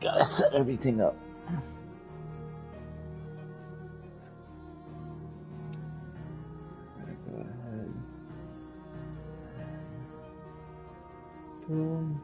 gotta set everything up. Go ahead. Boom.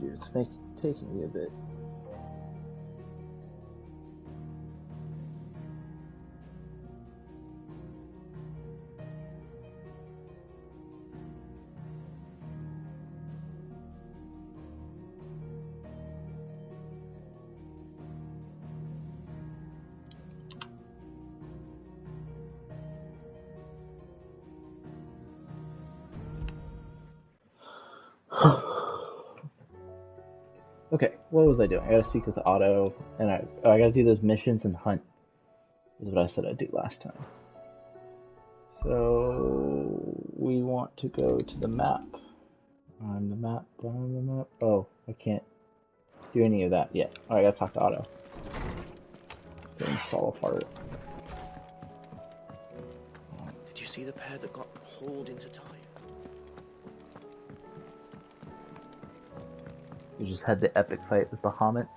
It's taking me a bit. Okay, what was I doing? I gotta speak with Otto, and I gotta do those missions and hunt, is what I said I'd do last time. So, we want to go to the map. On the map. Oh, I can't do any of that yet. Alright, I gotta talk to Otto. Things fall apart. Did you see the pair that got hauled into Tyre? We just had the epic fight with Bahamut.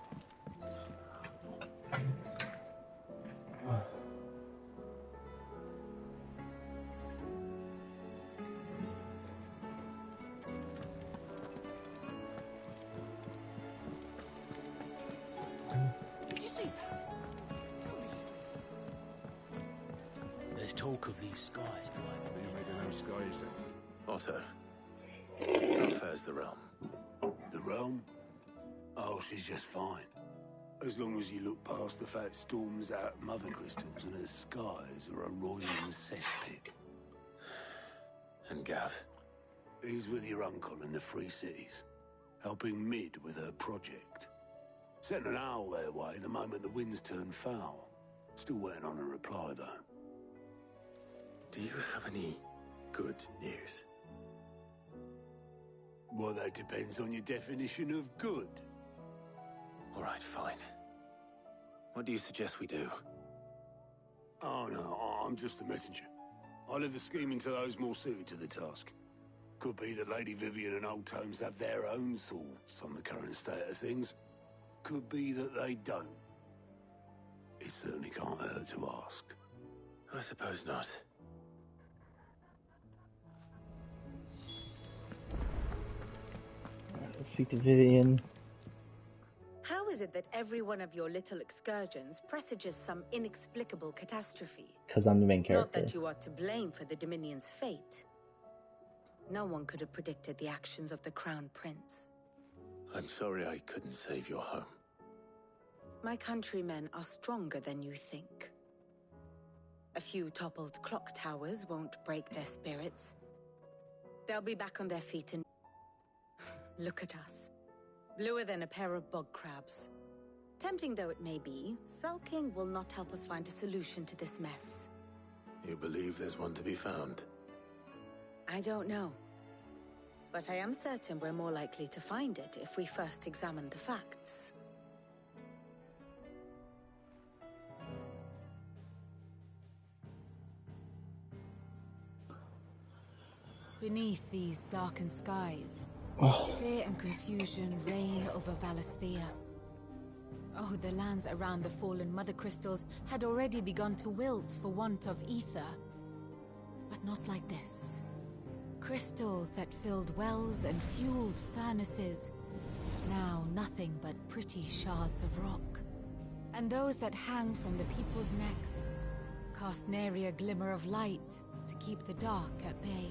Did you see that? There's talk of these skies driving. We don't know skies then. Otto, how fares the realm? The realm? Oh, she's just fine. As long as you look past the fact storms out mother crystals and her skies are a roiling cesspit. And Gav? He's with your uncle in the Free Cities, helping Mid with her project. Sent an owl their way the moment the winds turned foul. Still waiting on a reply, though. Do you have any good news? Well, that depends on your definition of good. All right, fine. What do you suggest we do? Oh, no, I'm just a messenger. I leave the scheming to those more suited to the task. Could be that Lady Vivian and Old Tomes have their own thoughts on the current state of things. Could be that they don't. It certainly can't hurt to ask. I suppose not. Let's speak to Vivian. How is it that every one of your little excursions presages some inexplicable catastrophe? Because I'm the main character. Not that you are to blame for the Dominion's fate. No one could have predicted the actions of the Crown Prince. I'm sorry I couldn't save your home. My countrymen are stronger than you think. A few toppled clock towers won't break their spirits. They'll be back on their feet and... Look at us. Bluer than a pair of bog crabs. Tempting though it may be, sulking will not help us find a solution to this mess. You believe there's one to be found? I don't know. But I am certain we're more likely to find it if we first examine the facts. Beneath these darkened skies, fear and confusion reign over Valisthea. Oh, the lands around the fallen mother crystals had already begun to wilt for want of ether. But not like this. Crystals that filled wells and fueled furnaces, now nothing but pretty shards of rock. And those that hang from the people's necks cast nary a glimmer of light to keep the dark at bay.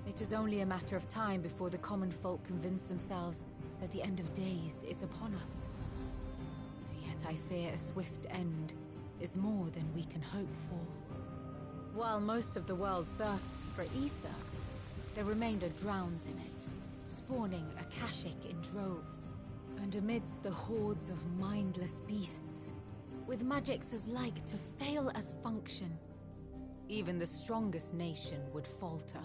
It is only a matter of time before the common folk convince themselves that the end of days is upon us. Yet I fear a swift end is more than we can hope for. While most of the world thirsts for ether, the remainder drowns in it, spawning Akashic in droves. And amidst the hordes of mindless beasts, with magics as like to fail as function, even the strongest nation would falter.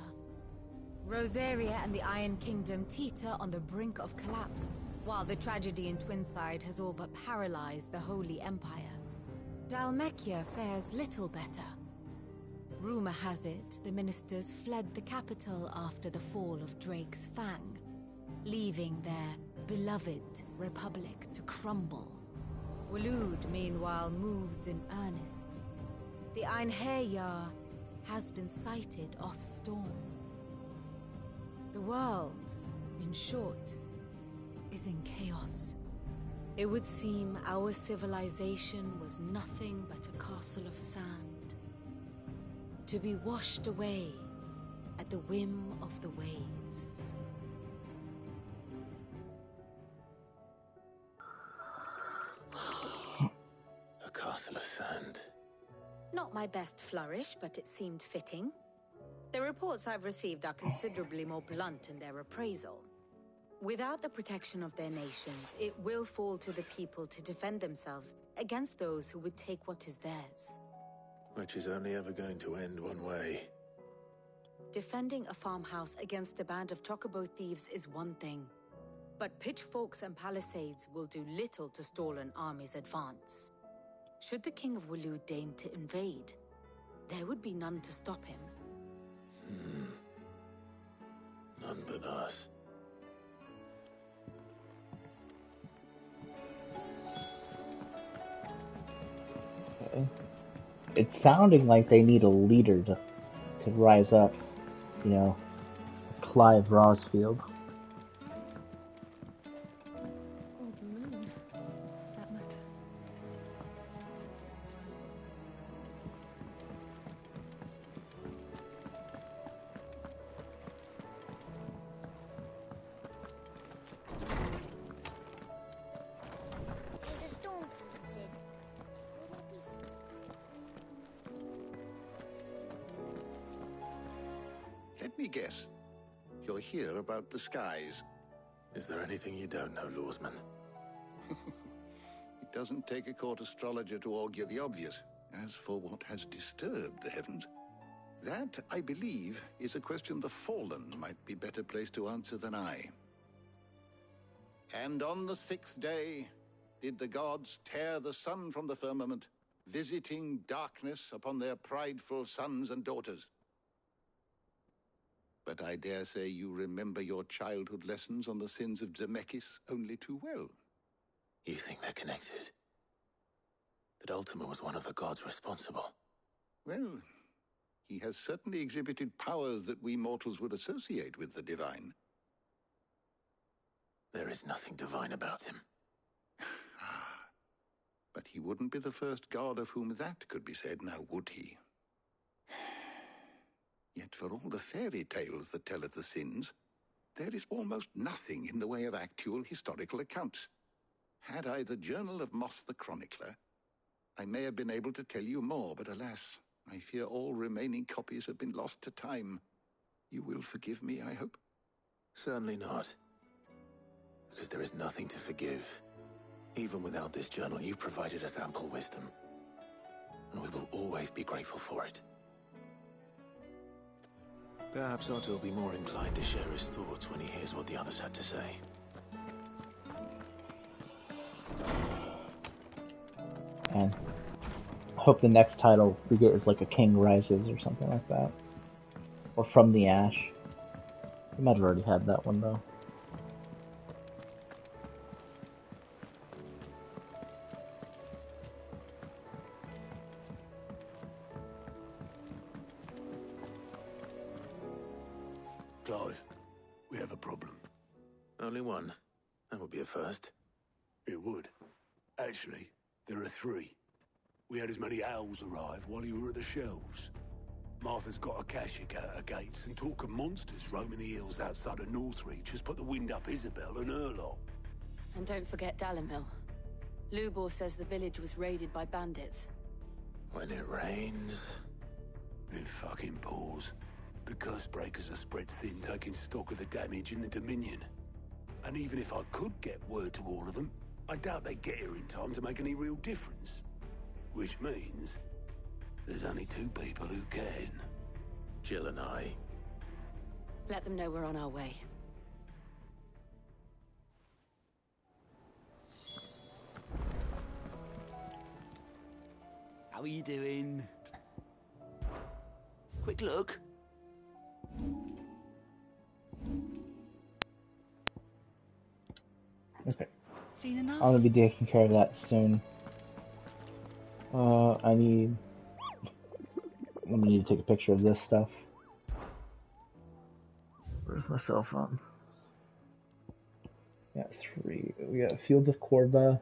Rosaria and the Iron Kingdom teeter on the brink of collapse, while the tragedy in Twinside has all but paralyzed the Holy Empire. Dalmekia fares little better. Rumor has it the ministers fled the capital after the fall of Drake's Fang, leaving their beloved republic to crumble. Waloed, meanwhile, moves in earnest. The Einherjar has been sighted off-storm. The world, in short, is in chaos. It would seem our civilization was nothing but a castle of sand, to be washed away at the whim of the waves. A castle of sand. Not my best flourish, but it seemed fitting. The reports I've received are considerably more blunt in their appraisal. Without the protection of their nations, it will fall to the people to defend themselves against those who would take what is theirs. Which is only ever going to end one way. Defending a farmhouse against a band of chocobo thieves is one thing, but pitchforks and palisades will do little to stall an army's advance. Should the King of Waloed deign to invade, there would be none to stop him. None but us. Okay. It's sounding like they need a leader to rise up, you know, Clive Rosfield. Or the moon, for that matter. me guess. You're here about the skies. Is there anything you don't know, Lawsman? It doesn't take a court astrologer to augur the obvious. As for what has disturbed the heavens, that, I believe, is a question the Fallen might be better placed to answer than I. And on the 6th day did the gods tear the sun from the firmament, visiting darkness upon their prideful sons and daughters. But I dare say you remember your childhood lessons on the sins of Zemeckis only too well. You think they're connected? That Ultima was one of the gods responsible? Well, he has certainly exhibited powers that we mortals would associate with the divine. There is nothing divine about him. But he wouldn't be the first god of whom that could be said, now would he? Yet for all the fairy tales that tell of the sins, there is almost nothing in the way of actual historical accounts. Had I the Journal of Moss the Chronicler, I may have been able to tell you more, but alas, I fear all remaining copies have been lost to time. You will forgive me, I hope? Certainly not. Because there is nothing to forgive. Even without this journal, you've provided us ample wisdom. And we will always be grateful for it. Perhaps Otto will be more inclined to share his thoughts when he hears what the others had to say. And I hope the next title we get is like A King Rises or something like that. Or From the Ash. We might have already had that one though. Clive, we have a problem. Only one. That would be a first. It would. Actually, there are 3. We had as many owls arrive while you were at the shelves. Martha's got a Kashyyyk out her gates, and talk of monsters roaming the hills outside of Northreach has put the wind up Isabel and her lot. And don't forget Dalimil. Lubor says the village was raided by bandits. When it rains... It fucking pours. The curse breakers are spread thin, taking stock of the damage in the Dominion. And even if I could get word to all of them, I doubt they'd get here in time to make any real difference. Which means there's only 2 people who can. Jill and I. Let them know we're on our way. How are you doing? Quick look. Okay. Seen enough? I'm gonna be taking care of that soon. I'm gonna need to take a picture of this stuff. Where's my cell phone? We got 3. We got Fields of Corva.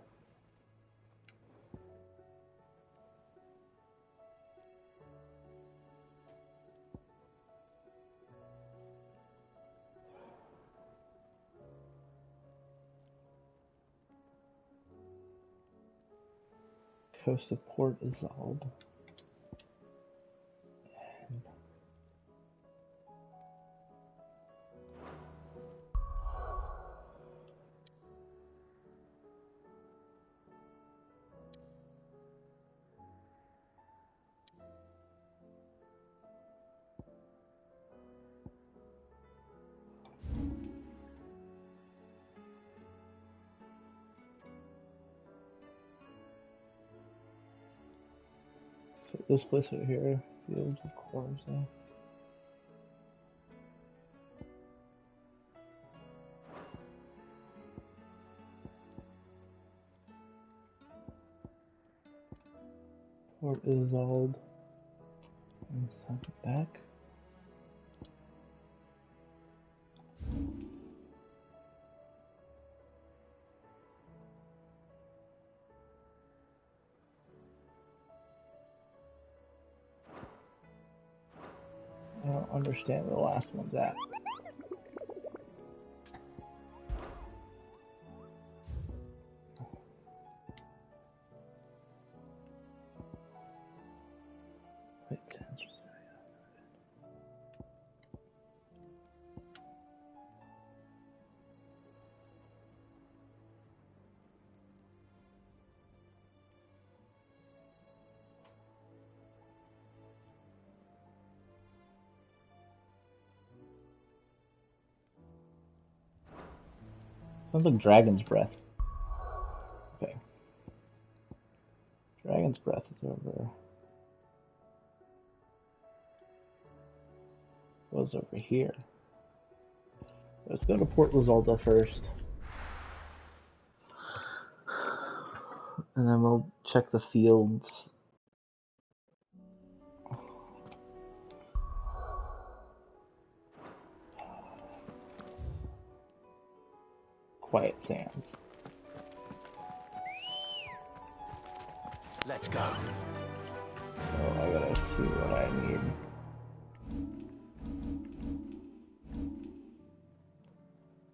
Coast of Port Isolde. So this place right here, Fields of Corza. Port Isolde. And send it back. I don't understand where the last one's at. Wait, Sounds like dragon's breath. Okay. Dragon's breath is over. Was over here. Let's go to Port Lizalda first. And then we'll check the fields. Quiet Sands. Let's go. Oh, I gotta see what I need.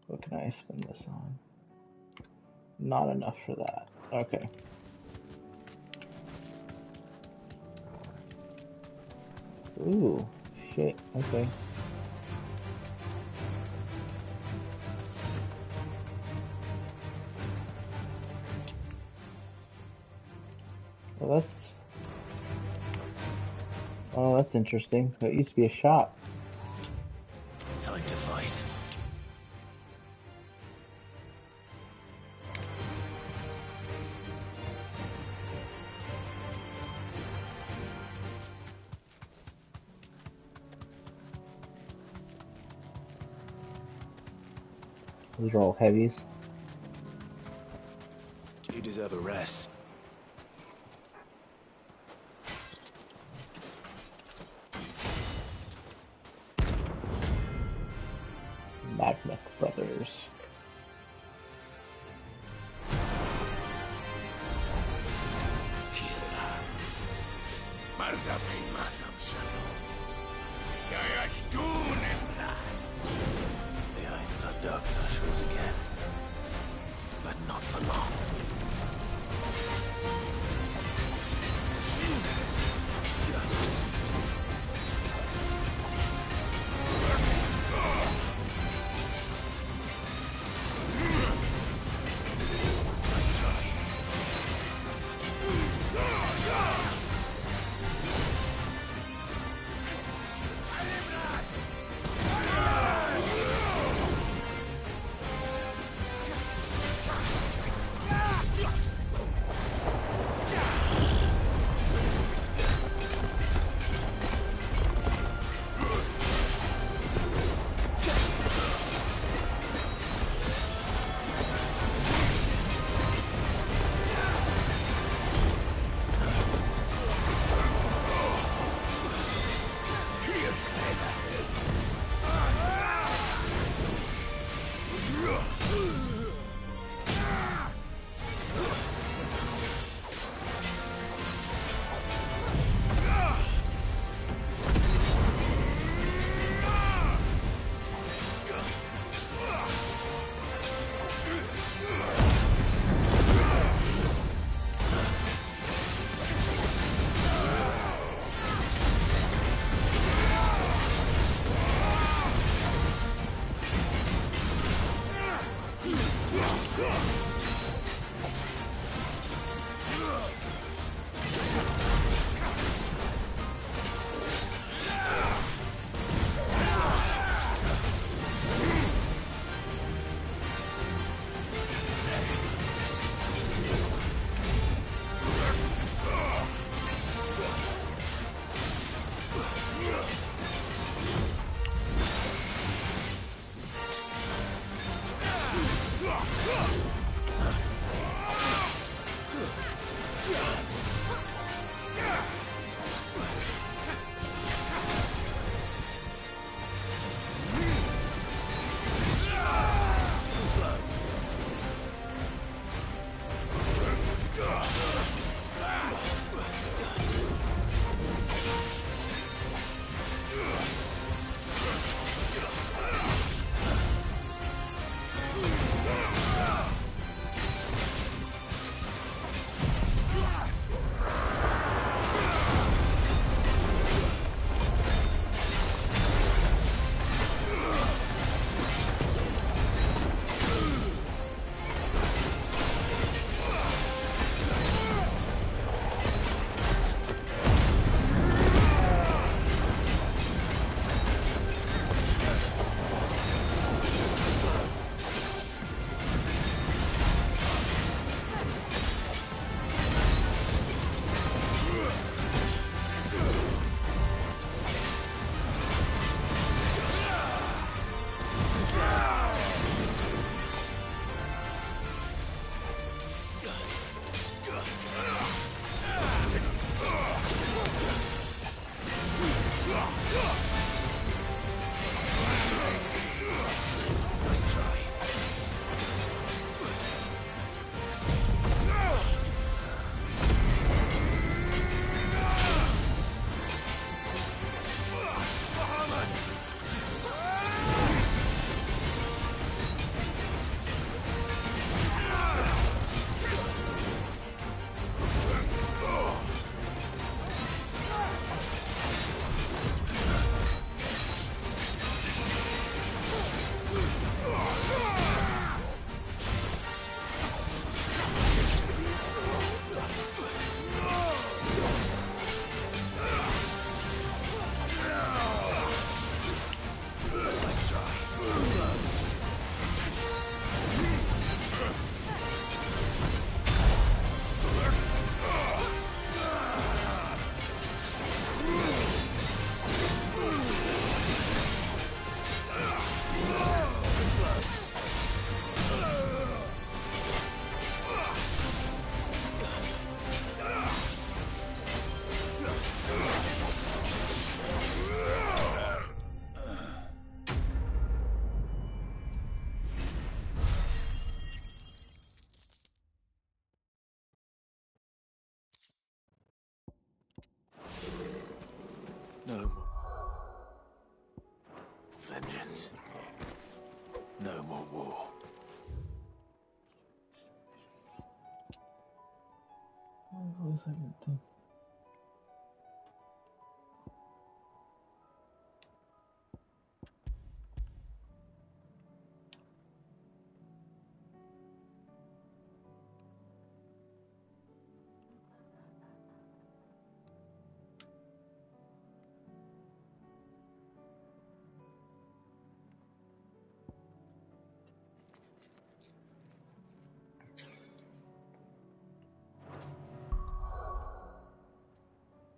What can I spend this on? Not enough for that. Okay. Ooh, shit. Okay. Well, that's interesting. That used to be a shop. Time to fight. These are all heavies. You deserve a rest. Magnet Brothers. Behind the dark shores again. But not for long.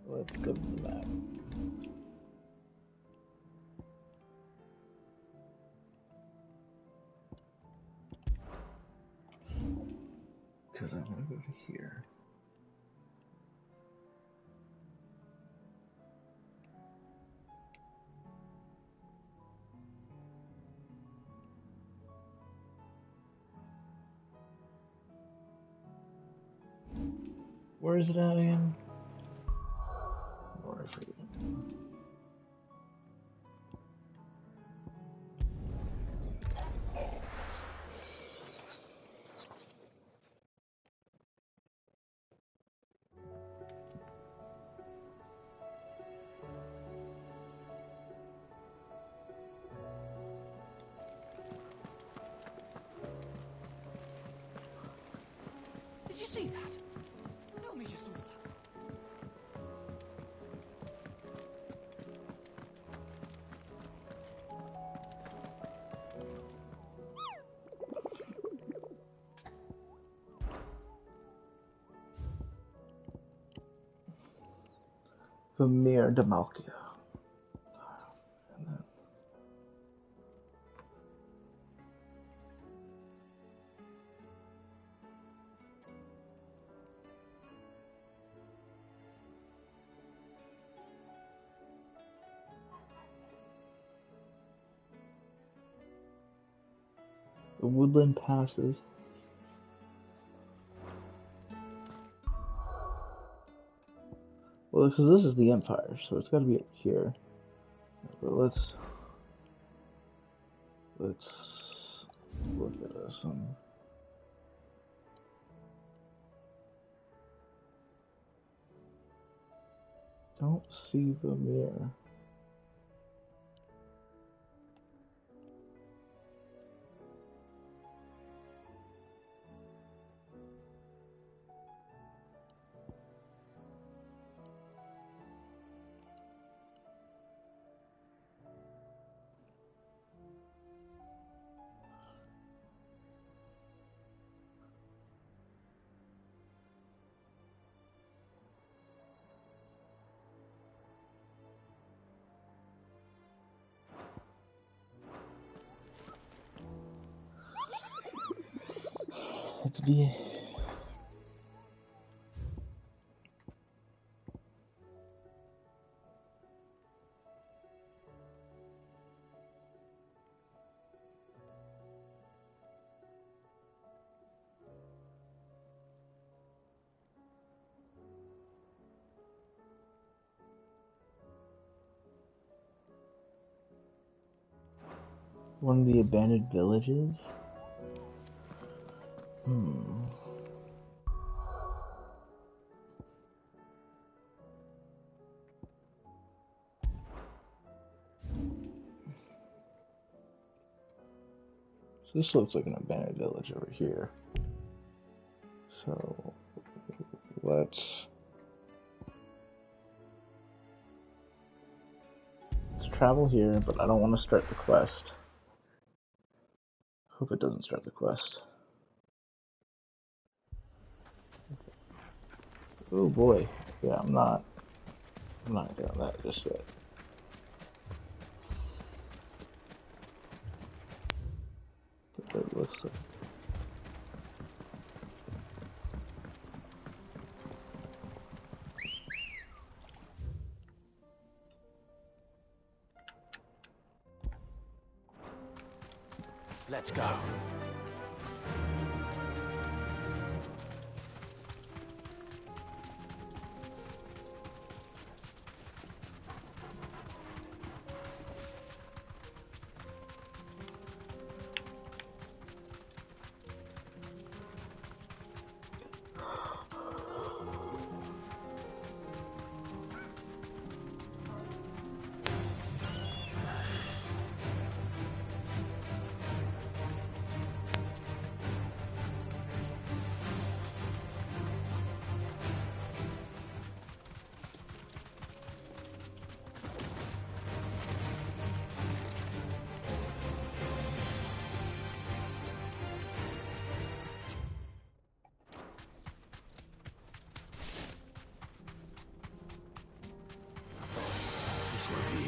Let's go to the map. Because I want to go to here. Where is it at again? Where is it? Did you see that? Tell me you saw that. The Mir de Malkia. The woodland passes. Well, because this is the Empire, so it's got to be up here. But let's look at this one. Don't see the mirror. Let's be. One of the abandoned villages? So this looks like an abandoned village over here. So let's travel here, but I don't want to start the quest. Hope it doesn't start the quest. Oh boy. Yeah, I'm not doing that just yet. But it looks like. Let's go.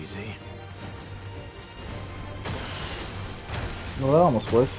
easy. Well, that almost worked.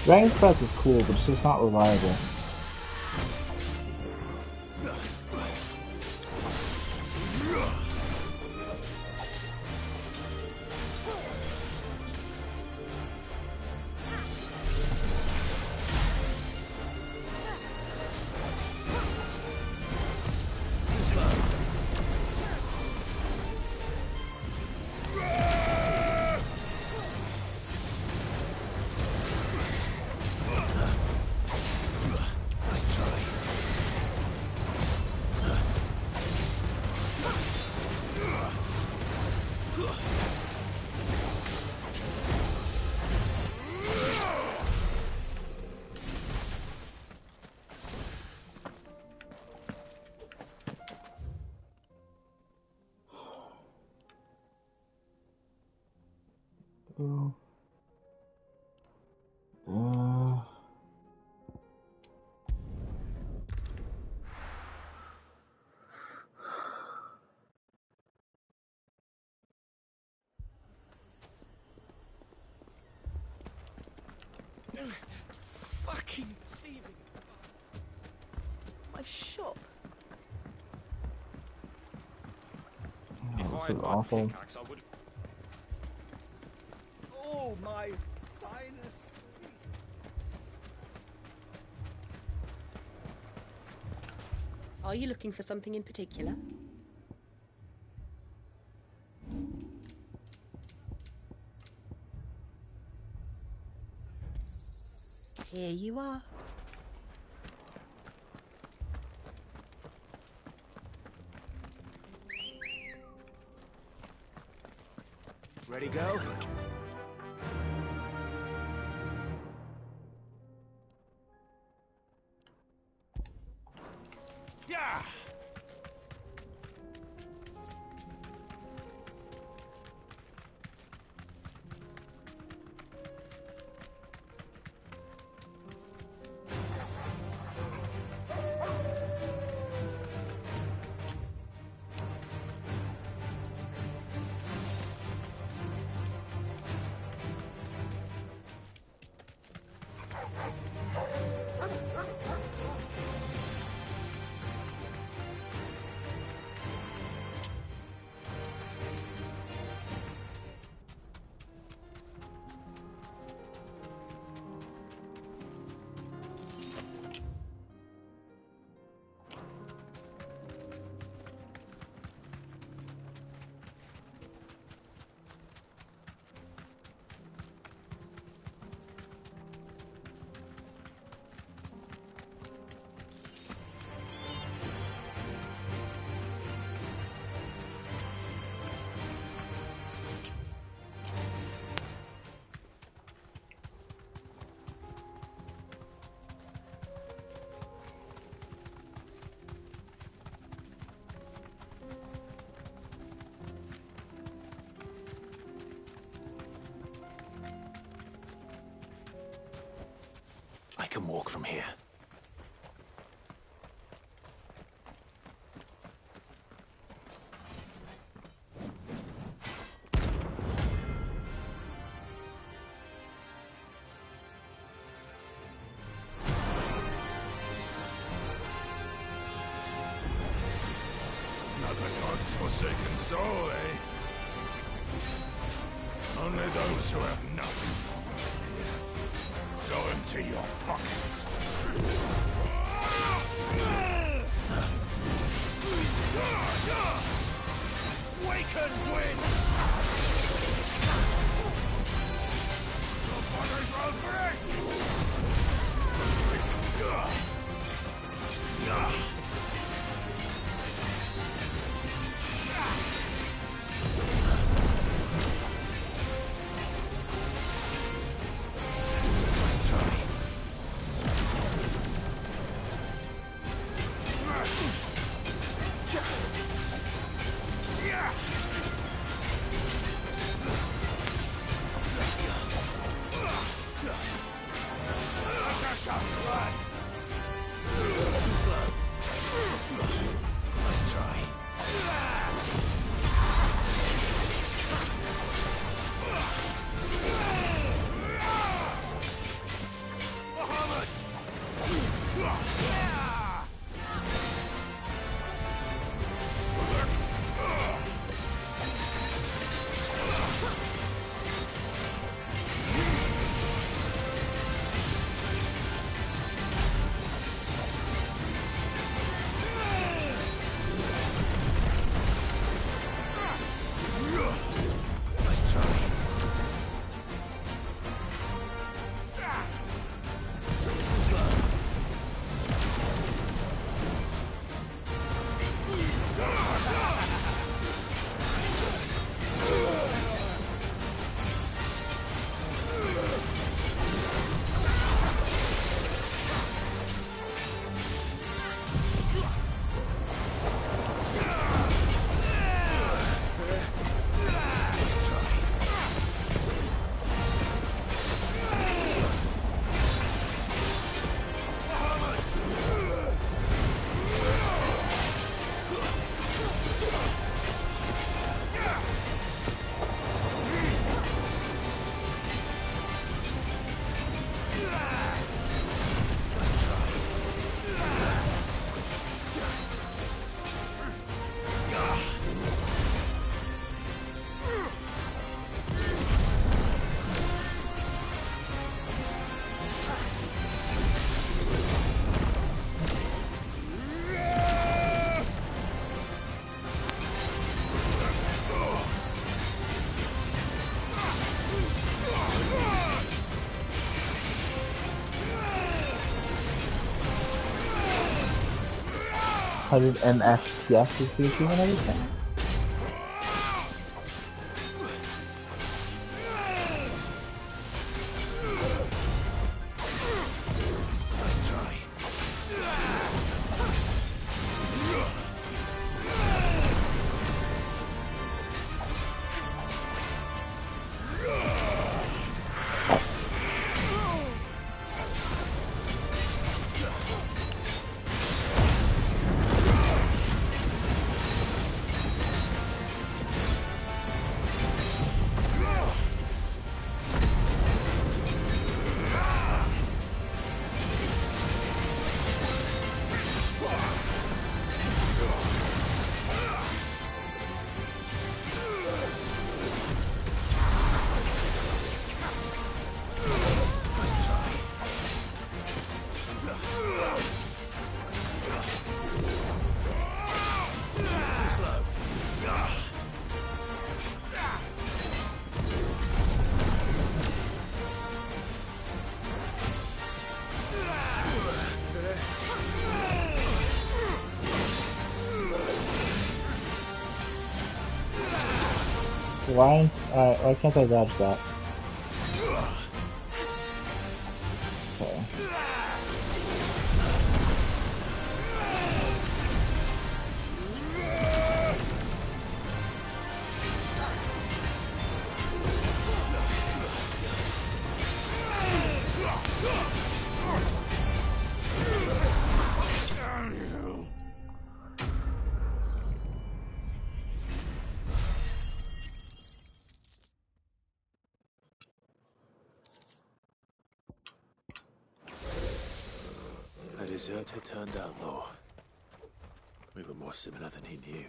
Dragon's Breath is cool, but it's just not reliable. Fucking thieving! My shop. This is awful. Pickaxe, I would. Oh, my finest. Are you looking for something in particular? Here you are. Ready, go? Yeah! I can walk from here. Another god's forsaken soul, eh? Only those who have nothing. So empty your pockets. Waken wind! Your bodies will break! Hundred FPS is beating and everything. Why can't I dodge that? Okay. deserter turned outlaw. We were more similar than he knew.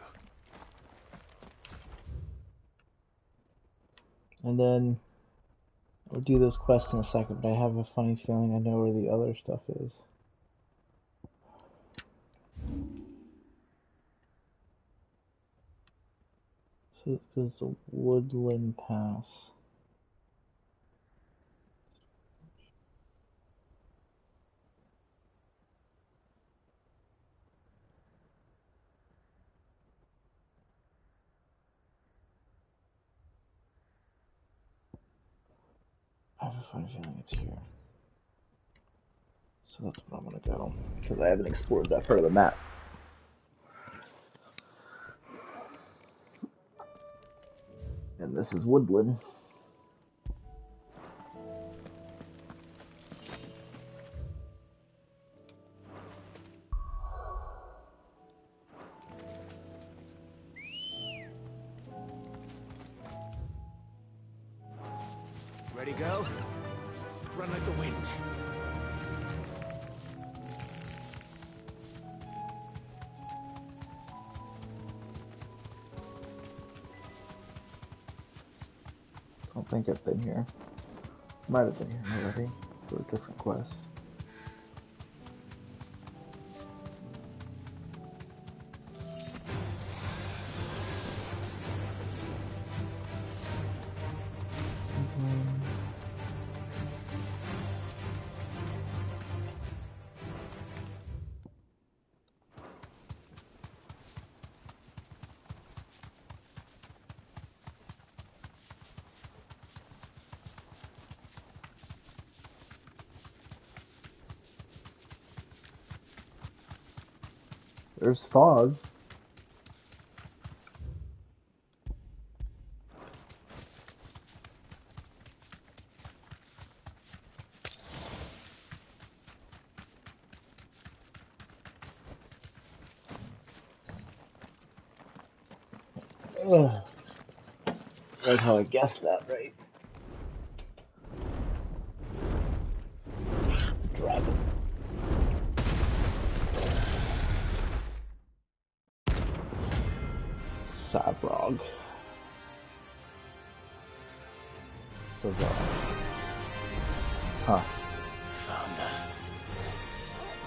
And then I'll do this quest in a second, but I have a funny feeling I know where the other stuff is. So it goes to Woodland Pass. I have a funny feeling it's here. So that's where I'm gonna go, because I haven't explored that part of the map. And this is Woodland. Ready, girl? Run like the wind. I don't think I've been here. Might have been here already for a different quest. There's fog. Ugh. That's how I guessed that, right? Dragon. Sabrog. Bizarre. Huh. Found her.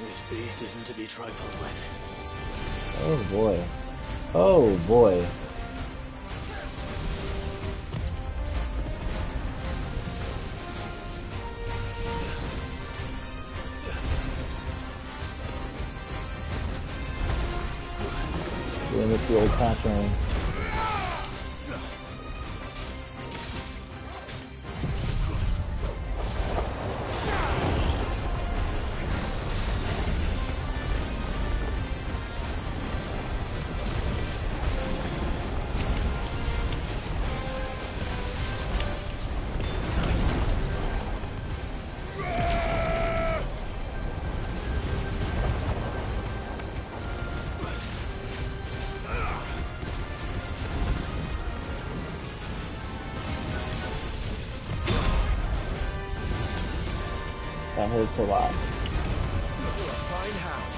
This beast isn't to be trifled with. Oh boy. Oh boy. Doing this the old fashioned. That hurts a lot. Fine hound.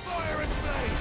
Fire and flame.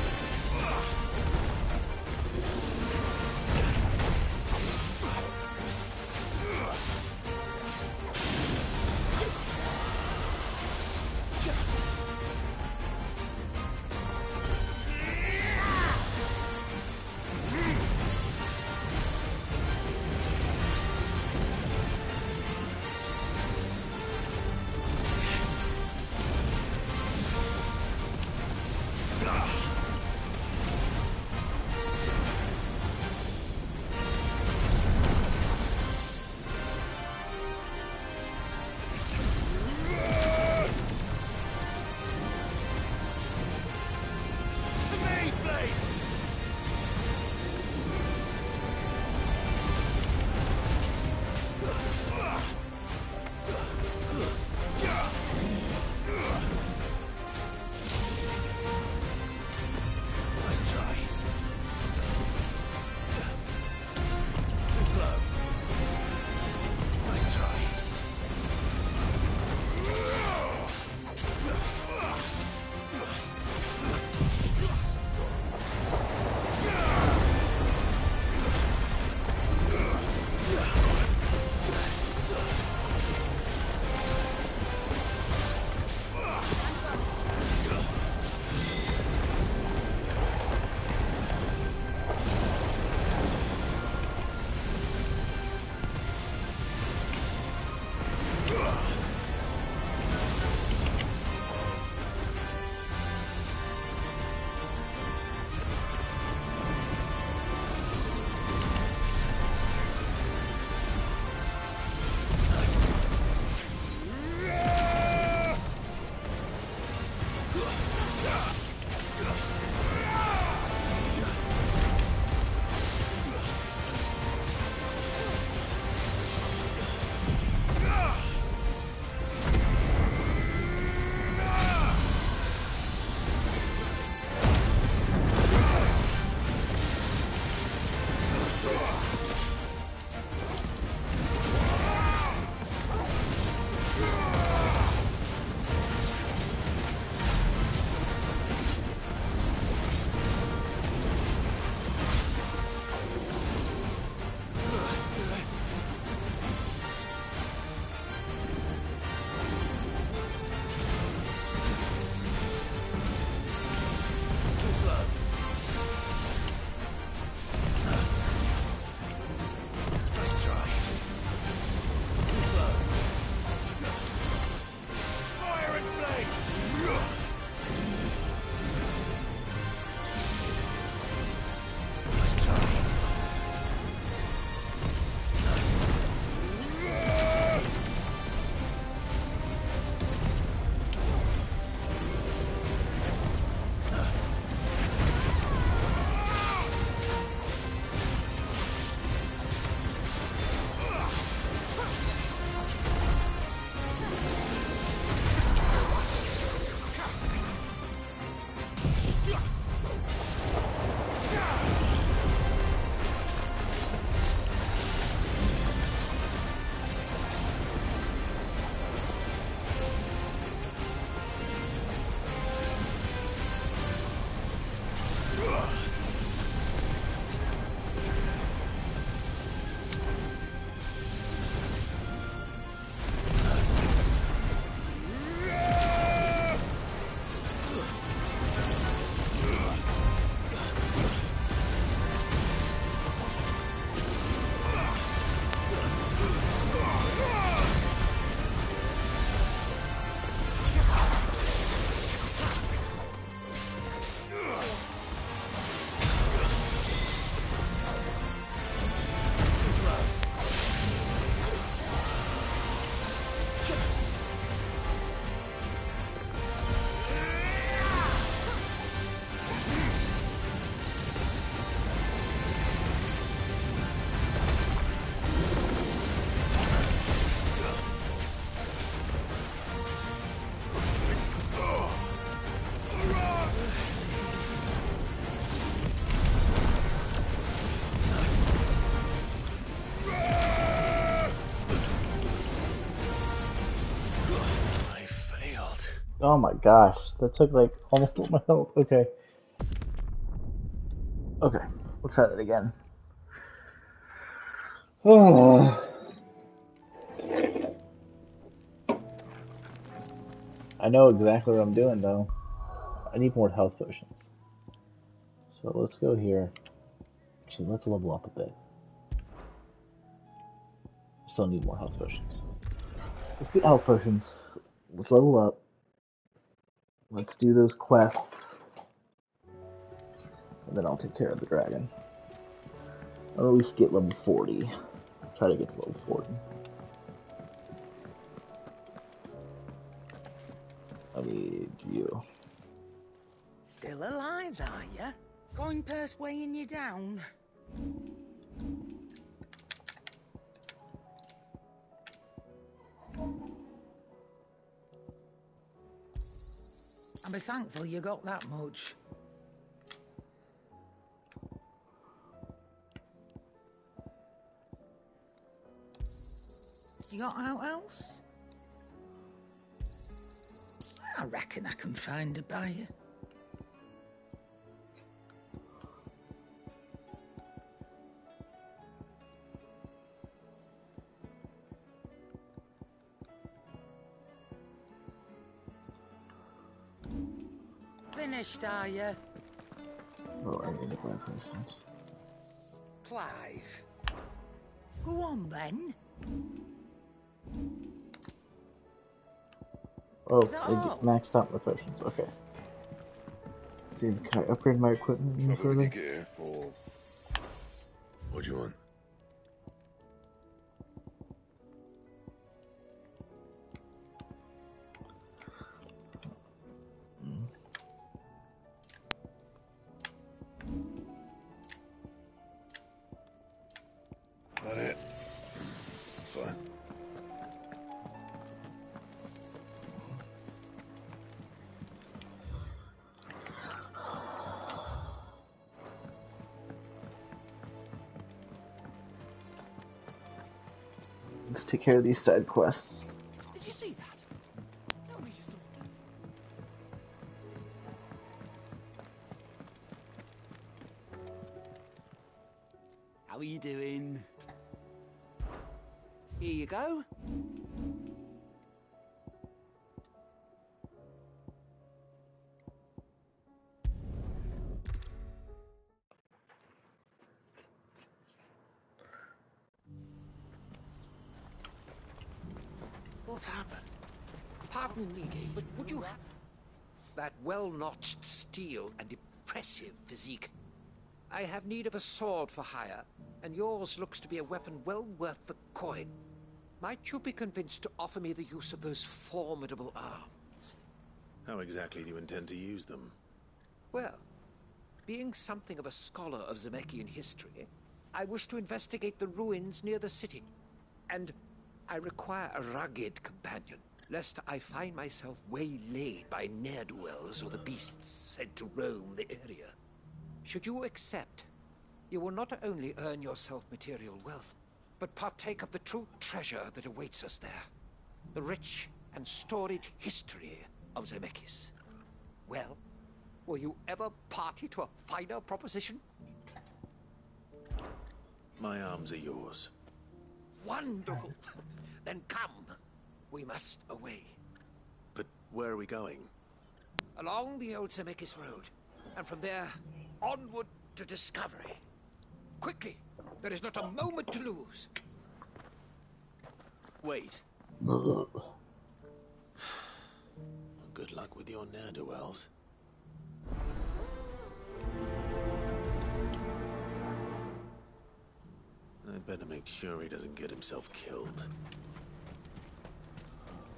Oh my gosh, that took like almost all my health. Okay. Okay, we'll try that again. Oh. I know exactly what I'm doing though. I need more health potions. So let's go here. Actually, let's level up a bit. Still need more health potions. Let's get health potions. Let's level up. Let's do those quests. And then I'll take care of the dragon. I'll at least get level 40. Try to get to level 40. I need you. Still alive, are ya? Coin purse weighing you down? I'll be thankful you got that much. You got out else? I reckon I can find a buyer. Finished, are you? Oh, I need to buy potions. Clive. Go on, then. Oh, I get maxed out my potions. Okay. See, can I upgrade my equipment any Trouble with your further? gear, or what do you want? That it? Fine. Let's take care of these side quests. Did you see that? Tell me you saw that. How are you doing? Here you go. What's happened? Pardon me, but would you have that well-notched steel and impressive physique? I have need of a sword for hire, and yours looks to be a weapon well worth the coin. Might you be convinced to offer me the use of those formidable arms? How exactly do you intend to use them? Well, being something of a scholar of Zemeckis history, I wish to investigate the ruins near the city, and I require a rugged companion, lest I find myself waylaid by ne'er-do-wells or the beasts said to roam the area. Should you accept, you will not only earn yourself material wealth, but partake of the true treasure that awaits us there. The rich and storied history of Zemeckis. Well, were you ever party to a finer proposition? My arms are yours. Wonderful! Then come. We must away. But where are we going? Along the old Zemeckis Road, and from there, onward to discovery. Quickly! There is not a moment to lose. Wait. Good luck with your ne'er-do-wells. I'd better make sure he doesn't get himself killed.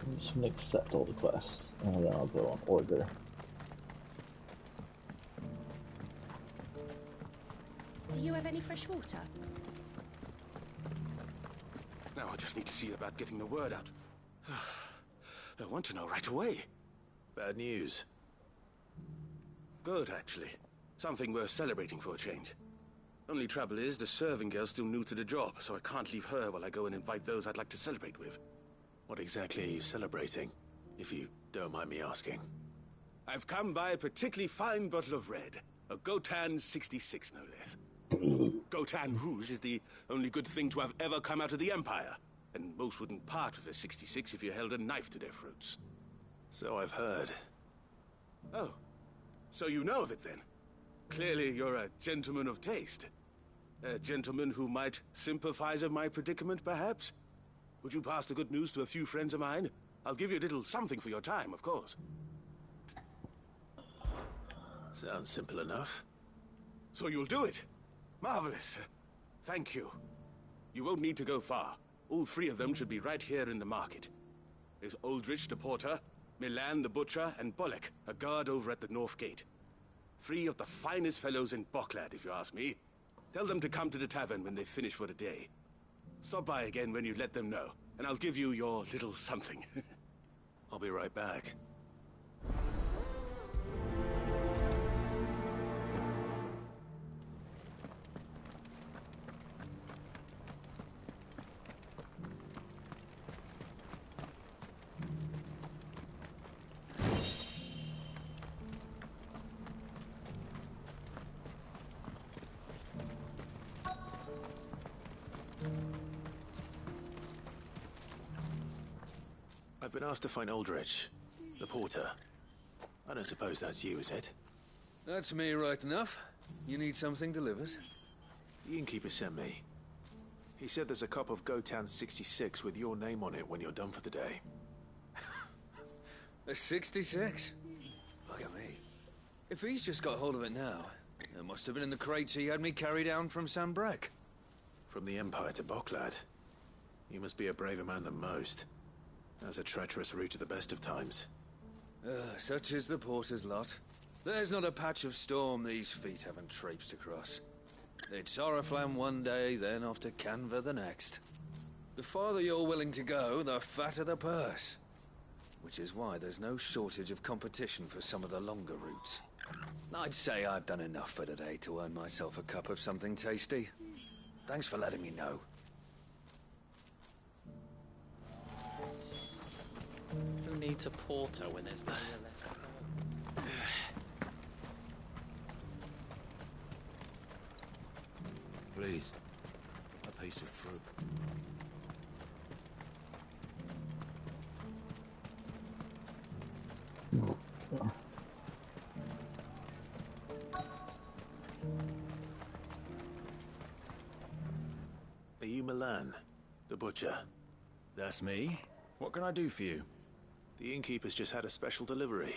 I'm just gonna accept all the quests, and then I'll go on order. Do you have any fresh water? Now I just need to see about getting the word out. I want to know right away. Bad news. Good, actually. Something worth celebrating for a change. Only trouble is, the serving girl's still new to the job, so I can't leave her while I go and invite those I'd like to celebrate with. What exactly are you celebrating? if you don't mind me asking? I've come by a particularly fine bottle of red. A Gotan 66, no less. Gotan Rouge is the only good thing to have ever come out of the Empire. And most wouldn't part with a 66 if you held a knife to their throats. So I've heard. Oh, so you know of it then? Clearly you're a gentleman of taste. A gentleman who might sympathize with my predicament, perhaps? Would you pass the good news to a few friends of mine? I'll give you a little something for your time, of course. Sounds simple enough. So you'll do it? Marvelous. Thank you. You won't need to go far. All three of them should be right here in the market. There's Aldrich the porter, Milan the butcher, and Bolek, a guard over at the north gate. Three of the finest fellows in Boklad, if you ask me. Tell them to come to the tavern when they finish for the day. Stop by again when you let them know, and I'll give you your little something. I'll be right back. I've been asked to find Aldrich, the porter. I don't suppose that's you, is it? That's me right enough. You need something delivered? The innkeeper sent me. He said there's a cup of Gotan 66 with your name on it when you're done for the day. A 66? Look at me. If he's just got hold of it now, it must have been in the crates he had me carry down from Sanbrek. From the Empire to Boklad. You must be a braver man than most. That's a treacherous route at the best of times. Such is the porter's lot. There's not a patch of storm these feet haven't traipsed across. It's Oriflamme one day, then off to Canva the next. The farther you're willing to go, the fatter the purse. Which is why there's no shortage of competition for some of the longer routes. I'd say I've done enough for today to earn myself a cup of something tasty. Thanks for letting me know. Who needs a porter when there's no left? Please, a piece of fruit. Are you Milan, the butcher? That's me. What can I do for you? The innkeeper's just had a special delivery.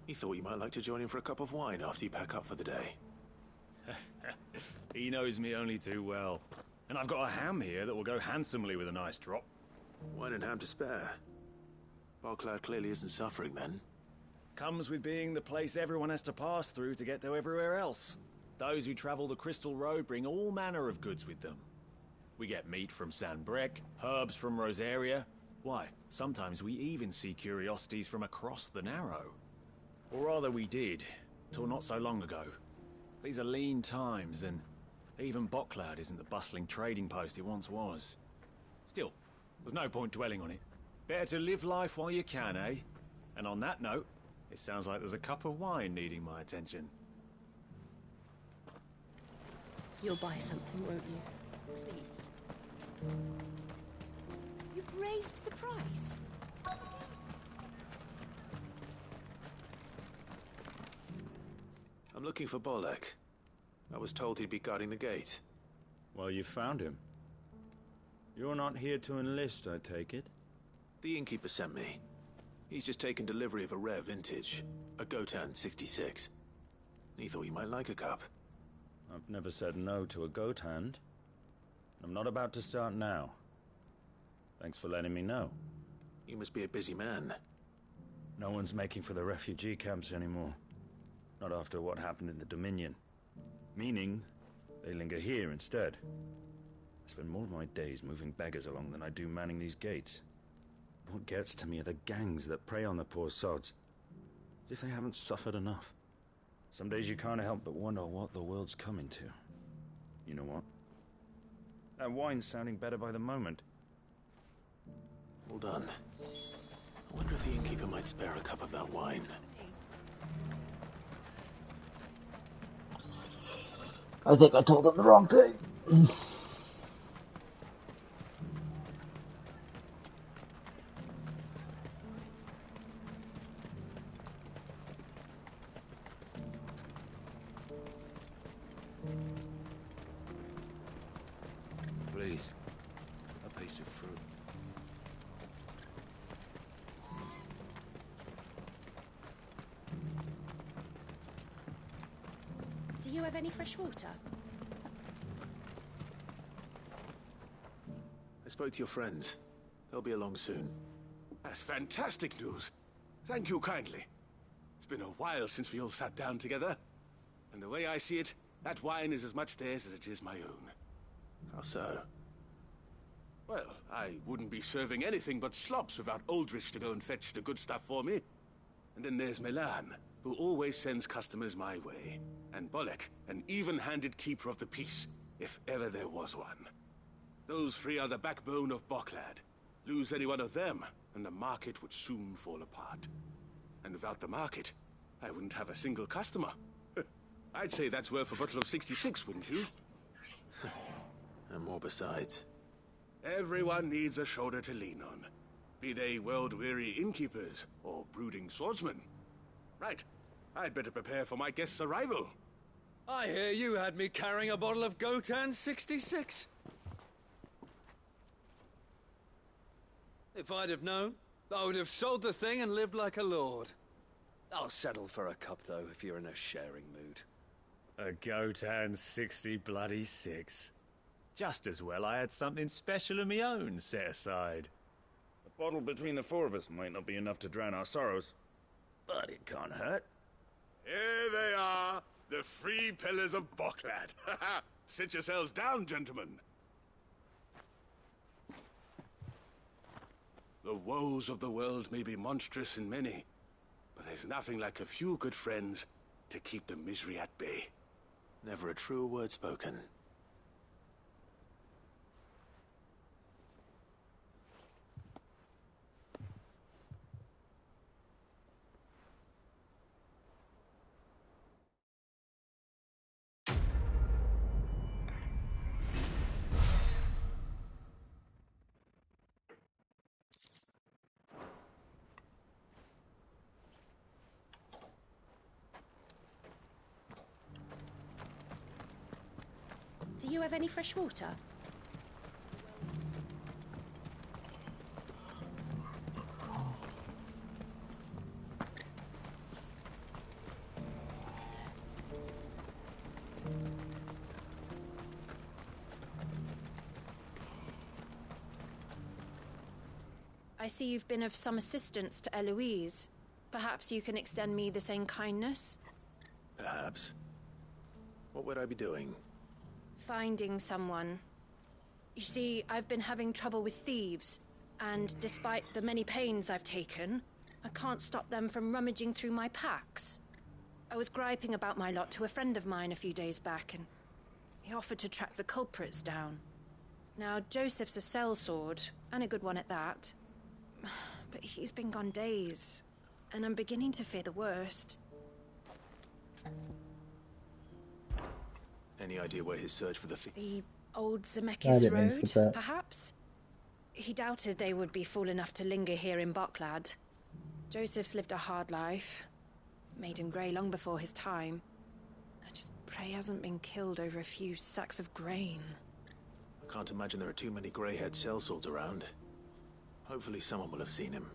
He thought you might like to join him for a cup of wine after you pack up for the day. He knows me only too well. And I've got a ham here that will go handsomely with a nice drop. Wine and ham to spare. Boklad clearly isn't suffering then. Comes with being the place everyone has to pass through to get to everywhere else. Those who travel the Crystal Road bring all manner of goods with them. We get meat from Sanbrek, herbs from Rosaria. Why, sometimes we even see curiosities from across the Narrow. Or rather we did, till not so long ago. These are lean times, and even Boklad isn't the bustling trading post it once was. Still, there's no point dwelling on it. Better to live life while you can, eh? And on that note, it sounds like there's a cup of wine needing my attention. You'll buy something, won't you? Please. You've raised the price. I'm looking for Bolek. I was told he'd be guarding the gate. Well, you found him. You're not here to enlist, I take it? The innkeeper sent me. He's just taken delivery of a rare vintage, a Gotan 66. He thought you might like a cup. I've never said no to a goat hand. I'm not about to start now. Thanks for letting me know. You must be a busy man. No one's making for the refugee camps anymore. Not after what happened in the Dominion. Meaning, they linger here instead. I spend more of my days moving beggars along than I do manning these gates. What gets to me are the gangs that prey on the poor sods. As if they haven't suffered enough. Some days you can't help but wonder what the world's coming to. You know what? That wine's sounding better by the moment. Well done. I wonder if if the innkeeper might spare a cup of that wine. I think I told him the wrong thing. Please, a piece of fruit. Do you have any fresh water? I spoke to your friends. They'll be along soon. That's fantastic news. Thank you kindly. It's been a while since we all sat down together. And the way I see it, that wine is as much theirs as it is my own. How so? Well, I wouldn't be serving anything but slops without Aldrich to go and fetch the good stuff for me. And then there's Milan, who always sends customers my way. And Bolek, an even-handed keeper of the peace, if ever there was one. Those three are the backbone of Boklad. Lose any one of them, and the market would soon fall apart. And without the market, I wouldn't have a single customer. I'd say that's worth a bottle of 66, wouldn't you? And more besides. Everyone needs a shoulder to lean on. Be they world-weary innkeepers or brooding swordsmen. Right. I'd better prepare for my guest's arrival. I hear you had me carrying a bottle of Gotan 66. If I'd have known, I would have sold the thing and lived like a lord. I'll settle for a cup, though, if you're in a sharing mood. A Gotan 60 bloody 6. Just as well I had something special of my own set aside. A bottle between the four of us might not be enough to drown our sorrows, but it can't hurt. Here they are, the three pillars of Boklad. Sit yourselves down, gentlemen. The woes of the world may be monstrous and many, but there's nothing like a few good friends to keep the misery at bay. Never a truer word spoken. Do you have any fresh water? I see you've been of some assistance to Eloise. Perhaps you can extend me the same kindness? Perhaps. What would I be doing? Finding someone. You see, I've been having trouble with thieves, and despite the many pains I've taken, I can't stop them from rummaging through my packs. I was griping about my lot to a friend of mine a few days back, and he offered to track the culprits down. Now, Joseph's a sellsword, and a good one at that. But he's been gone days, and I'm beginning to fear the worst. Any idea where his search for the The old Zemeckis Road, perhaps? He doubted they would be fool enough to linger here in Boklad. Joseph's lived a hard life. Made him grey long before his time. I just pray he hasn't been killed over a few sacks of grain. I can't imagine there are too many grey-haired sellswords around. Hopefully someone will have seen him.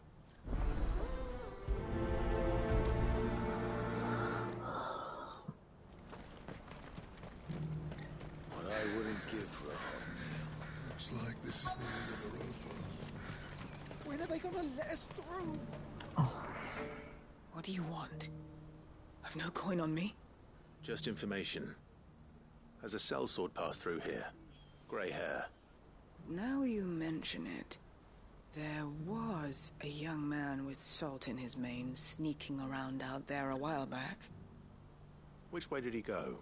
What I wouldn't give for a hot meal. Looks like this is the end of the road for us. When are they gonna let us through? What do you want? I've no coin on me. Just information. Has a sellsword passed through here? Grey hair. Now you mention it. There was a young man with salt in his mane sneaking around out there a while back. Which way did he go?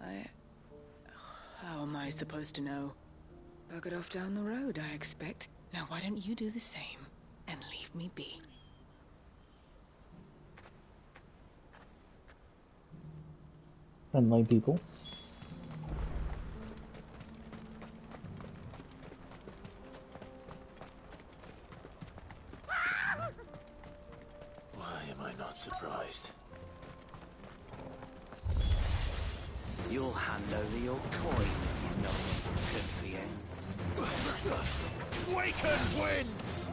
How am I supposed to know? Buggered off down the road, I expect. Now why don't you do the same? and leave me be. Friendly people. Why am I not surprised? You'll hand over your coin if you know what's good for you. Waken winds!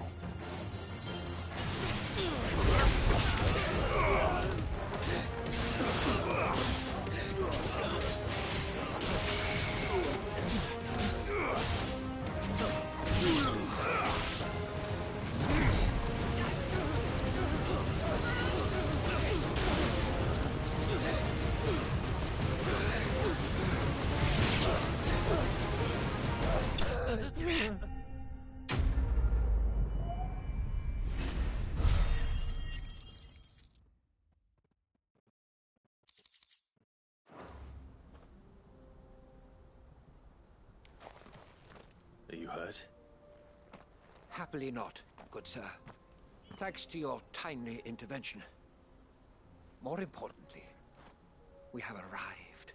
Are you hurt? Happily not, good sir. Thanks to your timely intervention. More importantly, we have arrived.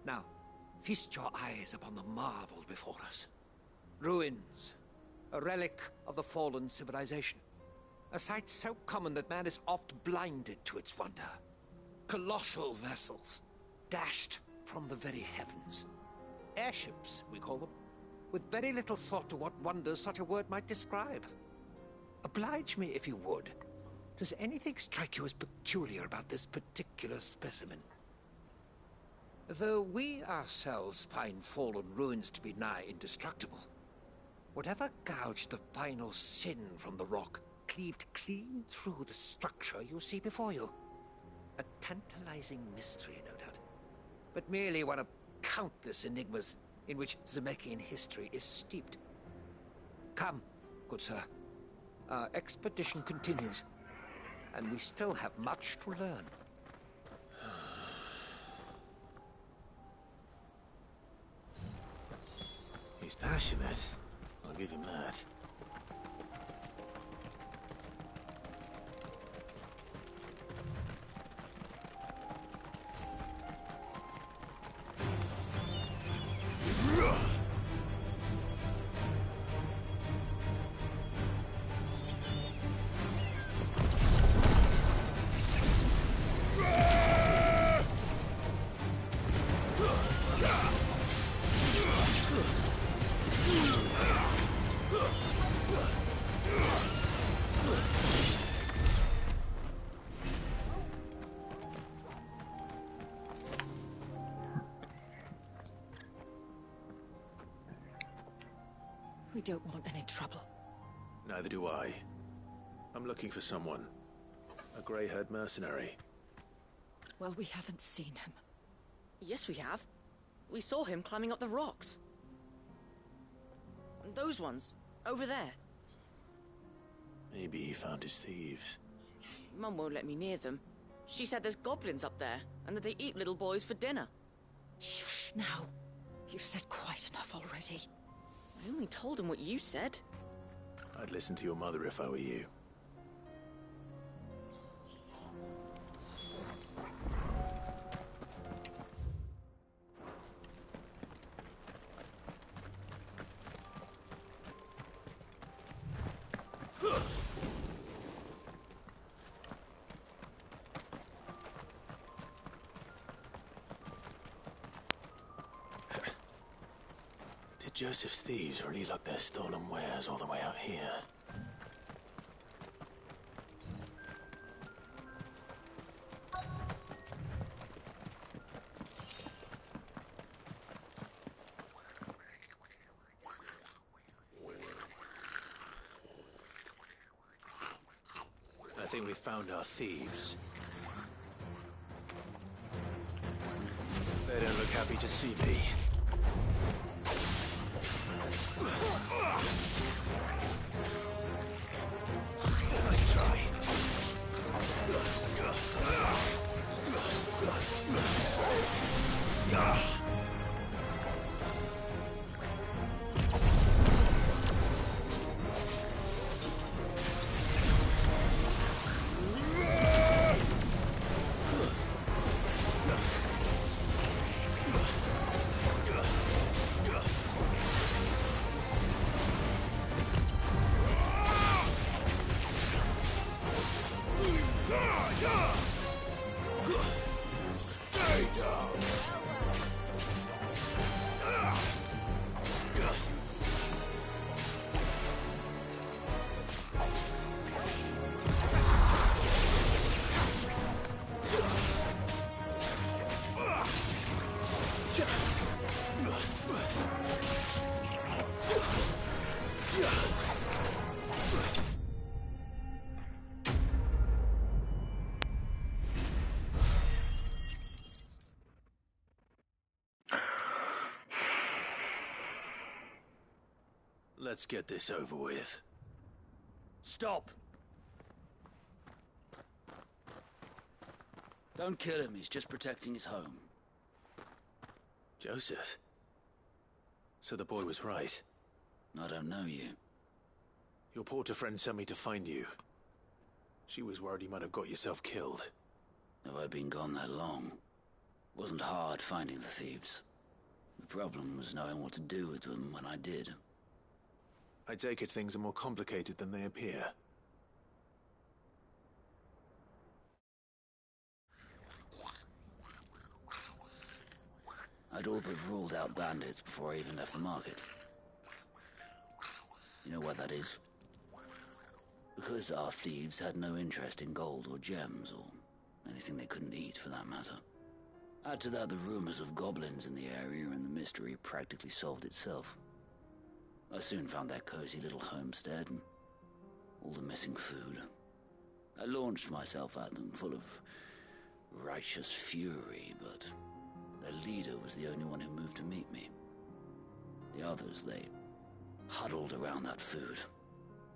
Now, feast your eyes upon the marvel before us. Ruins, a relic of the fallen civilization. A sight so common that man is oft blinded to its wonder. Colossal vessels, dashed from the very heavens. Airships, we call them, with very little thought to what wonders such a word might describe. Oblige me if you would. Does anything strike you as peculiar about this particular specimen? Though we ourselves find fallen ruins to be nigh indestructible, whatever gouged the final sin from the rock cleaved clean through the structure you see before you. A tantalizing mystery, no doubt, but merely one of countless enigmas in which Zemeckyan history is steeped. Come, good sir. Our expedition continues, and we still have much to learn. He's passionate. I'll give him that. We don't want any trouble. Neither do I. I'm looking for someone. A grey-haired mercenary. Well, we haven't seen him. Yes, we have. We saw him climbing up the rocks. And those ones, over there. Maybe he found his thieves. Mum won't let me near them. She said there's goblins up there, and that they eat little boys for dinner. Shush now. You've said quite enough already. I only told him what you said. I'd listen to your mother if I were you. Did Joseph's thieves really lug their stolen wares all the way out here? I think we found our thieves. They don't look happy to see me. Nice try. Let's get this over with. Stop! Don't kill him, he's just protecting his home. Joseph? So the boy was right. I don't know you. Your porter friend sent me to find you. She was worried you might have got yourself killed. Have I been gone that long? Wasn't hard finding the thieves. The problem was knowing what to do with them when I did. I take it things are more complicated than they appear. I'd all but ruled out bandits before I even left the market. You know why that is? Because our thieves had no interest in gold or gems, or anything they couldn't eat for that matter. Add to that the rumors of goblins in the area, and the mystery practically solved itself. I soon found their cozy little homestead, and all the missing food. I launched myself at them, full of righteous fury, but their leader was the only one who moved to meet me. The others, they huddled around that food,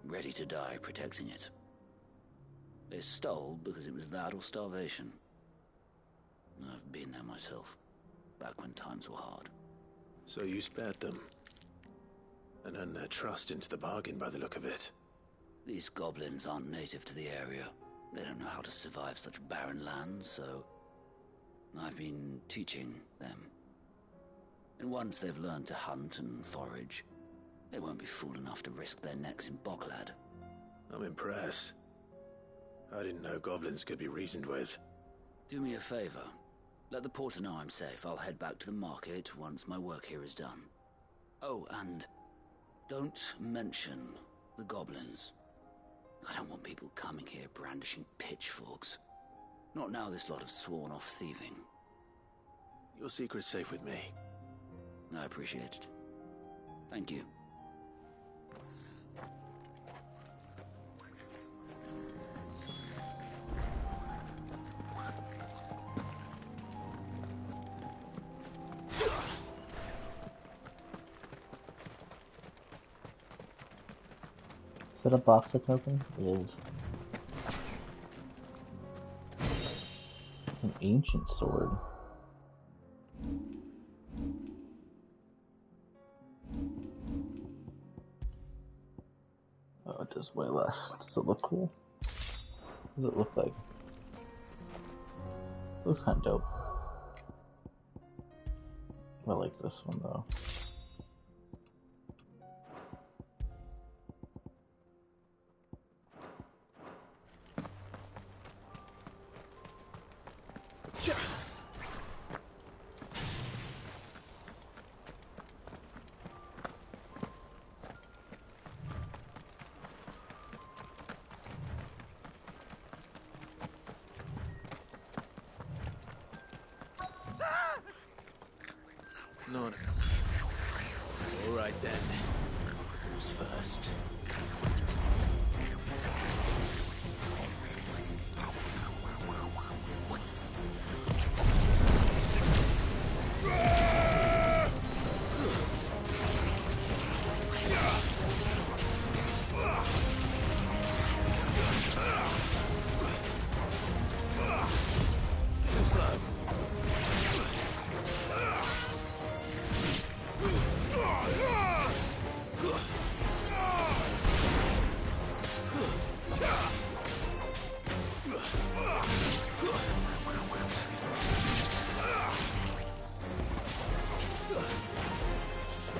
ready to die protecting it. They stole because it was that or starvation. I've been there myself, back when times were hard. So you spared them? And earned their trust into the bargain by the look of it. These goblins aren't native to the area. They don't know how to survive such barren lands, so I've been teaching them. And once they've learned to hunt and forage, they won't be fool enough to risk their necks in Bocklad. I'm impressed. I didn't know goblins could be reasoned with. Do me a favor. Let the porter know I'm safe. I'll head back to the market once my work here is done. Oh, and don't mention the goblins. I don't want people coming here brandishing pitchforks. Not now this lot have sworn off thieving. Your secret's safe with me. I appreciate it. Thank you. Is that a box I can open? It is. An ancient sword. Oh, it does way less. Does it look cool? What does it look like? It looks kind of dope. I like this one though. Not. All right then. Who's first?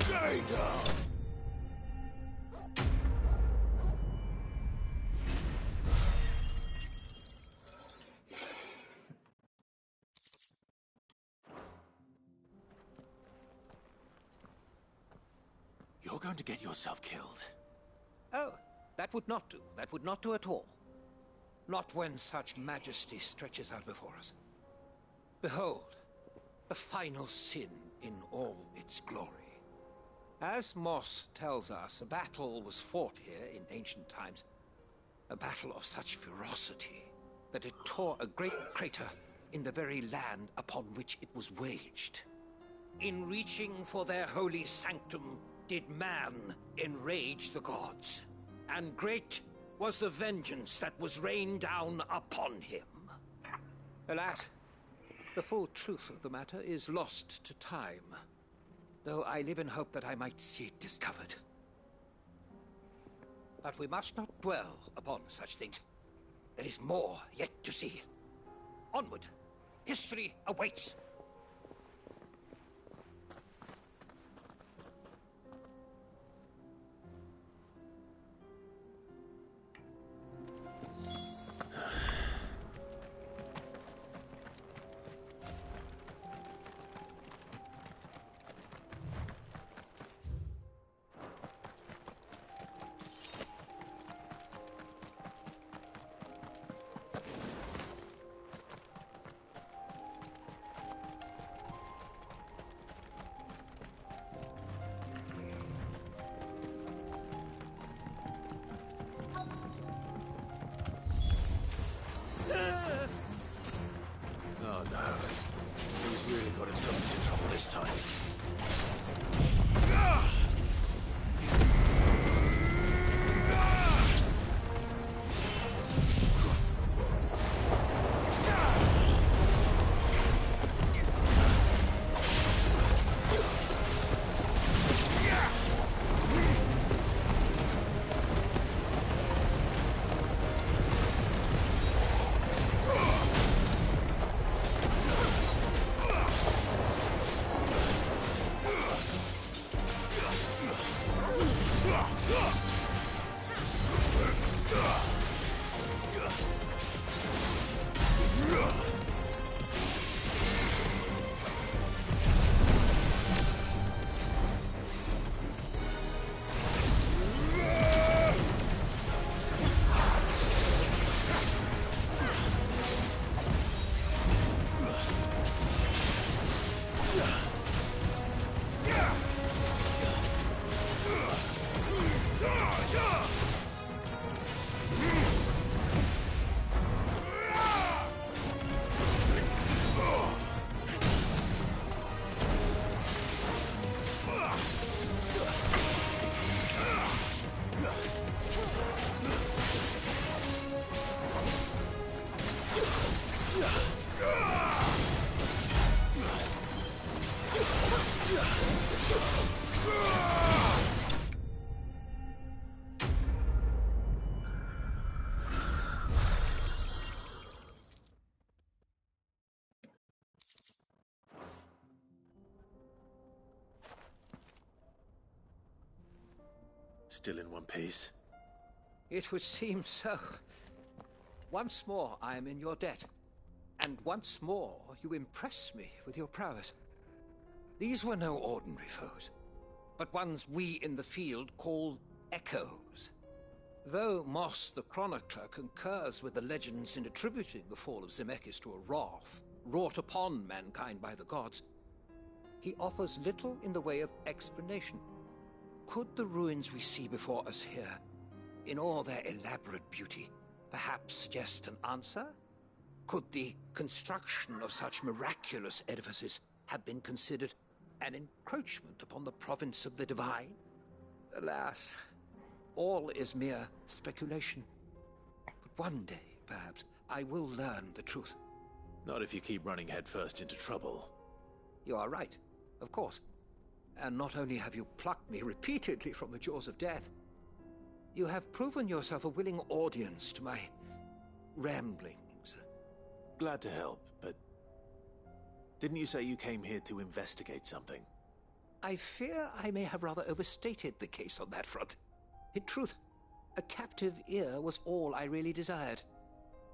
Stay down! You're going to get yourself killed. Oh, that would not do. That would not do at all. Not when such majesty stretches out before us. Behold, the final sin in all its glory. As Moss tells us, a battle was fought here in ancient times. A battle of such ferocity that it tore a great crater in the very land upon which it was waged. In reaching for their holy sanctum, did man enrage the gods, and great was the vengeance that was rained down upon him. Alas, the full truth of the matter is lost to time, though I live in hope that I might see it discovered. But we must not dwell upon such things. There is more yet to see. Onward! History awaits! Oh no. He's really got himself into trouble this time. Still in one piece? It would seem so. Once more I am in your debt. And once more you impress me with your prowess. These were no ordinary foes, but ones we in the field call echoes. Though Moss the Chronicler concurs with the legends in attributing the fall of Zemeckis to a wrath wrought upon mankind by the gods, he offers little in the way of explanation. Could the ruins we see before us here, in all their elaborate beauty, perhaps suggest an answer? Could the construction of such miraculous edifices have been considered an encroachment upon the province of the divine? Alas, all is mere speculation. But one day, perhaps, I will learn the truth. Not if you keep running headfirst into trouble. You are right, of course. And not only have you plucked me repeatedly from the jaws of death, you have proven yourself a willing audience to my ramblings. Glad to help, but didn't you say you came here to investigate something? I fear I may have rather overstated the case on that front. In truth, a captive ear was all I really desired.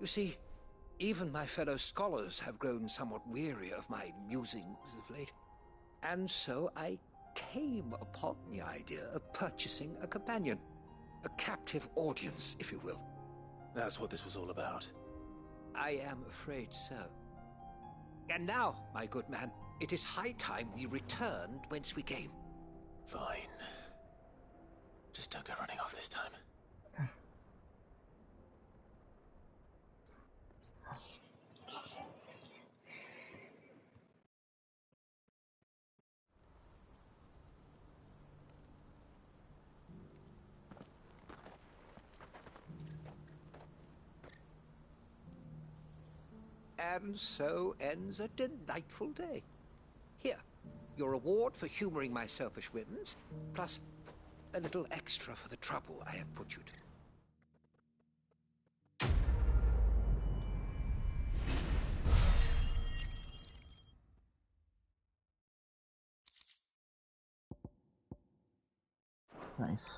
You see, even my fellow scholars have grown somewhat weary of my musings of late. And so I came upon the idea of purchasing a companion. A captive audience, if you will. That's what this was all about. I am afraid so. And now, my good man, it is high time we returned whence we came. Fine. Just don't go running off this time. And so ends a delightful day. Here, your reward for humoring my selfish whims, plus a little extra for the trouble I have put you to. Nice.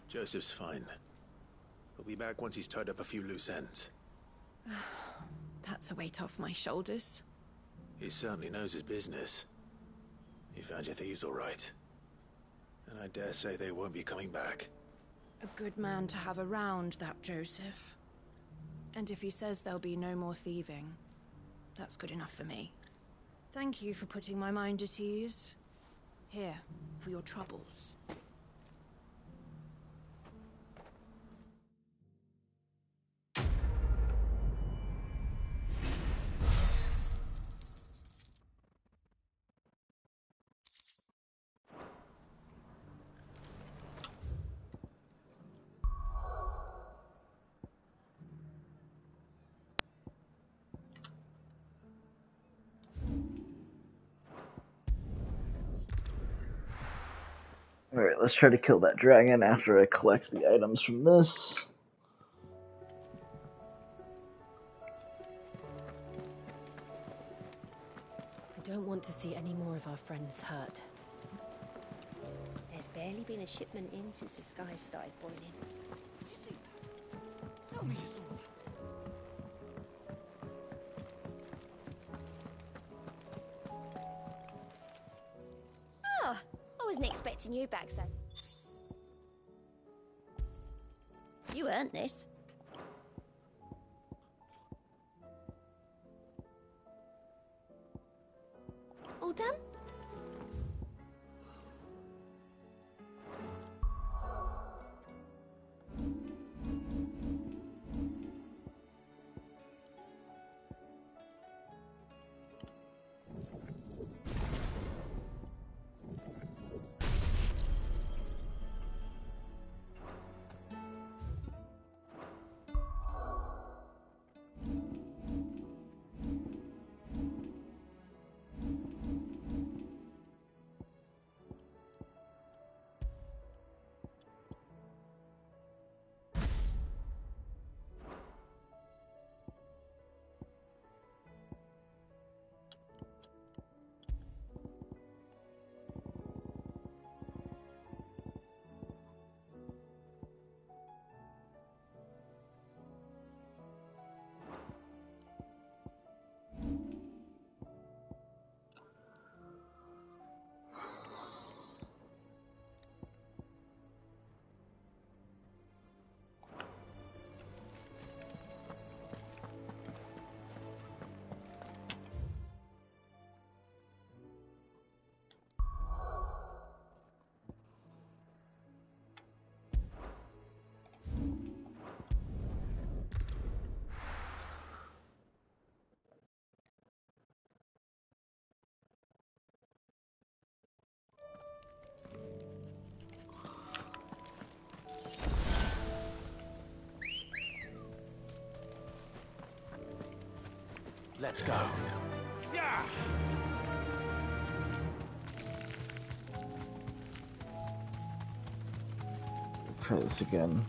Joseph's fine. He'll be back once he's tied up a few loose ends. That's a weight off my shoulders. He certainly knows his business. He found your thieves all right. And I dare say they won't be coming back. A good man to have around, that Joseph. And if he says there'll be no more thieving, that's good enough for me. Thank you for putting my mind at ease. Here, for your troubles. Alright, let's try to kill that dragon after I collect the items from this. I don't want to see any more of our friends hurt. There's barely been a shipment in since the skies started boiling. Did you see that? Tell me you saw that. Ah, I wasn't expecting you back so. You earned this. All done? Let's go. Yeah! Try this again.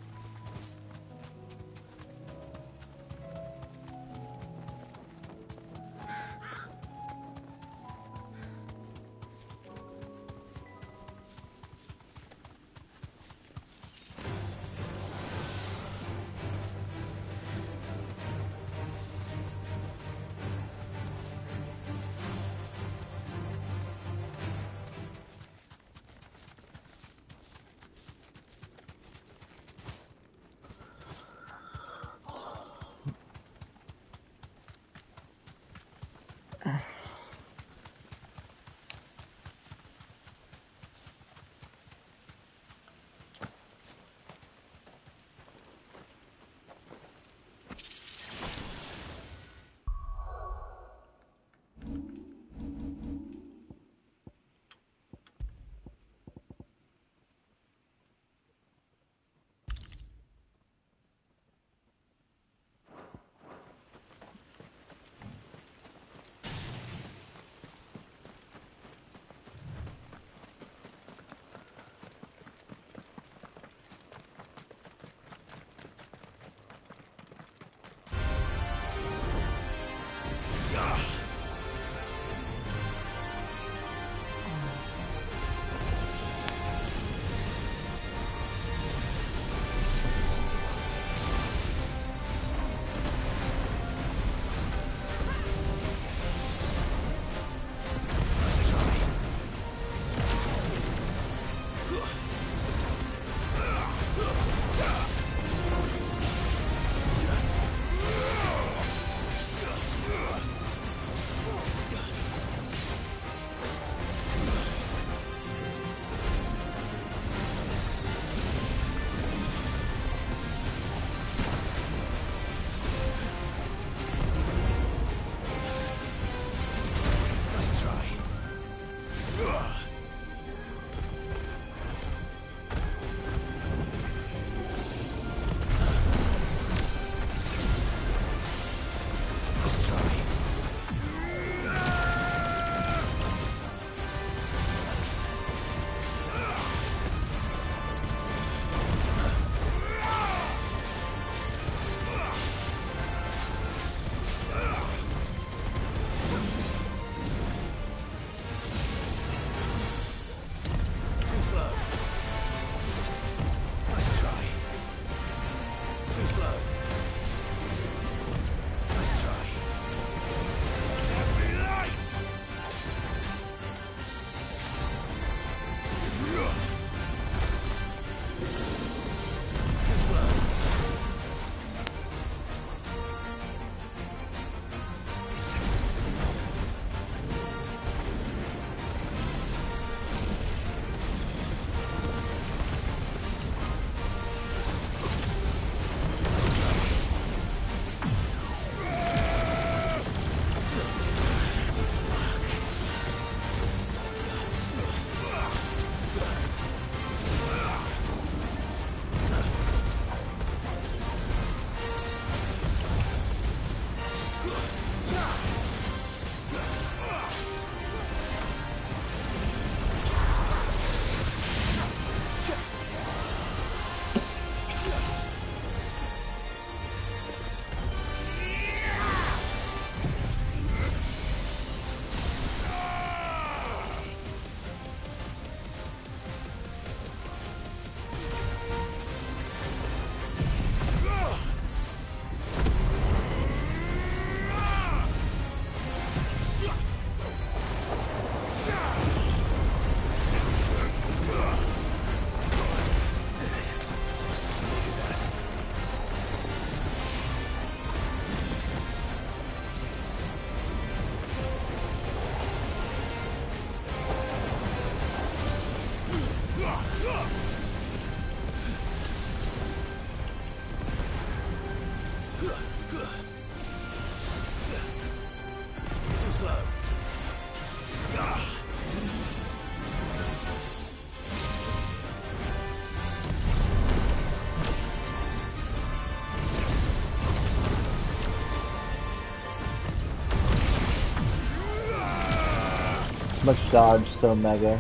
Much dodge, so mega.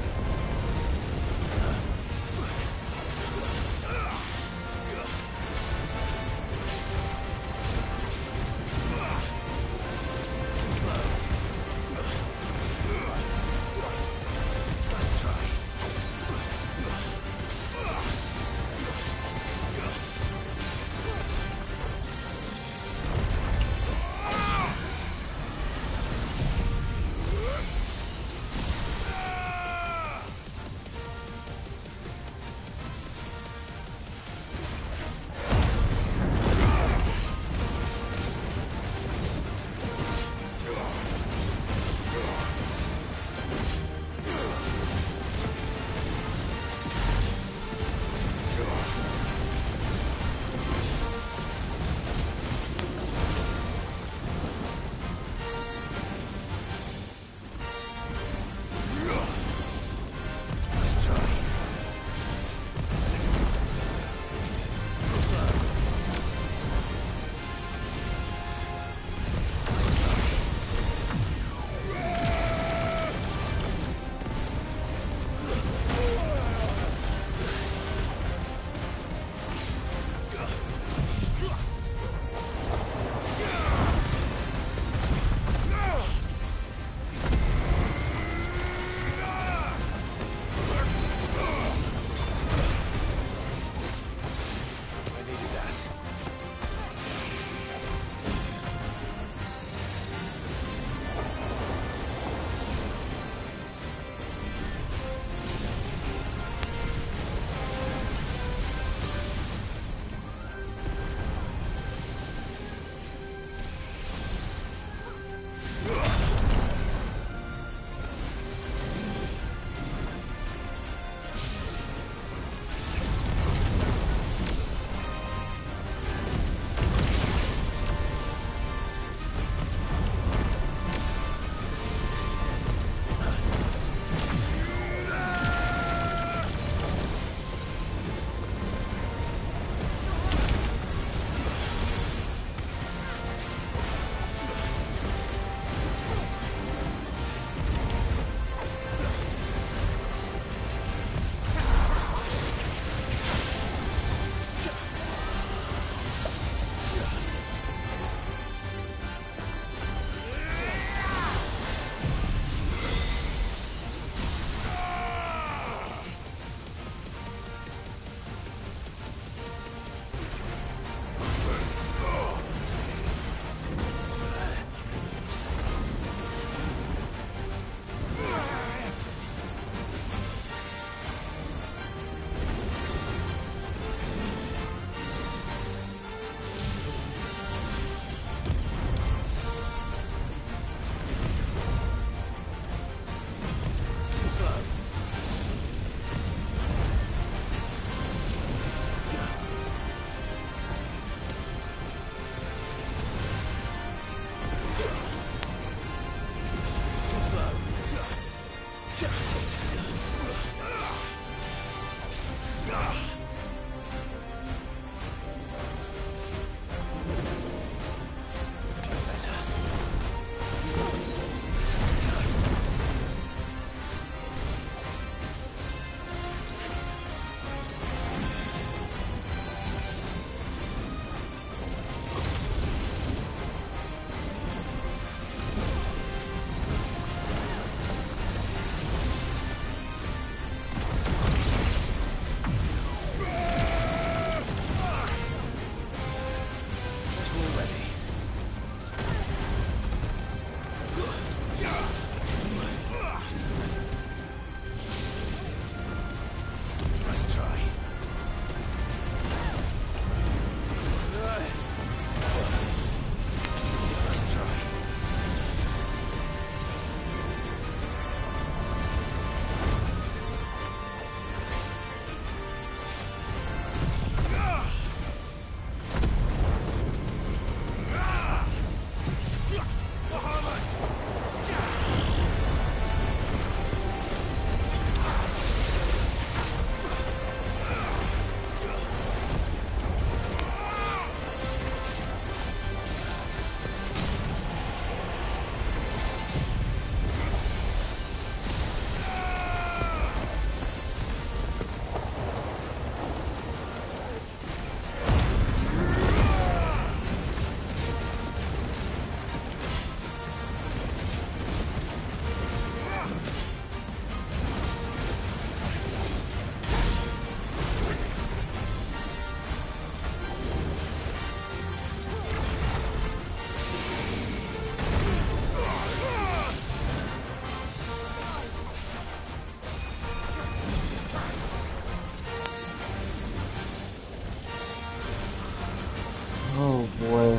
Oh boy.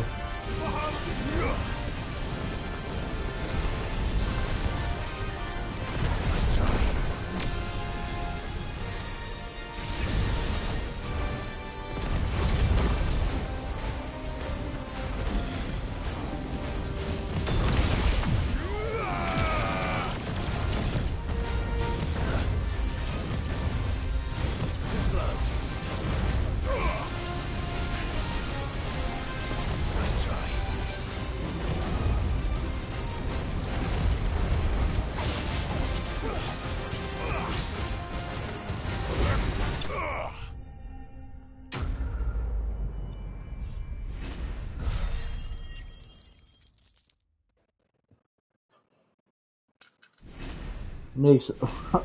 Makes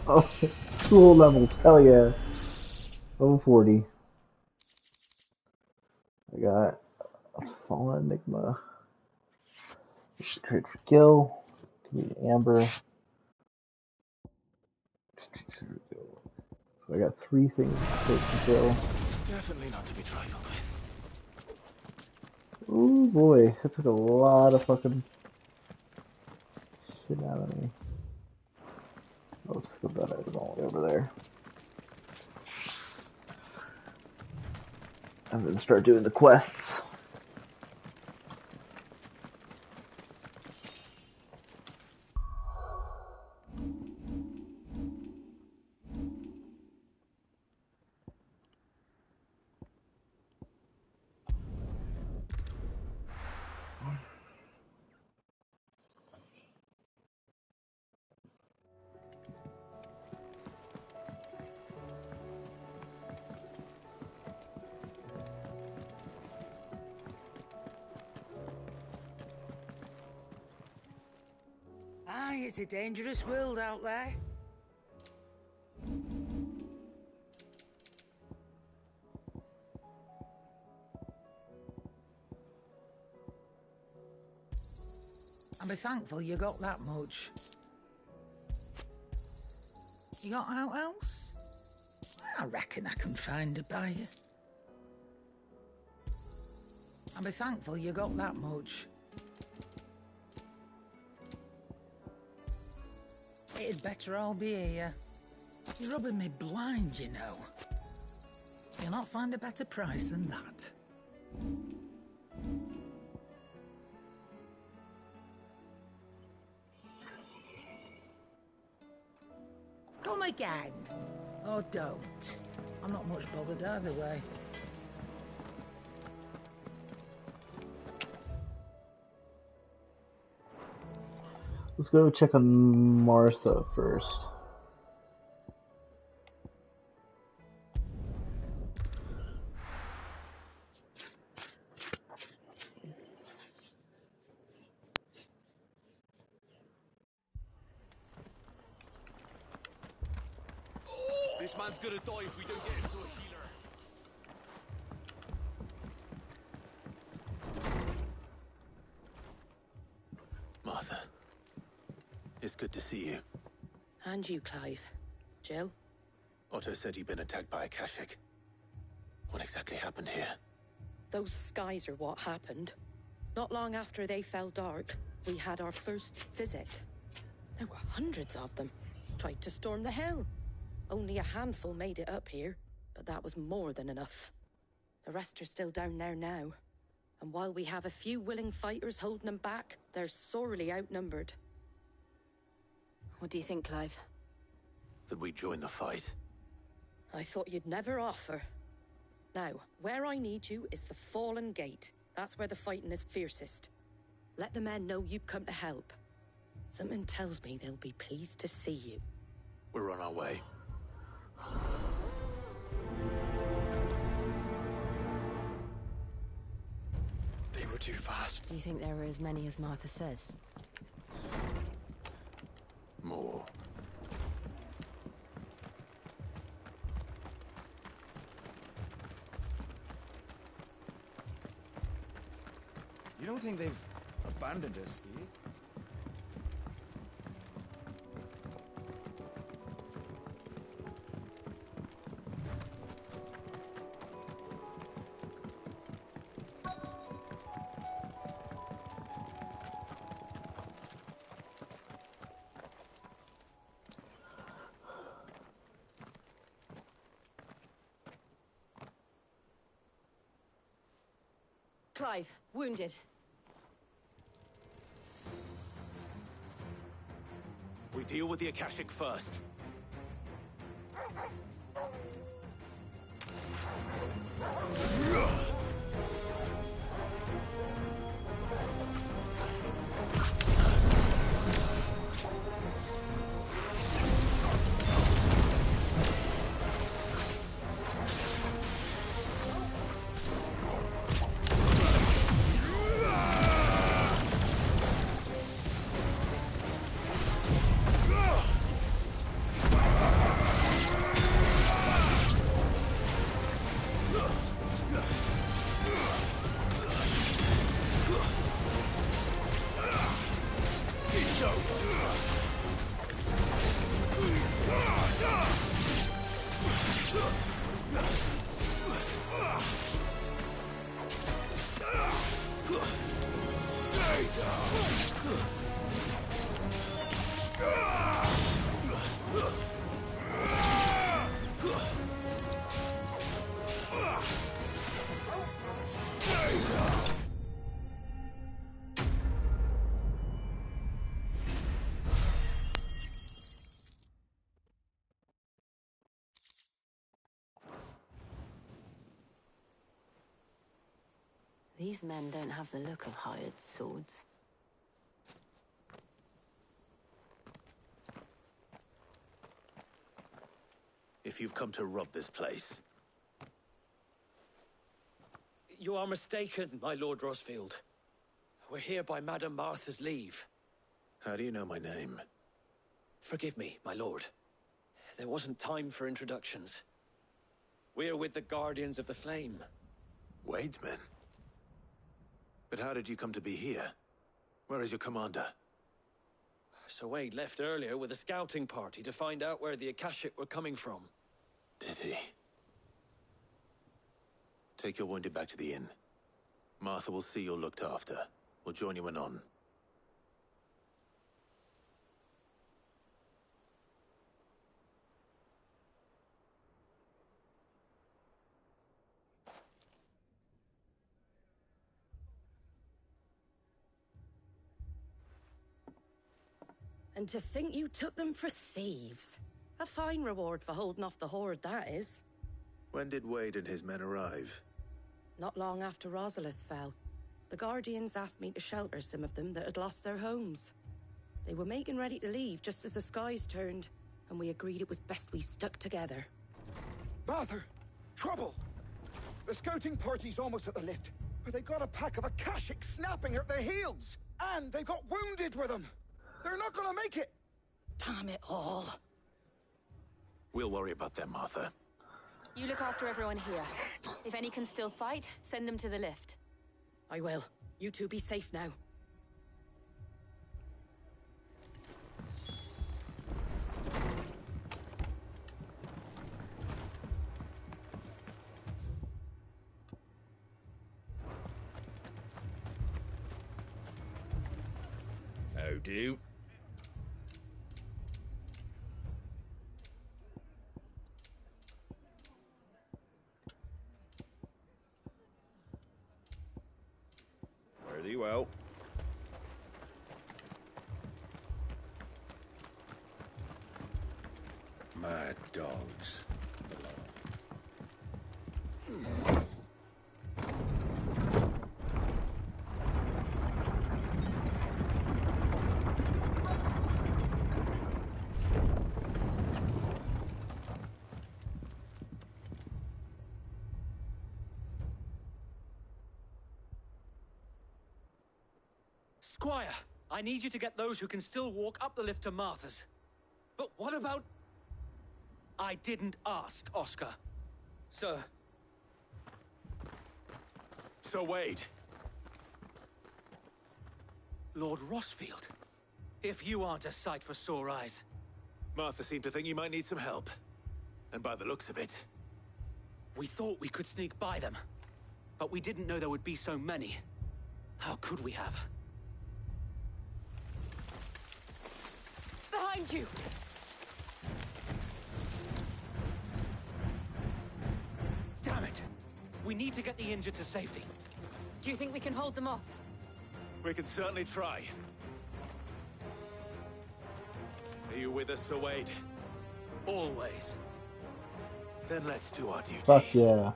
oh, 2 whole levels. Hell yeah. Level 40. I got a Fallen Enigma. Trade for Gil. Community Amber. So I got 3 things to trade for Gil. Definitely not to be trifled with. Ooh boy, that took a lot of fucking shit out of me. Oh, let's pick up that item all the way over there. And then start doing the quests. Aye, it's a dangerous world out there. I'll be thankful you got that much. You got out else? I reckon I can find a buyer. I'll be thankful you got that much. It'd better all be here. You're rubbing me blind, you know. You'll not find a better price than that. Come again. Or don't. I'm not much bothered either way. Let's go check on Martha first. This man's gonna die if we don't get him to a healer. Martha, it's good to see you. And you, Clive. Jill? Otto said you'd been attacked by a Kashik. What exactly happened here? Those skies are what happened. Not long after they fell dark, we had our first visit. There were hundreds of them. Tried to storm the hill. Only a handful made it up here, but that was more than enough. The rest are still down there now. And while we have a few willing fighters holding them back, they're sorely outnumbered. What do you think, Clive? That we join the fight. I thought you'd never offer. Now, where I need you is the Fallen Gate. That's where the fighting is fiercest. Let the men know you've come to help. Something tells me they'll be pleased to see you. We're on our way. They were too fast. Do you think there were as many as Martha says? More. You don't think they've abandoned us, do you? Clive, wounded. We deal with the Akashic first. These men don't have the look of hired swords. If you've come to rob this place, You are mistaken, my Lord Rosfield. We're here by Madame Martha's leave. how do you know my name? Forgive me, my lord. There wasn't time for introductions. We're with the Guardians of the Flame. Wade's men? But how did you come to be here? Where is your commander? Sir Wade left earlier with a scouting party to find out where the Akashic were coming from. Did he? Take your wounded back to the inn. Martha will see you're looked after. We'll join you anon. And to think you took them for thieves. A fine reward for holding off the horde, that is. When did Wade and his men arrive? Not long after Rosalith fell. The Guardians asked me to shelter some of them that had lost their homes. They were making ready to leave just as the skies turned, and we agreed it was best we stuck together. Martha! Trouble! The scouting party's almost at the lift, but they got a pack of Akashic snapping at their heels! And they've got wounded with them! They're not gonna make it! Damn it all. We'll worry about them, Martha. You look after everyone here. If any can still fight, send them to the lift. I will. You two be safe now. How do? Fare thee well. Mad dogs. Squire, I need you to get those who can still walk up the lift to Martha's. But what about... I didn't ask, Oscar. Sir. Sir Wade. Lord Rossfield. If you aren't a sight for sore eyes. Martha seemed to think you might need some help. And by the looks of it... We thought we could sneak by them. But we didn't know there would be so many. How could we have? Behind you! Damn it! We need to get the injured to safety. Do you think we can hold them off? We can certainly try. Are you with us, Sir Wade? Always. Then let's do our duty. Fuck yeah.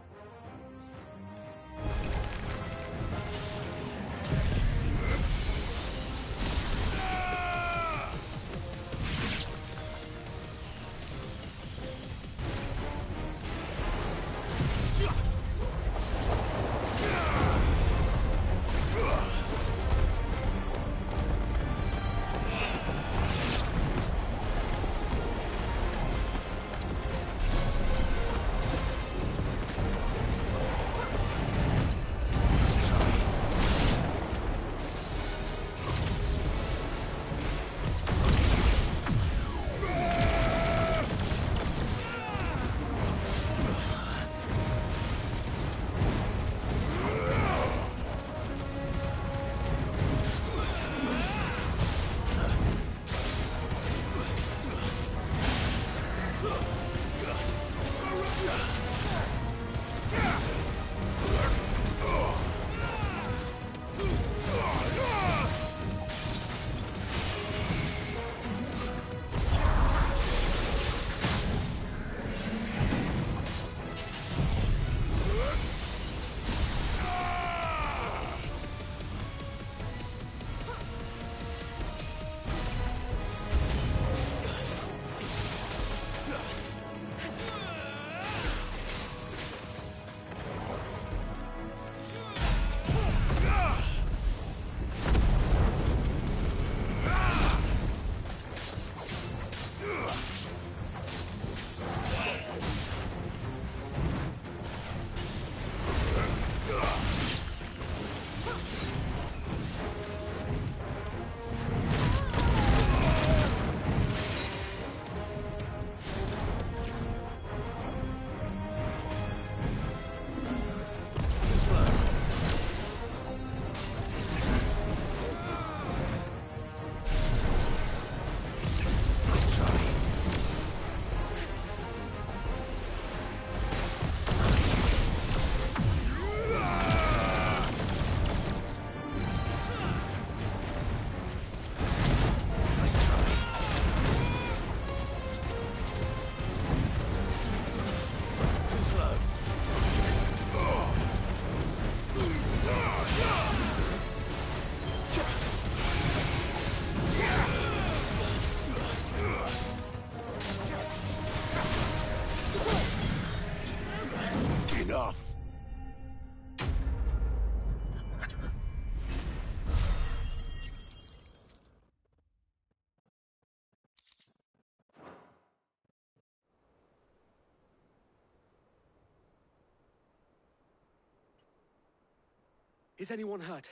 Is anyone hurt?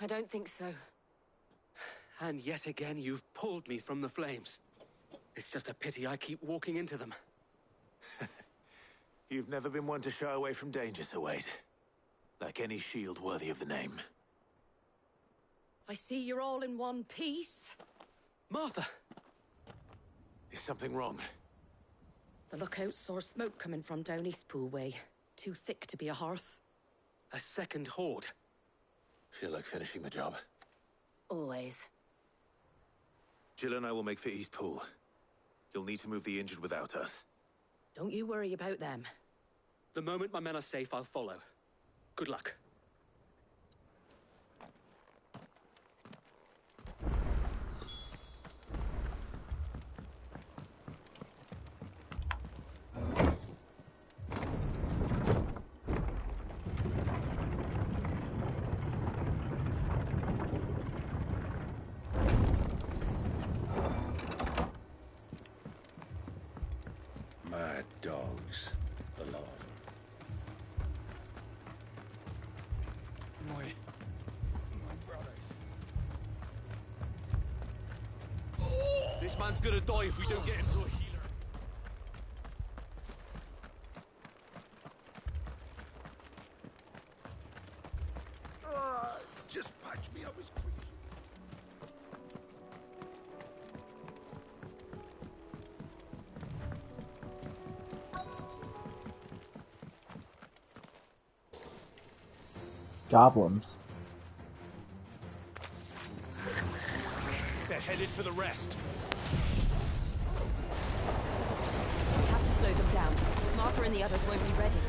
I don't think so. And yet again, you've pulled me from the flames. It's just a pity I keep walking into them. You've never been one to shy away from danger, Sir Wade. Like any shield worthy of the name. I see you're all in one piece. Martha! Is something wrong? The lookout saw smoke coming from down Eastpool way. Too thick to be a hearth. A second horde. Feel like finishing the job? Always. Jill and I will make for Eastpool. You'll need to move the injured without us. Don't you worry about them. The moment my men are safe, I'll follow. Good luck. Mad dogs. The lot of them. My brothers. This man's gonna die if we don't get him to a healer. Just patch me up as quick as you Goblins. They're headed for the rest. We have to slow them down. Martha and the others won't be ready.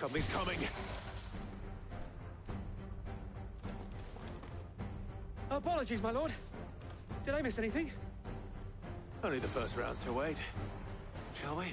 Something's coming. Apologies, my lord. Did I miss anything? Only the first round, Sir Wade. Shall we?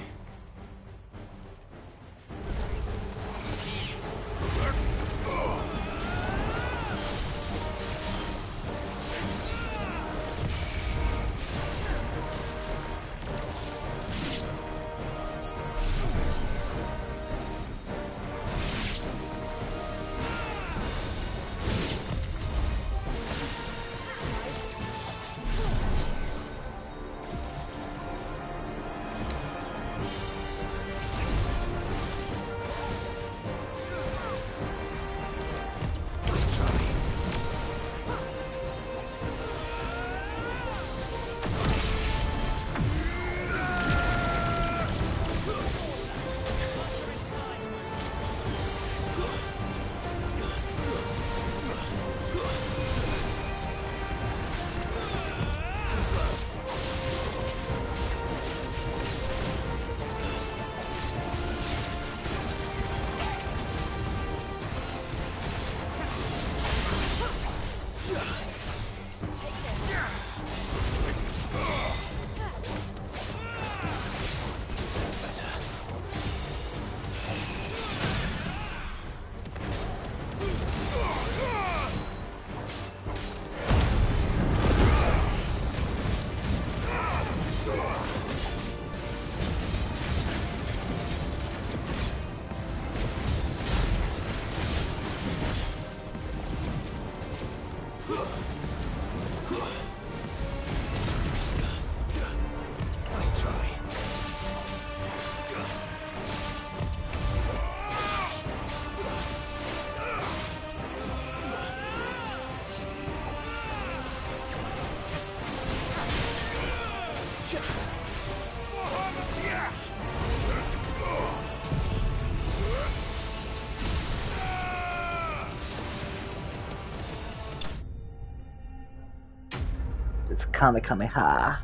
Kamehameha.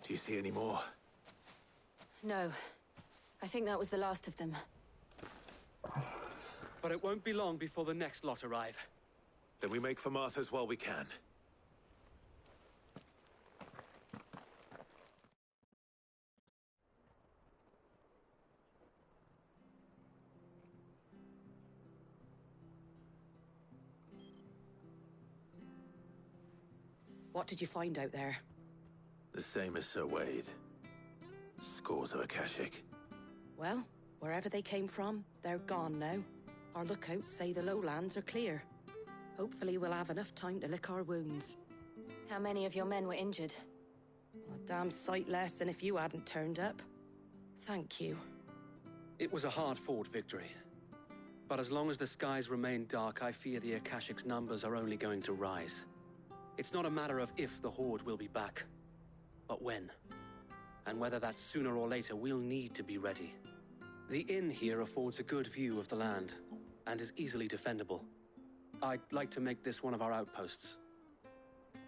Do you see any more? No. I think that was the last of them. But it won't be long before the next lot arrive. Then we make for Martha's while we can. What did you find out there? The same as Sir Wade. Scores of Akashic. Well, wherever they came from, they're gone now. Our lookouts say the lowlands are clear. Hopefully we'll have enough time to lick our wounds. How many of your men were injured? A damn sight less than if you hadn't turned up. Thank you. It was a hard-fought victory. But as long as the skies remain dark, I fear the Akashic's numbers are only going to rise. It's not a matter of if the Horde will be back, but when. And whether that's sooner or later, we'll need to be ready. The inn here affords a good view of the land, and is easily defendable. I'd like to make this one of our outposts.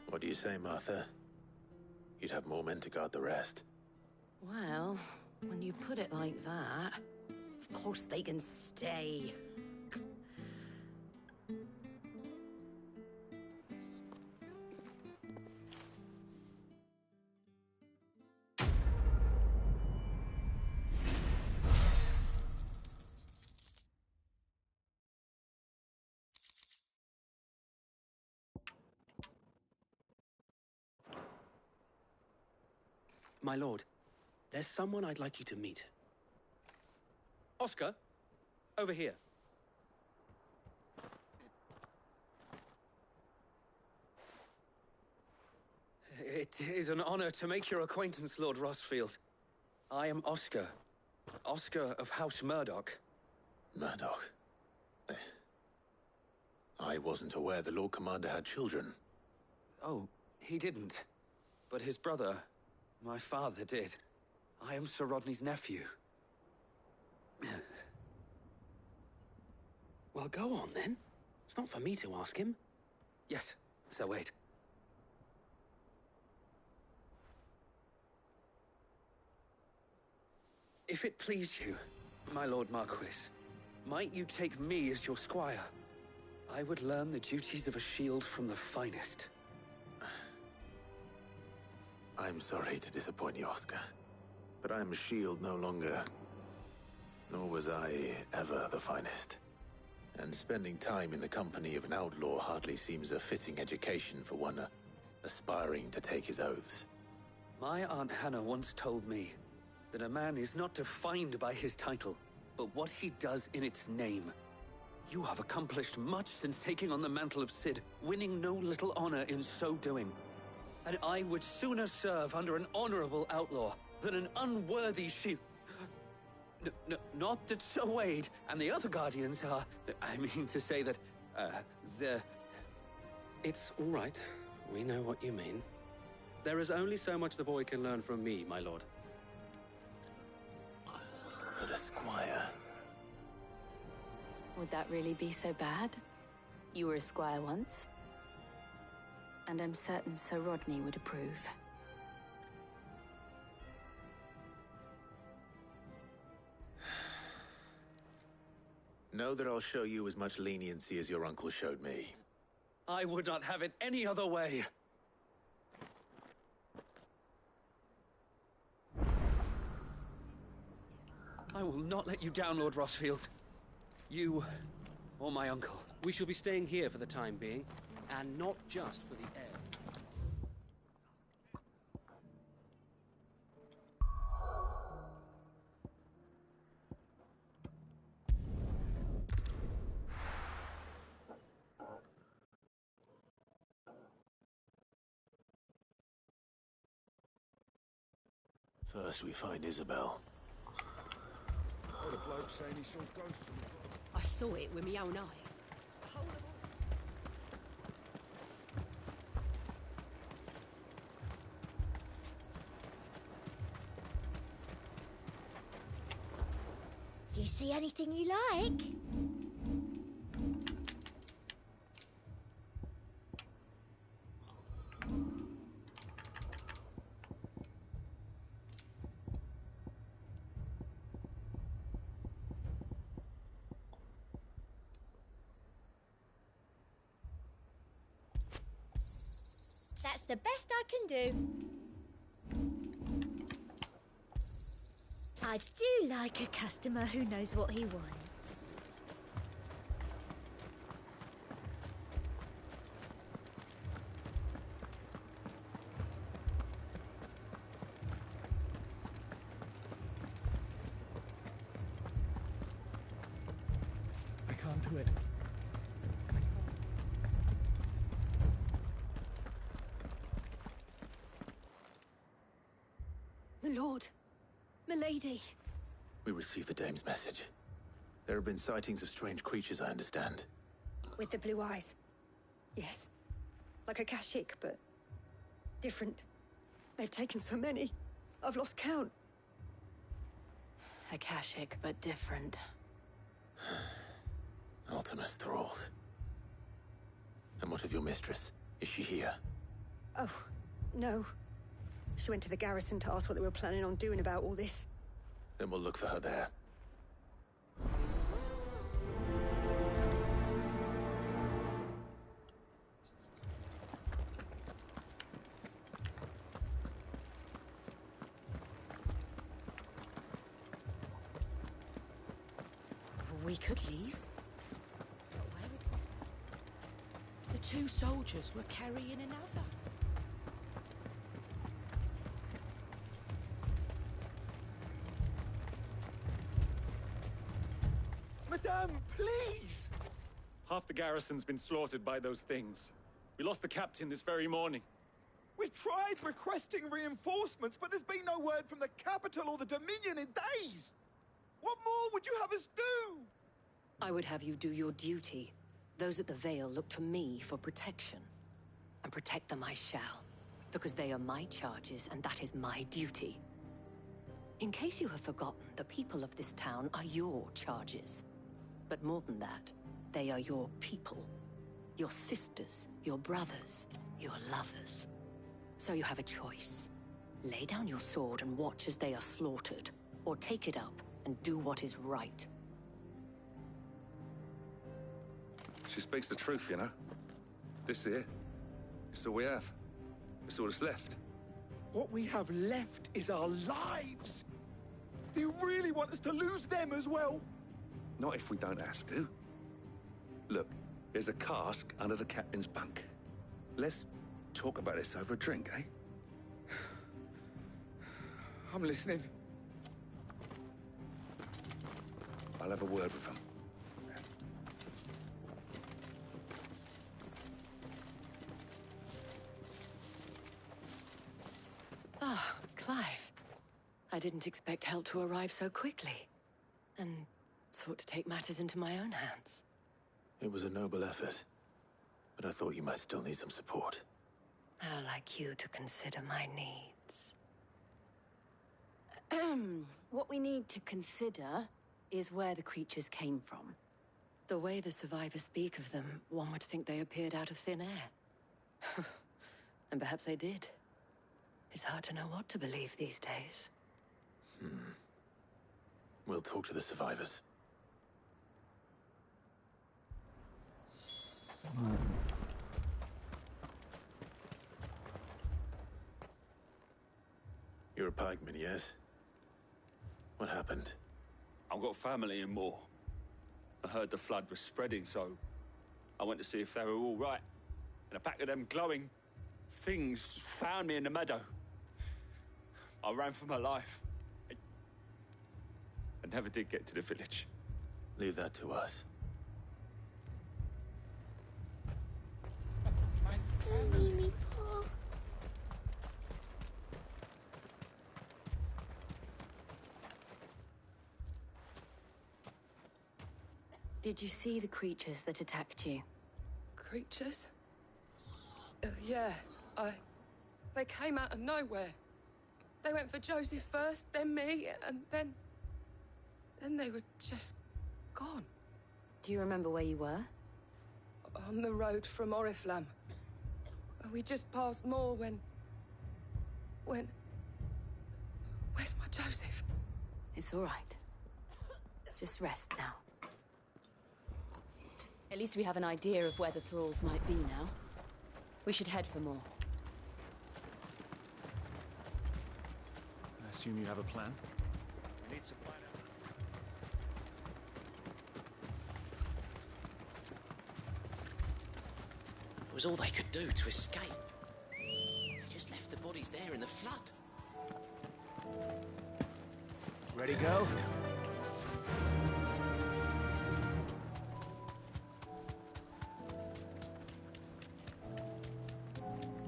What do you say, Martha? You'd have more men to guard the rest. Well, when you put it like that, of course they can stay. My lord, there's someone I'd like you to meet. Oscar, over here. It is an honor to make your acquaintance, Lord Rossfield. I am Oscar. Oscar of House Murdoch. Murdoch? I wasn't aware the Lord Commander had children. Oh, he didn't. But his brother, my father, did. I am Sir Rodney's nephew. Well, go on then. It's not for me to ask him. Yes, Sir Wade. If it please you, my Lord Marquis, might you take me as your squire? I would learn the duties of a shield from the finest. I'm sorry to disappoint you, Oscar, but I'm a shield no longer. Nor was I ever the finest. And spending time in the company of an outlaw hardly seems a fitting education for one aspiring to take his oaths. My Aunt Hannah once told me that a man is not defined by his title, but what he does in its name. You have accomplished much since taking on the mantle of Cid, winning no little honor in so doing. And I would sooner serve under an honorable outlaw than an unworthy shield. Not that Sir Wade and the other Guardians are... I mean to say that, they're... It's all right. We know what you mean. There is only so much the boy can learn from me, my lord. But a squire... Would that really be so bad? You were a squire once. And I'm certain Sir Rodney would approve. Know that I'll show you as much leniency as your uncle showed me. I would not have it any other way. I will not let you down, Lord Rossfield. You, or my uncle. We shall be staying here for the time being, and not just for the air. First we find Isabel. Heard a bloke saying he saw ghosts in the road. I saw it with my own eyes. Do you see anything you like? That's the best I can do. I do like a customer who knows what he wants. I can't do it. My lord. Milady. We received the dame's message. There have been sightings of strange creatures, I understand. With the blue eyes. Yes. Like a Kashik, but different. They've taken so many. I've lost count. Akashic, but different. Ultimus thralls. And what of your mistress? Is she here? Oh, no. She went to the garrison to ask what they were planning on doing about all this. Then we'll look for her there. We could leave. But where would... The two soldiers were carrying another. Madame, please! Half the garrison's been slaughtered by those things. We lost the captain this very morning. We've tried requesting reinforcements, but there's been no word from the capital or the Dominion in days! What more would you have us do? I would have you do your duty. Those at the Vale look to me for protection. And protect them I shall. Because they are my charges, and that is my duty. In case you have forgotten, the people of this town are your charges. But more than that, they are your people. Your sisters, your brothers, your lovers. So you have a choice. Lay down your sword and watch as they are slaughtered, or take it up and do what is right. She speaks the truth, you know. This here, it's all we have. It's all that's left. What we have left is our lives! Do you really want us to lose them as well? Not if we don't have to. Look, there's a cask under the captain's bunk. Let's talk about this over a drink, eh? I'm listening. I'll have a word with him. Ah, Clive. I didn't expect help to arrive so quickly. And sought to take matters into my own hands. It was a noble effort, but I thought you might still need some support. How like you to consider my needs. What we need to consider is where the creatures came from. The way the survivors speak of them, one would think they appeared out of thin air. And perhaps they did. It's hard to know what to believe these days. We'll talk to the survivors. You're a pikeman, yes? What happened? I've got family in Moor. I heard the flood was spreading, so I went to see if they were all right. And a pack of them glowing things found me in the meadow. I ran for my life. I never did get to the village. Leave that to us. Did you see the creatures that attacked you? Creatures? Yeah, they came out of nowhere. They went for Joseph first, then me, and then Then they were just gone. Do you remember where you were? On the road from Oriflamme. We just passed Moor when... Where's my Joseph? It's all right. Just rest now. At least we have an idea of where the thralls might be now. We should head for more. I assume you have a plan? We need to find out. It was all they could do to escape. They just left the bodies there in the flood. Ready, go?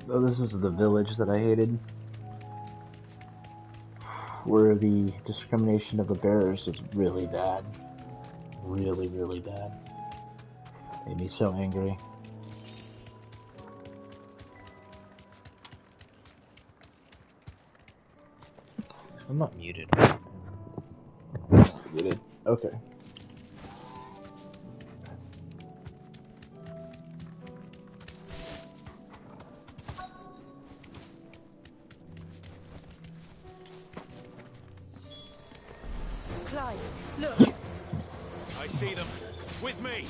Oh, this is the village that I hated. Where the discrimination of the bearers was really bad. Really, really bad. Made me so angry. I'm not muted. Muted. Okay. Clive, look! I see them. With me!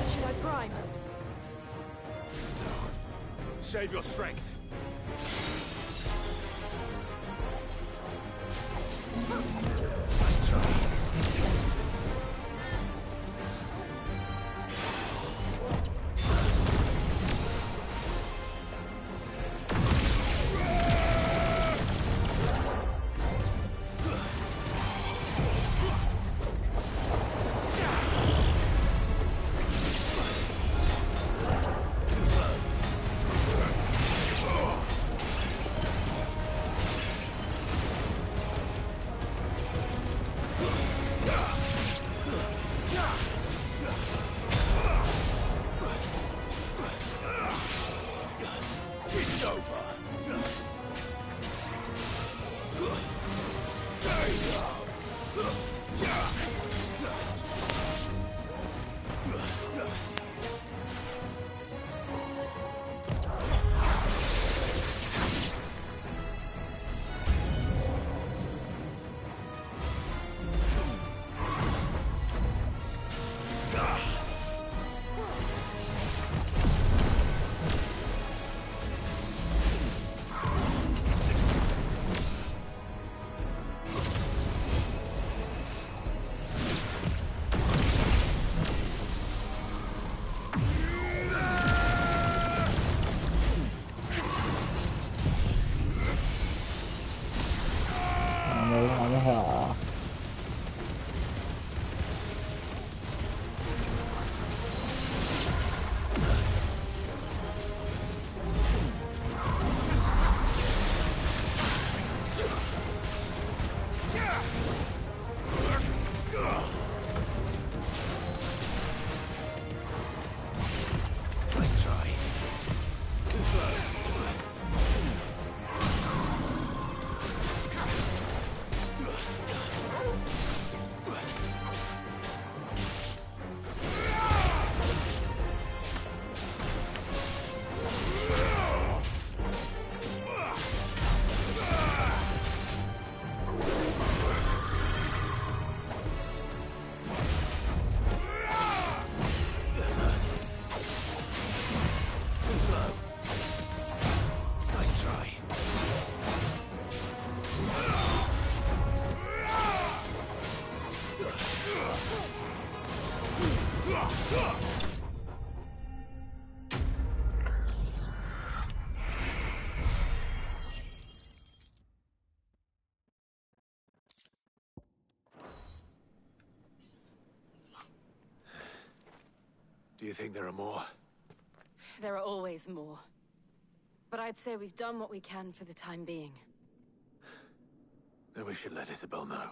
Should I prime? Save your strength. Nice try. It's over. Nice try. Too slow. Too slow. Nice try. Do you think there are more? There are always more. But I'd say we've done what we can for the time being. Then we should let Isabel know.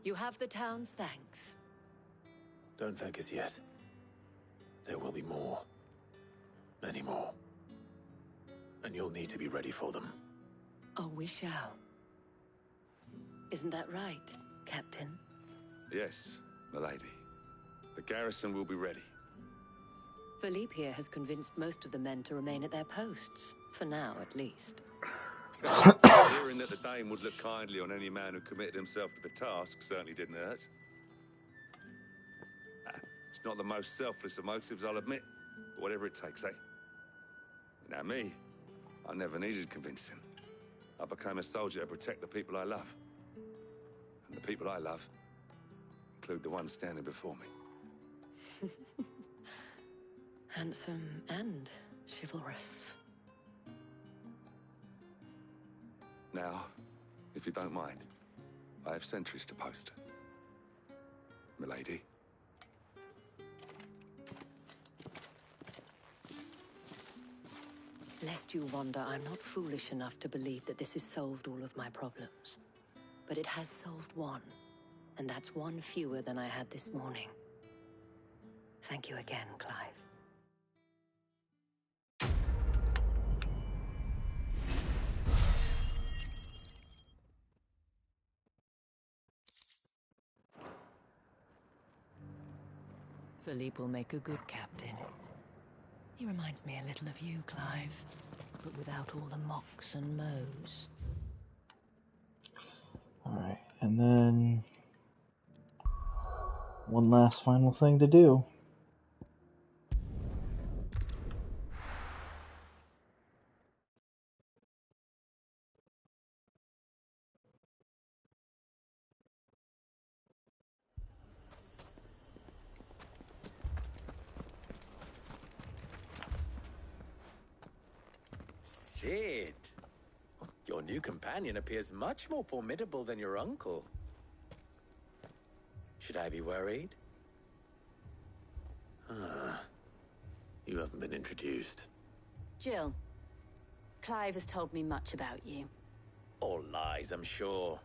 You have the town's thanks. Don't thank us yet. There will be more. Many more. And you'll need to be ready for them. Oh, we shall. Isn't that right, Captain? Yes, milady. The garrison will be ready. Philippe here has convinced most of the men to remain at their posts. For now, at least. Hearing that the Dane would look kindly on any man who committed himself to the task certainly didn't hurt. It's not the most selfless of motives, I'll admit. But whatever it takes, eh? Now me, I never needed convincing. I became a soldier to protect the people I love. And the people I love include the ones standing before me. Handsome and chivalrous. Now, if you don't mind, I have sentries to post. Milady. Lest you wonder, I'm not foolish enough to believe that this has solved all of my problems. But it has solved one, and that's one fewer than I had this morning. Thank you again, Clive. Philippe will make a good captain. He reminds me a little of you, Clive, but without all the mocks and mows. Alright, and then one last final thing to do. Sid, your new companion appears much more formidable than your uncle. Should I be worried? You haven't been introduced. Jill, Clive has told me much about you. All lies, I'm sure.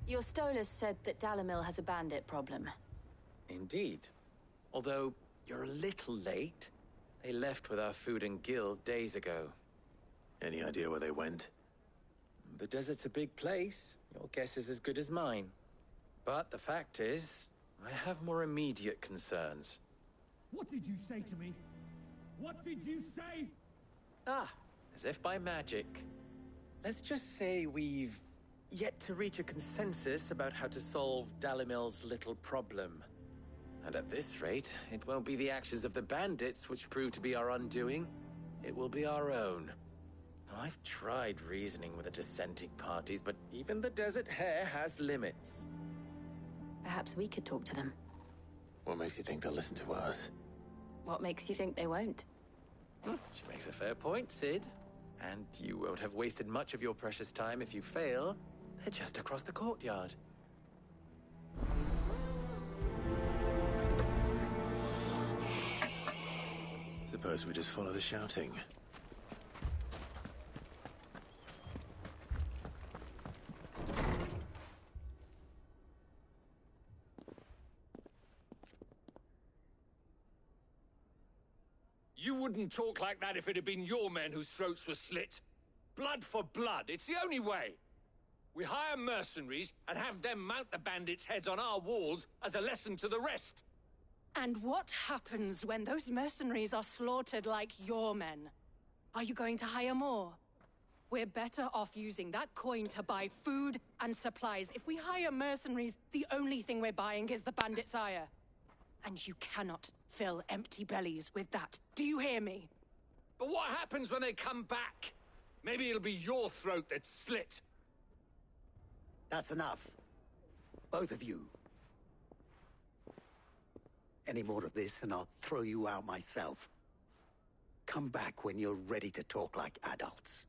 Your Stolas said that Dalimil has a bandit problem. Indeed. Although, you're a little late. They left with our food and guild days ago. Any idea where they went? The desert's a big place. Your guess is as good as mine. But the fact is, I have more immediate concerns. What did you say to me? What did you say? Ah, as if by magic. Let's just say we've yet to reach a consensus about how to solve Dalimil's little problem. And at this rate, it won't be the actions of the bandits which prove to be our undoing. It will be our own. I've tried reasoning with the dissenting parties, but even the Desert Hare has limits. Perhaps we could talk to them. What makes you think they'll listen to us? What makes you think they won't? She makes a fair point, Sid. And you won't have wasted much of your precious time if you fail. They're just across the courtyard. Suppose we just follow the shouting. You wouldn't talk like that if it had been your men whose throats were slit. Blood for blood, it's the only way. We hire mercenaries and have them mount the bandits' heads on our walls as a lesson to the rest. And what happens when those mercenaries are slaughtered like your men? Are you going to hire more? We're better off using that coin to buy food and supplies. If we hire mercenaries, the only thing we're buying is the bandits' ire. And you cannot fill empty bellies with that. Do you hear me? But what happens when they come back? Maybe it'll be your throat that's slit. That's enough. Both of you. Any more of this and I'll throw you out myself. Come back when you're ready to talk like adults.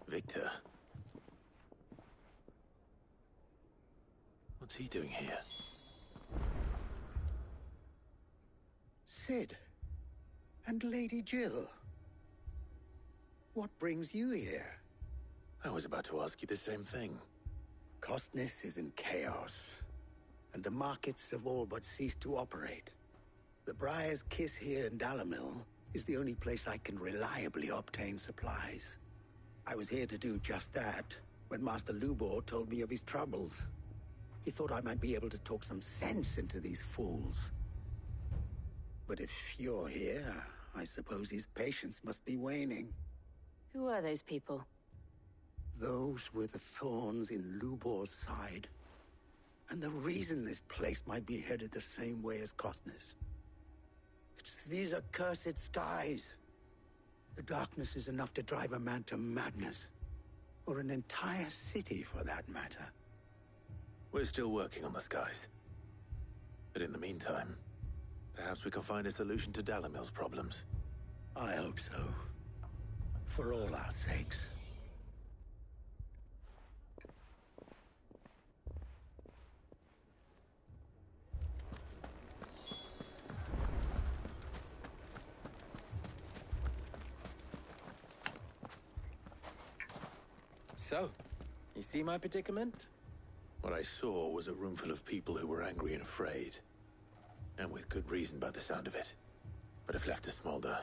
Victor. What's he doing here? Sid. And Lady Jill. What brings you here? I was about to ask you the same thing. Costness is in chaos, and the markets have all but ceased to operate. The Briar's Kiss here in Dalamil is the only place I can reliably obtain supplies. I was here to do just that when Master Lubor told me of his troubles. He thought I might be able to talk some sense into these fools. But if you're here, I suppose his patience must be waning. Who are those people? Those were the thorns in Lubor's side. And the reason this place might be headed the same way as Costness. It's these accursed skies. The darkness is enough to drive a man to madness. Or an entire city, for that matter. We're still working on the skies. But in the meantime, perhaps we can find a solution to Dalamil's problems. I hope so. For all our sakes. So, you see my predicament? What I saw was a room full of people who were angry and afraid. And with good reason by the sound of it. But if left to smolder,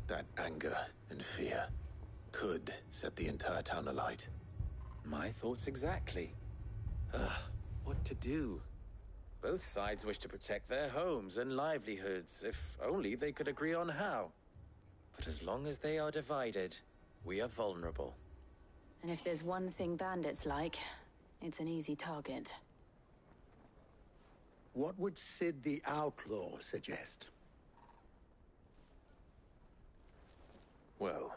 that anger and fear could set the entire town alight. My thoughts exactly. What to do? Both sides wish to protect their homes and livelihoods, if only they could agree on how. But as long as they are divided, we are vulnerable. And if there's one thing bandits like, it's an easy target. What would Sid the Outlaw suggest? Well,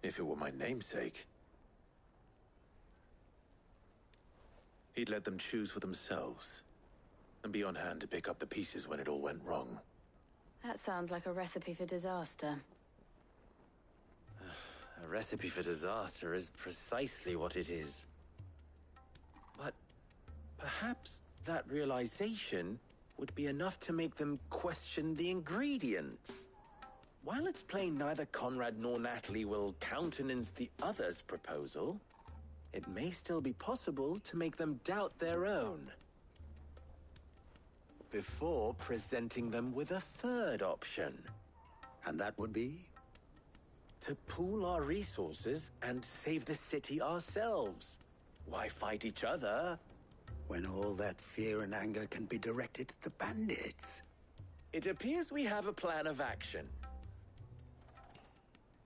if it were my namesake, he'd let them choose for themselves and be on hand to pick up the pieces when it all went wrong. That sounds like a recipe for disaster. A recipe for disaster is precisely what it is. But perhaps that realization would be enough to make them question the ingredients. While it's plain neither Conrad nor Natalie will countenance the other's proposal, it may still be possible to make them doubt their own. Before presenting them with a third option. And that would be? To pool our resources and save the city ourselves. Why fight each other? When all that fear and anger can be directed at the bandits. It appears we have a plan of action.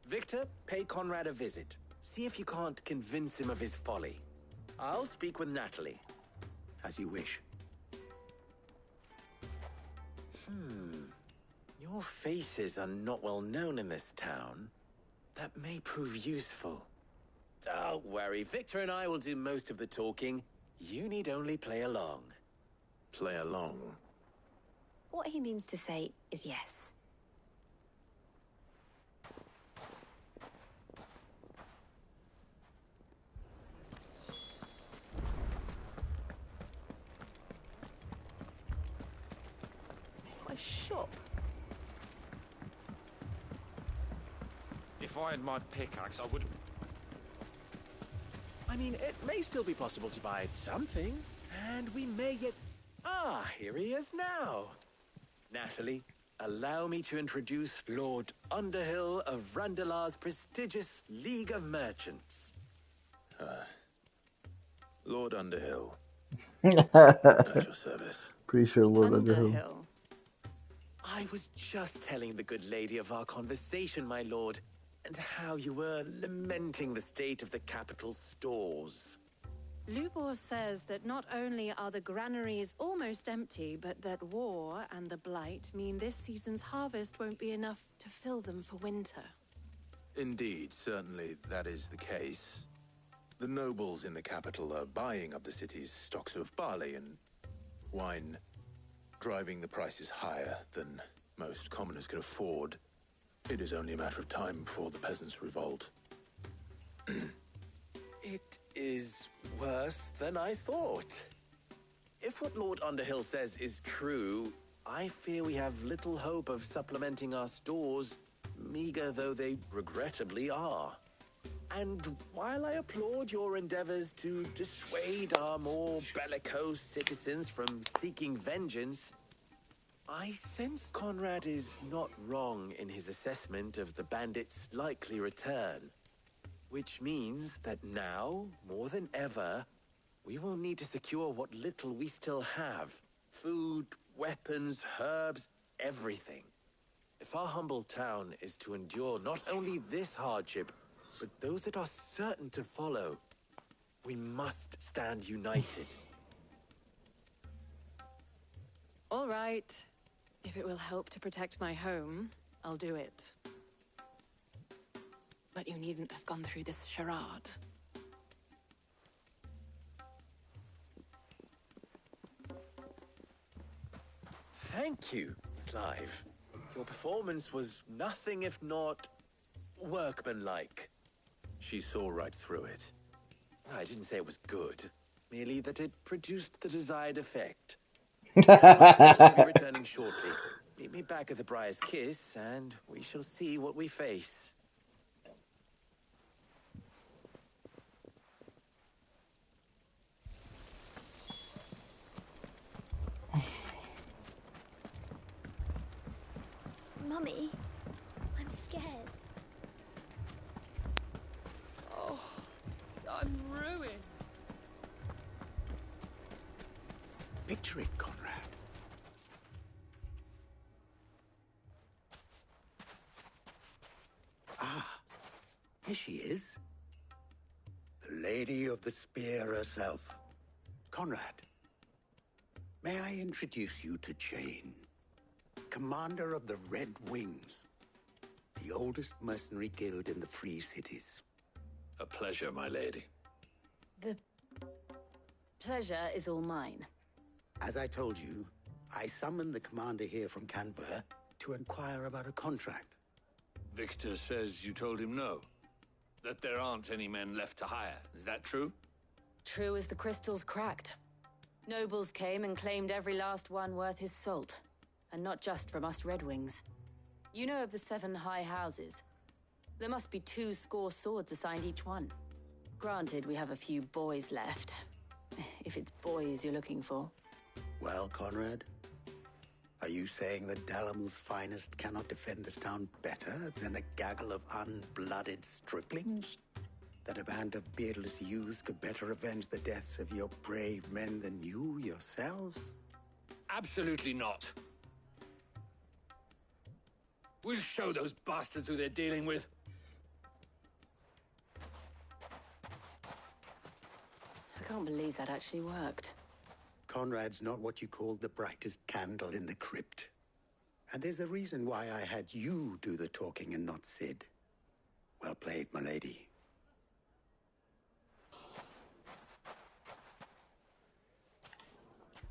Victor, pay Conrad a visit. See if you can't convince him of his folly. I'll speak with Natalie. As you wish. Your faces are not well known in this town. That may prove useful. Don't worry, Victor and I will do most of the talking. You need only play along. Play along? What he means to say is yes. What a shop. If I had my pickaxe, I would... I mean, it may still be possible to buy something, and we may yet... Ah, here he is now. Natalie, allow me to introduce Lord Underhill of Randalar's prestigious League of Merchants. Lord Underhill. At your service. Pretty sure Lord Underhill. I was just telling the good lady of our conversation, my lord, and how you were lamenting the state of the capital's stores. Lubor says that not only are the granaries almost empty, but that war and the Blight mean this season's harvest won't be enough to fill them for winter. Indeed, certainly that is the case. The nobles in the capital are buying up the city's stocks of barley and wine, driving the prices higher than most commoners can afford. It is only a matter of time before the peasants revolt. It is worse than I thought. If what Lord Underhill says is true, I fear we have little hope of supplementing our stores, meager though they regrettably are. And while I applaud your endeavors to dissuade our more bellicose citizens from seeking vengeance, I sense Conrad is not wrong in his assessment of the bandits' likely return. Which means that now, more than ever, we will need to secure what little we still have. Food, weapons, herbs, everything. If our humble town is to endure not only this hardship, but those that are certain to follow, we must stand united. All right. If it will help to protect my home, I'll do it. But you needn't have gone through this charade. Thank you, Clive. Your performance was nothing if not workmanlike. She saw right through it. I didn't say it was good, merely that it produced the desired effect. I will be returning shortly. Meet me back at the Briar's Kiss, and we shall see what we face. Mummy, I'm scared. Oh, I'm ruined. Picture it, Conrad. Ah, here she is. The Lady of the Spear herself. Conrad, may I introduce you to Jane, commander of the Red Wings, the oldest mercenary guild in the Free Cities. A pleasure, my lady. The pleasure is all mine. As I told you, I summoned the commander here from Canver to inquire about a contract. Victor says you told him no. That there aren't any men left to hire. Is that true? True as the crystals cracked. Nobles came and claimed every last one worth his salt. And not just from us Red Wings. You know of the 7 high houses. There must be 2 swords assigned each one. Granted, we have a few boys left. If it's boys you're looking for. Well, Conrad, are you saying that Dalamil's finest cannot defend this town better than a gaggle of unblooded striplings? That a band of beardless youths could better avenge the deaths of your brave men than you yourselves? Absolutely not. We'll show those bastards who they're dealing with. I can't believe that actually worked. Conrad's not what you called the brightest candle in the crypt. And there's a reason why I had you do the talking and not Sid. Well played, my lady.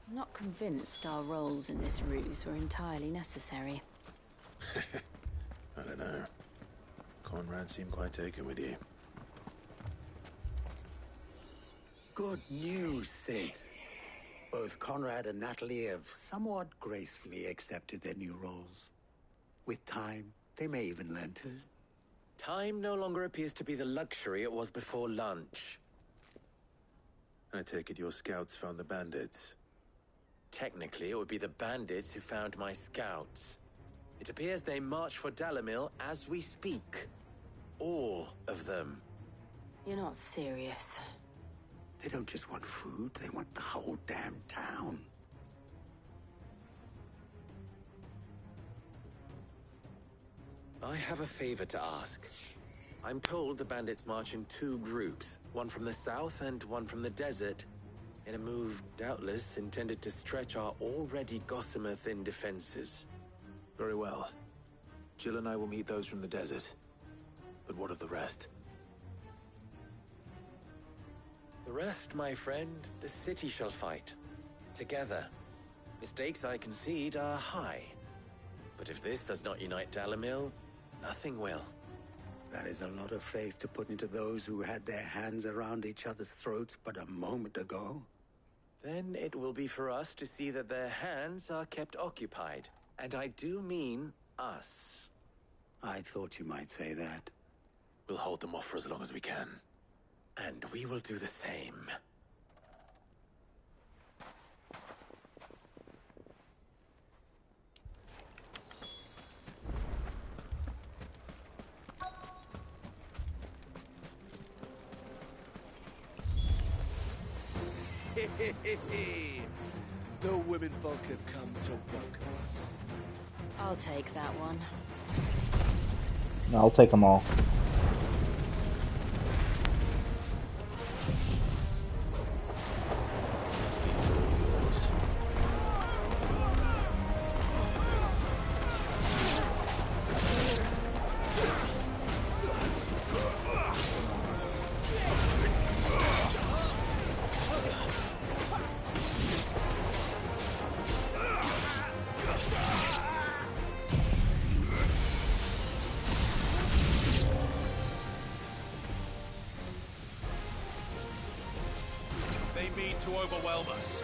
I'm not convinced our roles in this ruse were entirely necessary. I don't know. Conrad seemed quite taken with you. Good news, Sid. Both Conrad and Natalie have somewhat gracefully accepted their new roles. With time, they may even learn to. Time no longer appears to be the luxury it was before lunch. I take it your scouts found the bandits. Technically, it would be the bandits who found my scouts. It appears they march for Dalamil as we speak. All of them. You're not serious. They don't just want food, they want the whole damn town. I have a favor to ask. I'm told the bandits march in 2 groups, one from the south and one from the desert, in a move doubtless intended to stretch our already gossamer-thin defenses. Very well. Jill and I will meet those from the desert. But what of the rest? The rest, my friend, the city shall fight. Together. The stakes, I concede, are high. But if this does not unite Dalimil, nothing will. That is a lot of faith to put into those who had their hands around each other's throats but a moment ago. Then it will be for us to see that their hands are kept occupied. And I do mean us. I thought you might say that. We'll hold them off for as long as we can. And we will do the same. The womenfolk have come to welcome us. I'll take that one. No, I'll take them all. To overwhelm us.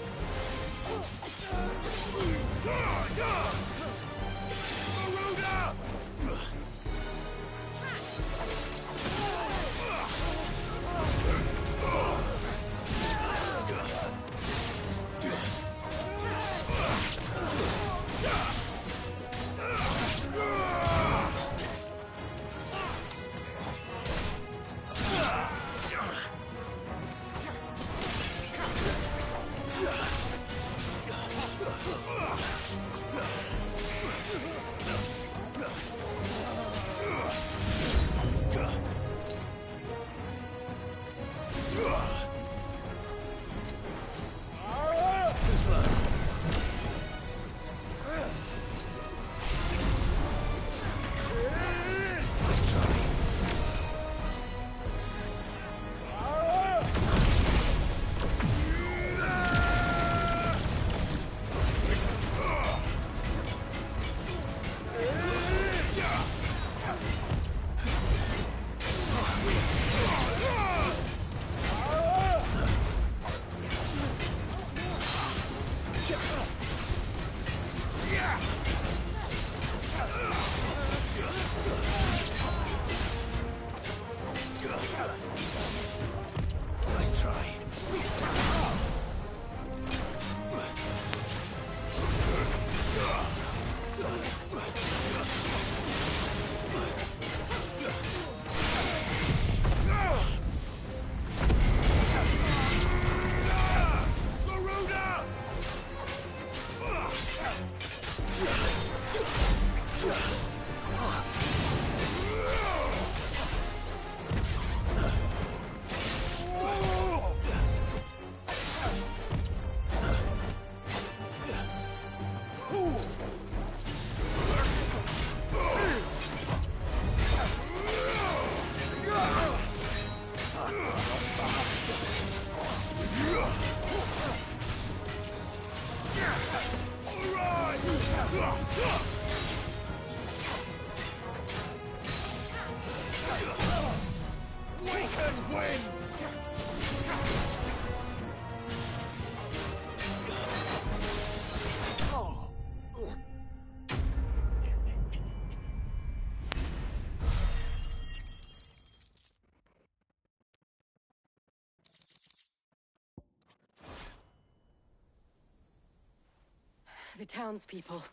The townspeople.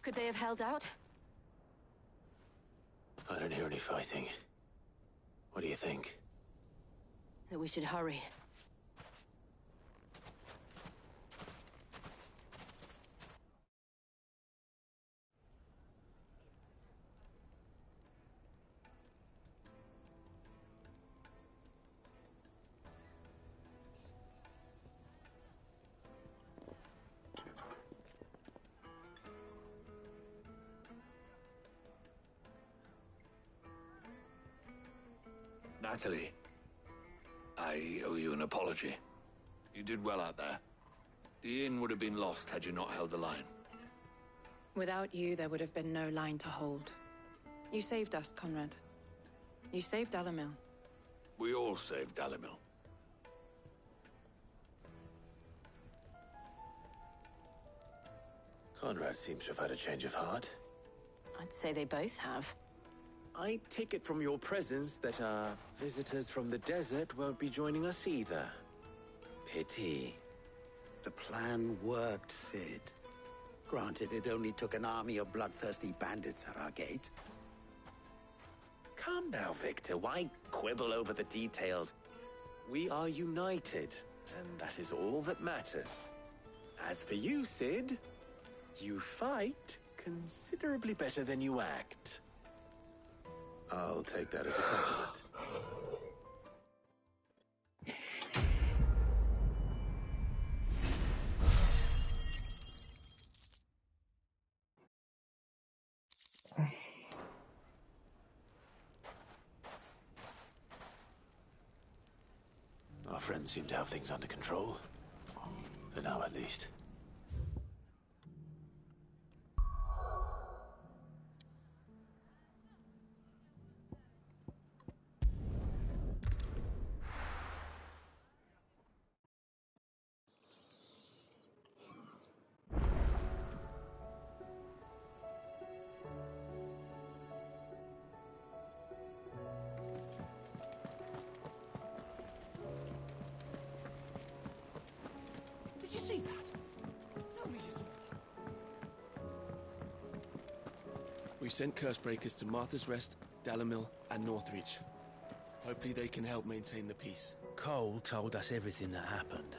Could they have held out? I don't hear any fighting. What do you think? That we should hurry. Natalie, I owe you an apology. You did well out there. The inn would have been lost had you not held the line. Without you, there would have been no line to hold. You saved us, Conrad. You saved Dalimil. We all saved Dalimil. Conrad seems to have had a change of heart. I'd say they both have. I take it from your presence that our visitors from the desert won't be joining us either. Pity. The plan worked, Sid. Granted, it only took an army of bloodthirsty bandits at our gate. Calm now, Victor. Why quibble over the details? We are united, and that is all that matters. As for you, Sid, you fight considerably better than you act. I'll take that as a compliment. Our friends seem to have things under control. For now, at least. Did you see that? Tell me you saw that. We've sent Cursebreakers to Martha's Rest, Dalimil, and Northreach. Hopefully they can help maintain the peace. Cole told us everything that happened.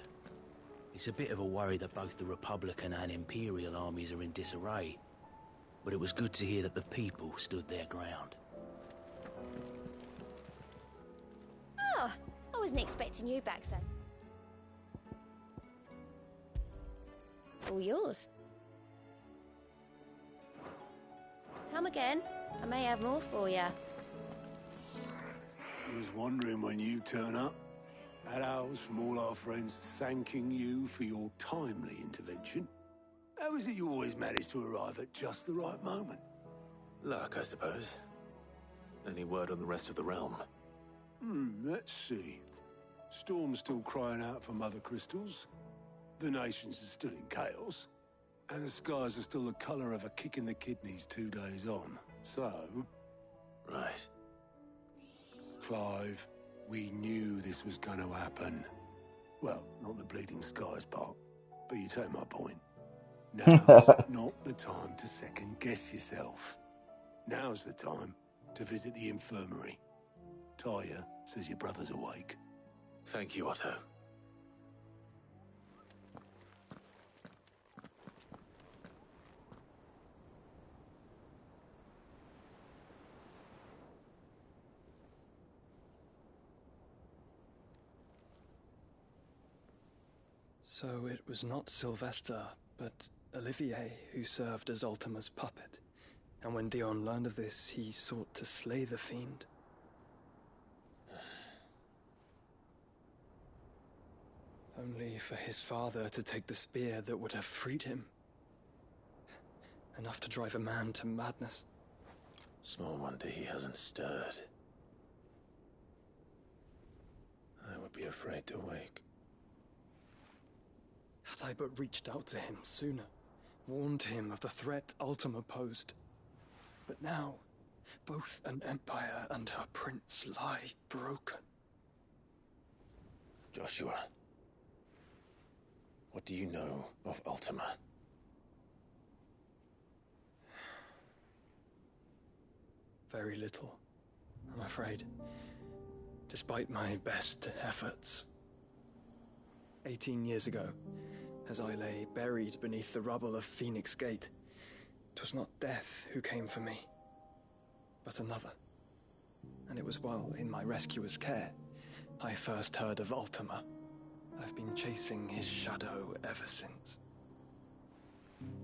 It's a bit of a worry that both the Republican and Imperial armies are in disarray. But it was good to hear that the people stood their ground. Oh, I wasn't expecting you back, son. All yours. Come again. I may have more for you. Was wondering when you turn up. Had ours from all our friends thanking you for your timely intervention. How is it you always manage to arrive at just the right moment? Luck, I suppose. Any word on the rest of the realm? Let's see. Storm's still crying out for mother crystals. The nations are still in chaos. And the skies are still the colour of a kick in the kidneys 2 days on. So... Right. Clive, we knew this was going to happen. Well, not the bleeding skies part, but you take my point. Now's not the time to second-guess yourself. Now's the time to visit the infirmary. Taya says your brother's awake. Thank you, Otto. So it was not Sylvester, but Olivier who served as Ultima's puppet. And when Dion learned of this, he sought to slay the fiend. Only for his father to take the spear that would have freed him. Enough to drive a man to madness. Small wonder he hasn't stirred. I would be afraid to wake. Had I but reached out to him sooner, warned him of the threat Ultima posed. But now, both an empire and her prince lie broken. Joshua, what do you know of Ultima? Very little, I'm afraid. Despite my best efforts. 18 years ago, as I lay buried beneath the rubble of Phoenix Gate, 'twas not death who came for me, but another. And it was while in my rescuer's care, I first heard of Ultima. I've been chasing his shadow ever since.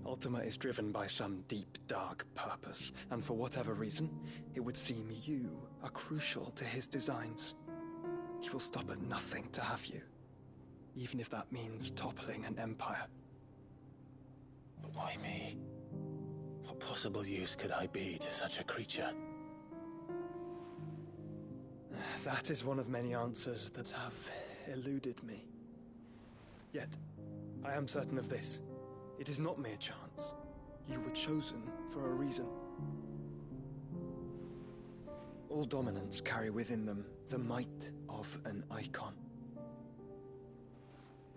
Ultima is driven by some deep, dark purpose, and for whatever reason, it would seem you are crucial to his designs. He will stop at nothing to have you, even if that means toppling an empire. But why me? What possible use could I be to such a creature? That is one of many answers that have eluded me. Yet, I am certain of this. It is not mere chance. You were chosen for a reason. All dominants carry within them the might of an icon.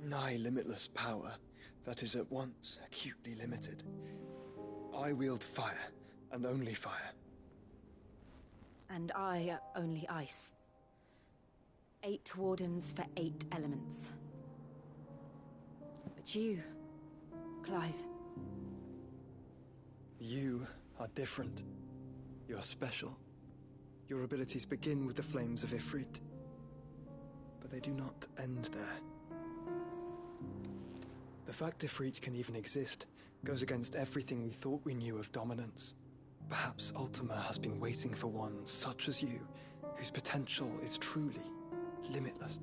Nigh limitless power that is at once acutely limited. I wield fire, and only fire. And I only ice. 8 wardens for 8 elements. But you, Clive. You are different. You're special. Your abilities begin with the flames of Ifrit. But they do not end there. The fact Ifrit can even exist goes against everything we thought we knew of dominance. Perhaps Ultima has been waiting for one such as you, whose potential is truly limitless.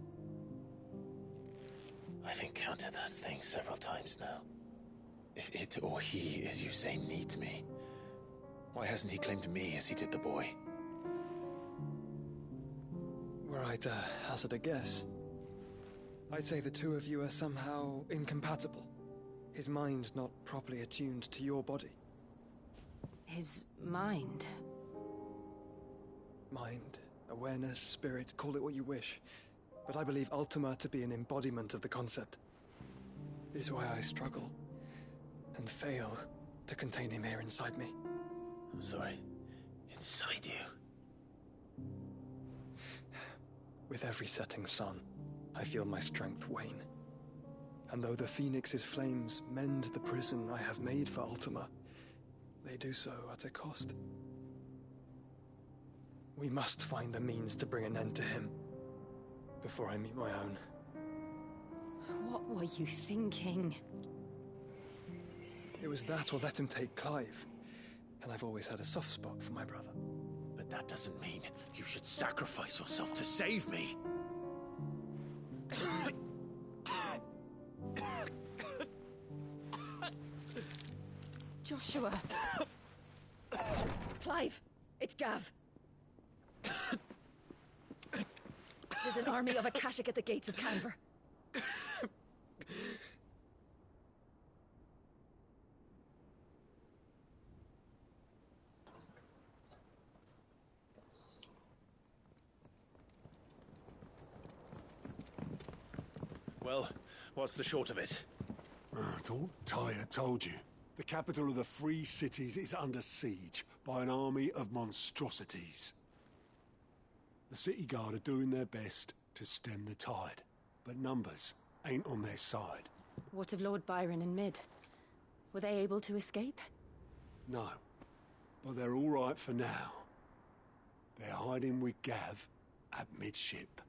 I've encountered that thing several times now. If it or he, as you say, needs me, why hasn't he claimed me as he did the boy? Were I to hazard a guess, I'd say the two of you are somehow incompatible. His mind not properly attuned to your body. His mind? Mind, awareness, spirit, call it what you wish. But I believe Ultima to be an embodiment of the concept. This is why I struggle and fail to contain him here inside me. I'm sorry. Inside you? With every setting sun, I feel my strength wane. And though the Phoenix's flames mend the prison I have made for Ultima, they do so at a cost. We must find the means to bring an end to him before I meet my own. What were you thinking? It was that or let him take Clive. And I've always had a soft spot for my brother. But that doesn't mean you should sacrifice yourself to save me. Joshua. Clive, it's Gav. There's an army of Akashic at the gates of Canver. Well, what's the short of it? I thought Tyre told you. The capital of the Free Cities is under siege by an army of monstrosities. The city guard are doing their best to stem the tide, but numbers ain't on their side. What of Lord Byron and Mid? Were they able to escape? No, but they're all right for now. They're hiding with Gav at midship.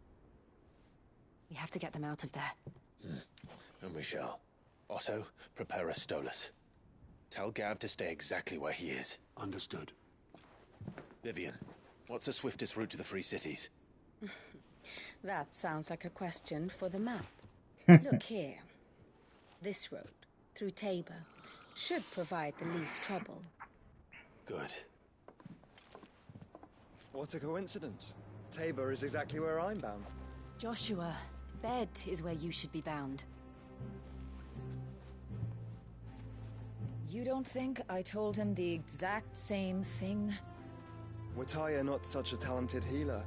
We have to get them out of there. And we shall. Otto, prepare a Stolas. Tell Gav to stay exactly where he is. Understood. Vivian, what's the swiftest route to the Free Cities? That sounds like a question for the map. Look here. This road, through Tabor, should provide the least trouble. Good. What a coincidence. Tabor is exactly where I'm bound. Joshua, Bed is where you should be bound. You don't think I told him the exact same thing? Were Tyre not such a talented healer,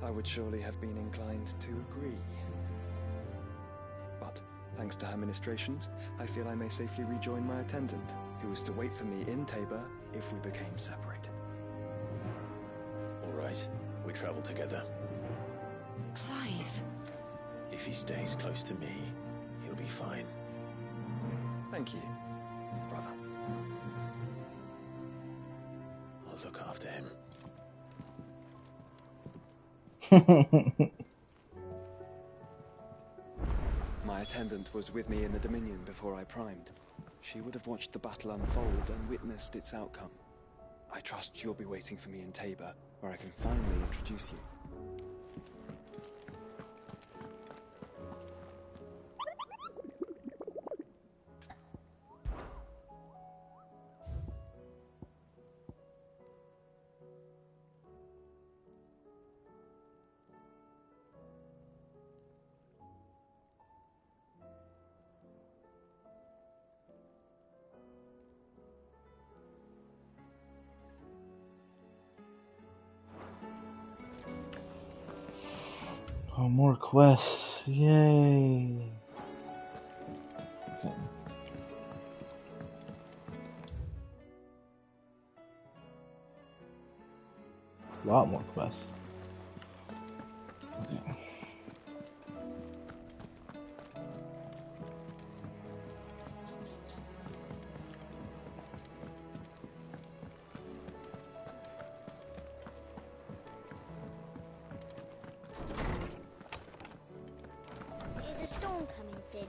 I would surely have been inclined to agree. But, thanks to her ministrations, I feel I may safely rejoin my attendant, who was to wait for me in Tabor if we became separated. All right, we travel together. Clive. If he stays close to me, he'll be fine. Thank you, brother. I'll look after him. My attendant was with me in the Dominion before I primed. She would have watched the battle unfold and witnessed its outcome. I trust you'll be waiting for me in Tabor, where I can finally introduce you. Oh, more quests. Yay. Okay. A lot more quests. Okay. Is a storm coming, Sid?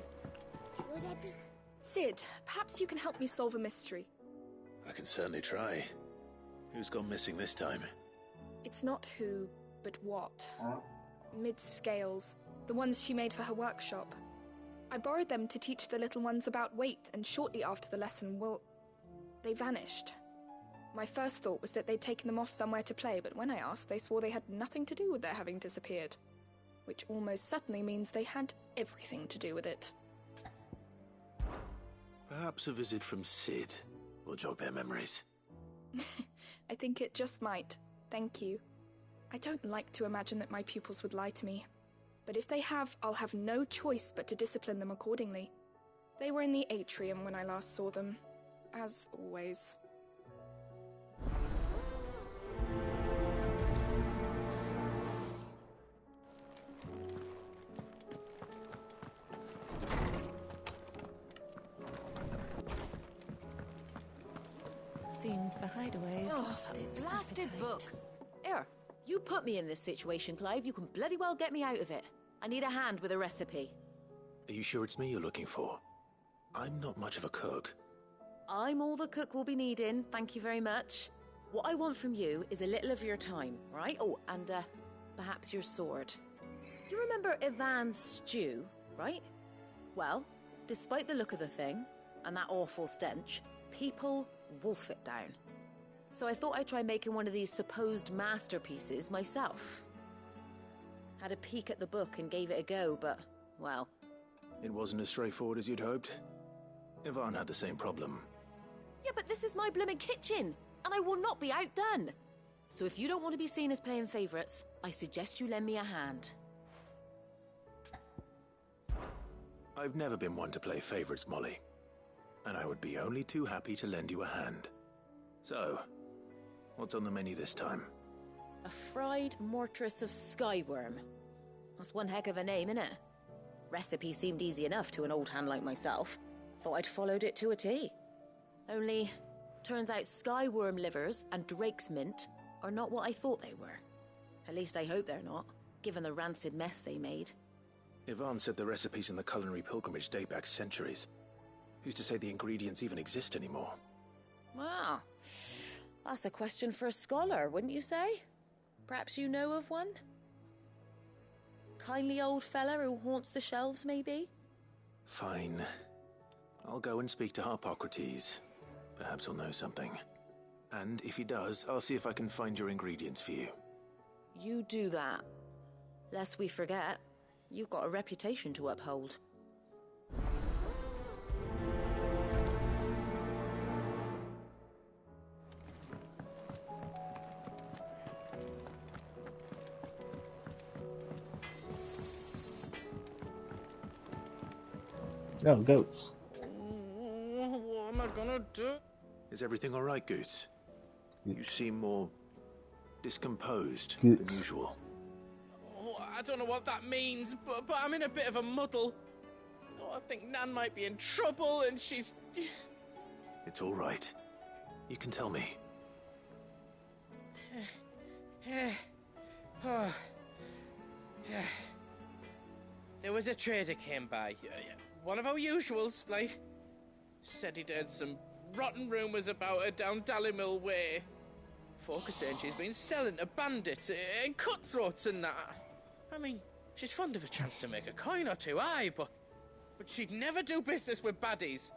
Will there be... Sid, perhaps you can help me solve a mystery. I can certainly try. Who's gone missing this time? It's not who, but what. Mid-scales, the ones she made for her workshop. I borrowed them to teach the little ones about weight, and shortly after the lesson, well, they vanished. My first thought was that they'd taken them off somewhere to play, but when I asked, they swore they had nothing to do with their having disappeared. Which almost certainly means they had everything to do with it. Perhaps a visit from Sid will jog their memories. I think it just might. Thank you. I don't like to imagine that my pupils would lie to me. But if they have, I'll have no choice but to discipline them accordingly. They were in the atrium when I last saw them. As always. Seems the hideaway is lost its Blasted appetite. book. Here, you put me in this situation, Clive. You can bloody well get me out of it. I need a hand with a recipe. Are you sure it's me you're looking for? I'm not much of a cook. I'm all the cook will be needing, thank you very much. What I want from you is a little of your time, right? Oh, and perhaps your sword. You remember Ivan's stew, right? Well, despite the look of the thing, and that awful stench, people wolf it down. So I thought I'd try making one of these supposed masterpieces myself. Had a peek at the book and gave it a go, but, well... It wasn't as straightforward as you'd hoped. Ivan had the same problem. Yeah, but this is my blooming kitchen, and I will not be outdone. So if you don't want to be seen as playing favourites, I suggest you lend me a hand. I've never been one to play favourites, Molly. And I would be only too happy to lend you a hand. So, what's on the menu this time? A fried mortress of skyworm. That's one heck of a name, innit? Recipe seemed easy enough to an old hand like myself. Thought I'd followed it to a T. Only, turns out skyworm livers and drake's mint are not what I thought they were. At least I hope they're not, given the rancid mess they made. Ivan said the recipes in the culinary pilgrimage date back centuries. Who's to say the ingredients even exist anymore? Ah, that's a question for a scholar, wouldn't you say? Perhaps you know of one? Kindly old fella who haunts the shelves, maybe? Fine. I'll go and speak to Harpocrates. Perhaps he'll know something. And if he does, I'll see if I can find your ingredients for you. You do that. Lest we forget, you've got a reputation to uphold. No, goats. What am I gonna do? Is everything all right, Goots? You seem more discomposed Goots. than usual. Oh, I don't know what that means, but I'm in a bit of a muddle. Oh, I think Nan might be in trouble, and she's... It's all right. You can tell me. There was a trader came by. One of our usuals, like... Said he'd heard some rotten rumours about her down Dalimil way. Folk are saying she's been selling to bandits and cutthroats and that. I mean, she's fond of a chance to make a coin or two, aye, but she'd never do business with baddies.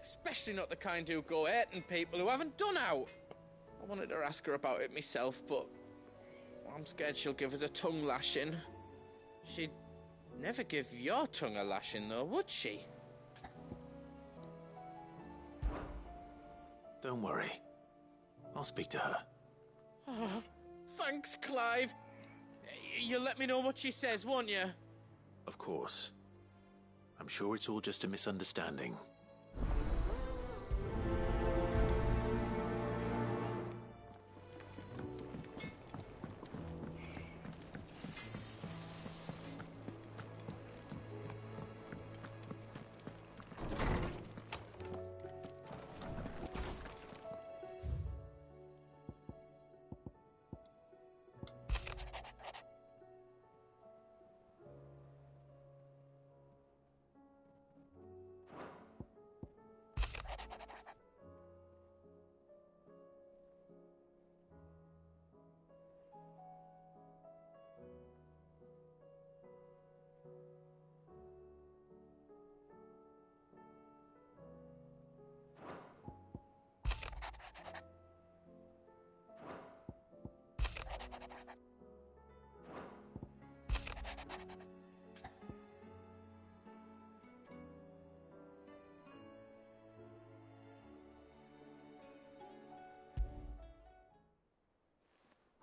Especially not the kind who go hurting people who haven't done out. I wanted to ask her about it myself, but I'm scared she'll give us a tongue lashing. She'd never give your tongue a lashing, though, would she? Don't worry. I'll speak to her. Oh, thanks, Clive. You'll let me know what she says, won't you? Of course. I'm sure it's all just a misunderstanding.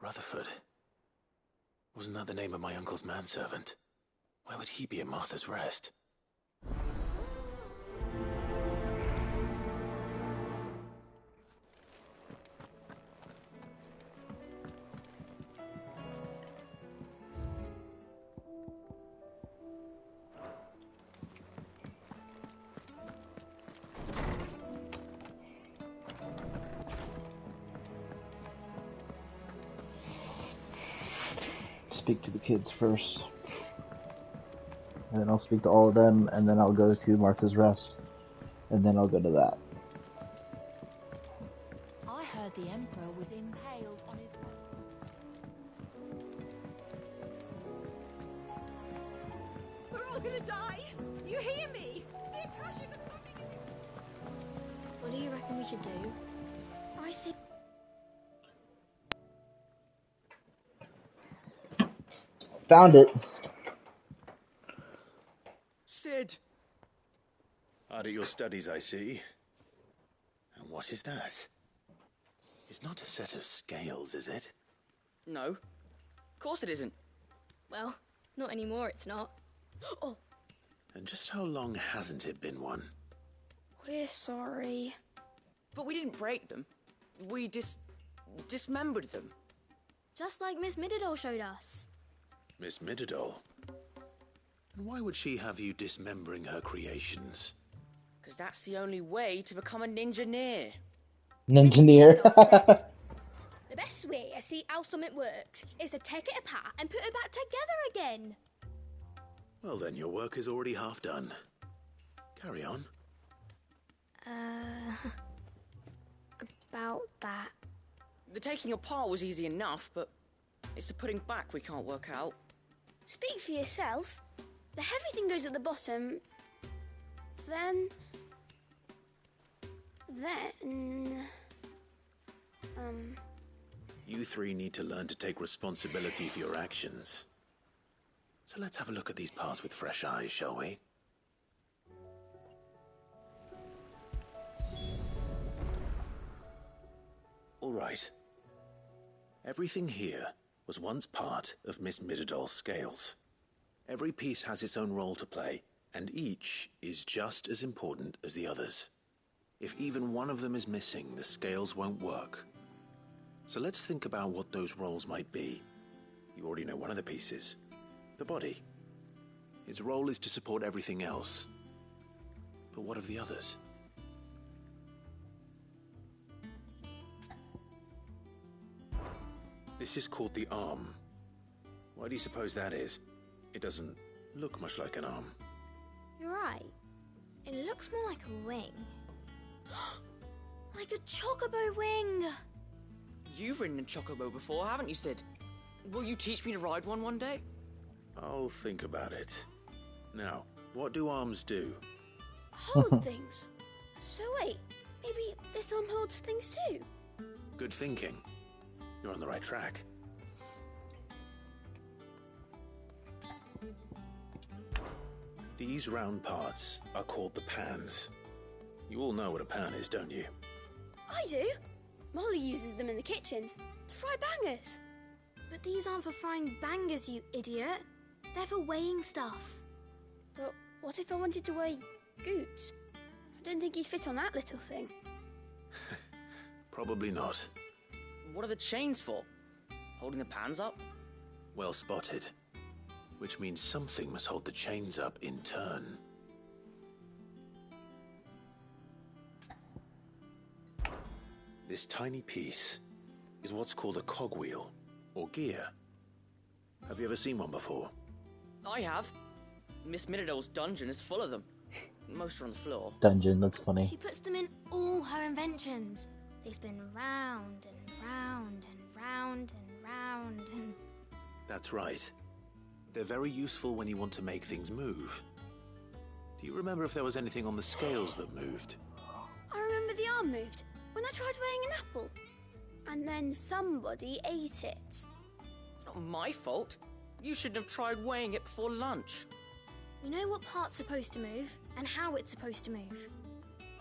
Rutherford. Wasn't that the name of my uncle's manservant? Why would he be at Martha's Rest? Speak to the kids first. And then I'll speak to all of them, and then I'll go to Martha's Rest. And then I'll go to that. I heard the Emperor was impaled on his... We're all gonna die! You hear me? The Akashas are coming in! What do you reckon we should do? I say... Found it. Sid! Hard at your studies, I see. And what is that? It's not a set of scales, is it? No. Of course it isn't. Well, not anymore, it's not. Oh! And just how long hasn't it been one? We're sorry. But we didn't break them. We dismembered them. Just like Miss Mididol showed us. Miss Mididol? And why would she have you dismembering her creations? Because that's the only way to become a ninja-neer. Ninja-neer? The best way to see how something works is to take it apart and put it back together again. Well then, your work is already half done. Carry on. About that. The taking apart was easy enough, but it's the putting back we can't work out. Speak for yourself. The heavy thing goes at the bottom. Then... You three need to learn to take responsibility for your actions. So let's have a look at these parts with fresh eyes, shall we? All right. Everything here was once part of Miss Mididol's scales. Every piece has its own role to play, and each is just as important as the others. If even one of them is missing, the scales won't work. So let's think about what those roles might be. You already know one of the pieces. The body. Its role is to support everything else. But what of the others? This is called the arm. Why do you suppose that is? It doesn't look much like an arm. You're right. It looks more like a wing. Like a chocobo wing! You've ridden a chocobo before, haven't you, Sid? Will you teach me to ride one day? I'll think about it. Now, what do arms do? Hold things. So wait, maybe this arm holds things too? Good thinking. You're on the right track. These round parts are called the pans. You all know what a pan is, don't you? I do. Molly uses them in the kitchens to fry bangers. But these aren't for frying bangers, you idiot. They're for weighing stuff. But what if I wanted to weigh Goots? I don't think he'd fit on that little thing. Probably not. What are the chains for? Holding the pans up? Well spotted. Which means something must hold the chains up in turn. This tiny piece is what's called a cogwheel, or gear. Have you ever seen one before? I have. Miss Minidole's dungeon is full of them. Most are on the floor. Dungeon, that's funny. She puts them in all her inventions. They spin round and round and round and round and... That's right. They're very useful when you want to make things move. Do you remember if there was anything on the scales that moved? I remember the arm moved when I tried weighing an apple. And then somebody ate it. It's not my fault. You shouldn't have tried weighing it before lunch. We know what part's supposed to move and how it's supposed to move.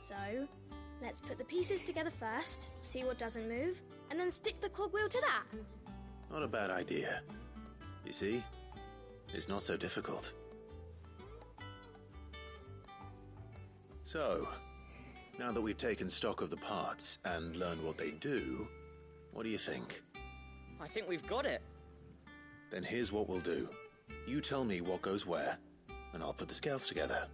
So, let's put the pieces together first, see what doesn't move, and then stick the cogwheel to that. Not a bad idea. You see? It's not so difficult. So, now that we've taken stock of the parts and learned what they do, what do you think? I think we've got it. Then here's what we'll do. You tell me what goes where, and I'll put the scales together.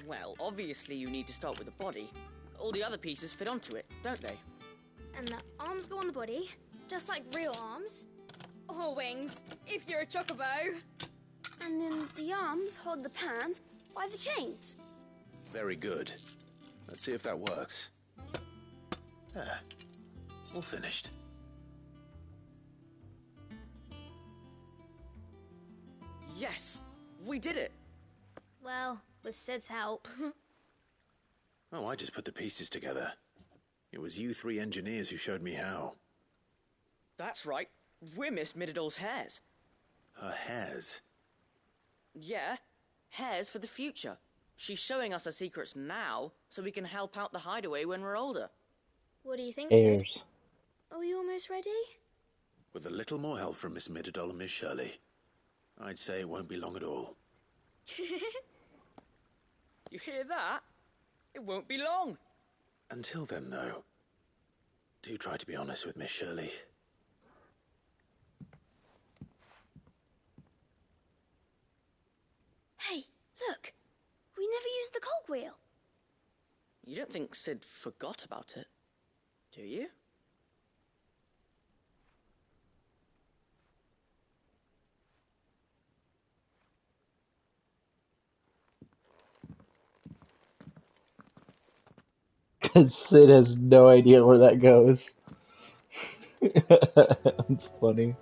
Well, obviously you need to start with the body. All the other pieces fit onto it, don't they? And the arms go on the body, just like real arms. Or wings, if you're a chocobo. And then the arms hold the pans by the chains. Very good. Let's see if that works. There. All finished. Yes! We did it! Well, with Sid's help. Oh, I just put the pieces together. It was you three engineers who showed me how. That's right. We're Miss Minidole's hares. Her hairs? Yeah, hares for the future. She's showing us her secrets now, so we can help out the hideaway when we're older. What do you think, Heirs. Sid? Are we almost ready? With a little more help from Miss Mididole and Miss Shirley, I'd say it won't be long at all. You hear that? It won't be long. Until then, though, do try to be honest with Miss Shirley. Hey, look! We never used the cogwheel. You don't think Sid forgot about it, do you? Sid has no idea where that goes. That's funny.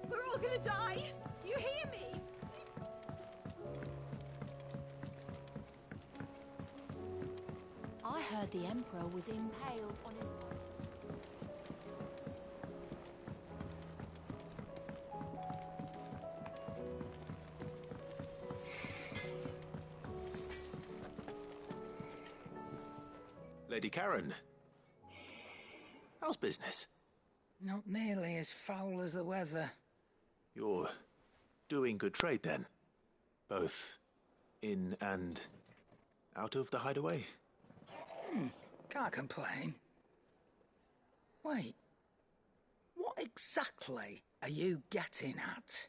We're all gonna die! You hear me? I heard the Emperor was impaled on his... Lady Karen, how's business? Not nearly as foul as the weather. You're doing good trade then? Both in and out of the hideaway? Can't complain. Wait, what exactly are you getting at?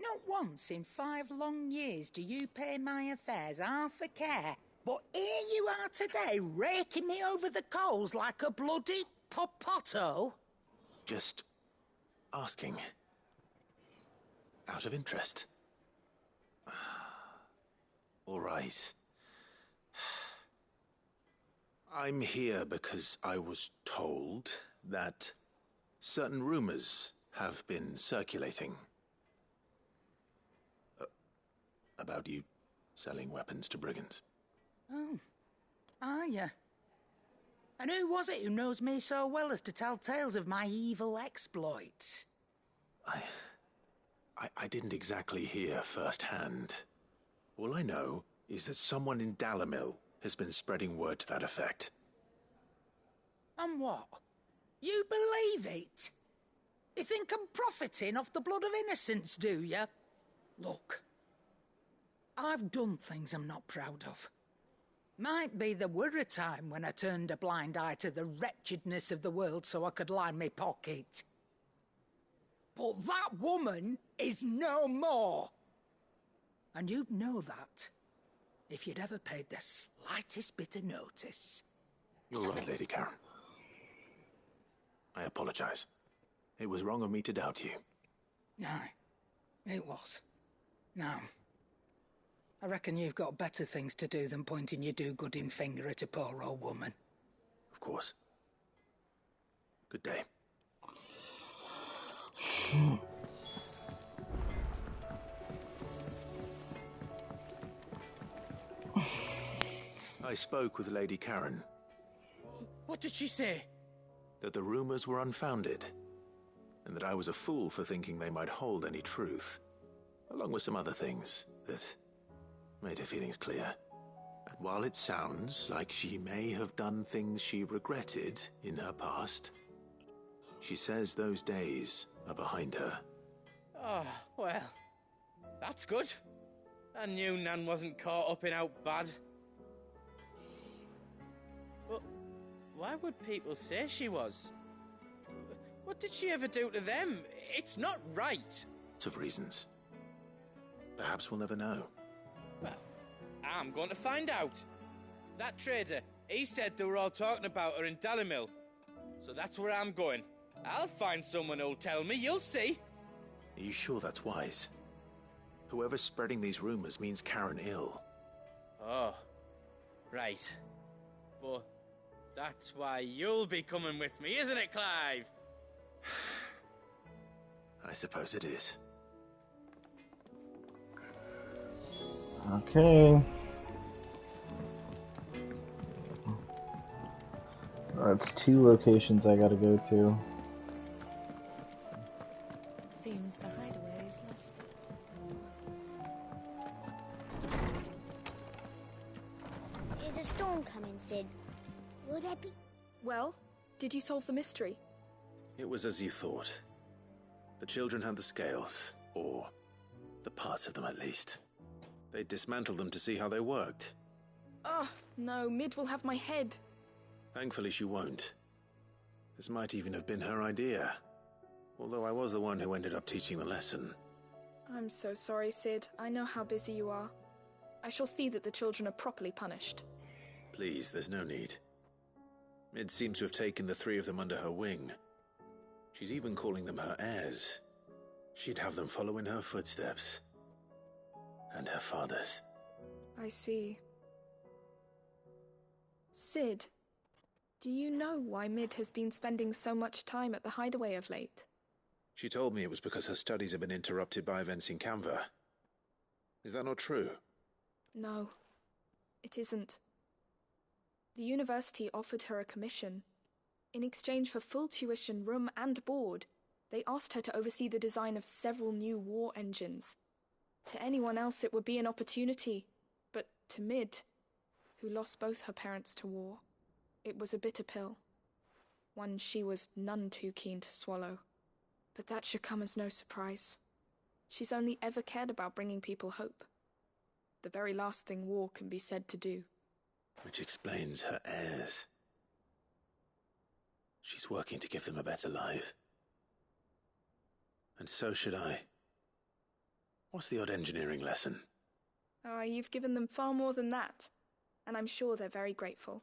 Not once in 5 long years do you pay my affairs half a care, but here you are today raking me over the coals like a bloody popoto? Just asking. out of interest. All right. I'm here because I was told that certain rumors have been circulating. About you selling weapons to brigands. Oh, are you? And who was it who knows me so well as to tell tales of my evil exploits? I didn't exactly hear firsthand. All I know is that someone in Dalimil has been spreading word to that effect. And what? You believe it? You think I'm profiting off the blood of innocents, do you? Look, I've done things I'm not proud of. Might be there were a time when I turned a blind eye to the wretchedness of the world so I could line my pocket. But that woman is no more. And you'd know that if you'd ever paid the slightest bit of notice. You're right, Lady Karen. I apologize. It was wrong of me to doubt you. No, it was. Now, I reckon you've got better things to do than pointing your do-gooding finger at a poor old woman. Of course. Good day. I spoke with Lady Karen. What did she say? That the rumors were unfounded, and that I was a fool for thinking they might hold any truth, along with some other things that made her feelings clear. And while it sounds like she may have done things she regretted in her past, she says those days are behind her. Oh, well, that's good. I knew Nan wasn't caught up in out bad. But why would people say she was? What did she ever do to them? It's not right. Lots of reasons. Perhaps we'll never know. Well, I'm going to find out. That trader, he said they were all talking about her in Dalimil. So that's where I'm going. I'll find someone who'll tell me, you'll see. Are you sure that's wise? Whoever's spreading these rumors means Karen ill. Oh, right. But that's why you'll be coming with me, isn't it, Clive? I suppose it is. Okay. That's 2 locations I gotta go to. Seems the hideaway is lost. Is a storm coming, Sid? Will there be... Well, did you solve the mystery? It was as you thought. The children had the scales, or the parts of them at least. They dismantled them to see how they worked. Oh, no, Mid will have my head. Thankfully she won't. This might even have been her idea. Although I was the one who ended up teaching the lesson. I'm so sorry, Sid. I know how busy you are. I shall see that the children are properly punished. Please, there's no need. Mid seems to have taken the 3 of them under her wing. She's even calling them her heirs. She'd have them follow in her footsteps. And her father's. I see. Sid, do you know why Mid has been spending so much time at the hideaway of late? She told me it was because her studies have been interrupted by events in Canva. Is that not true? No, it isn't. The university offered her a commission. In exchange for full tuition, room and board, they asked her to oversee the design of several new war engines. To anyone else it would be an opportunity, but to Mid, who lost both her parents to war, it was a bitter pill. One she was none too keen to swallow. But that should come as no surprise. She's only ever cared about bringing people hope. The very last thing war can be said to do. Which explains her heirs. She's working to give them a better life. And so should I. What's the odd engineering lesson? Ah, you've given them far more than that, and I'm sure they're very grateful.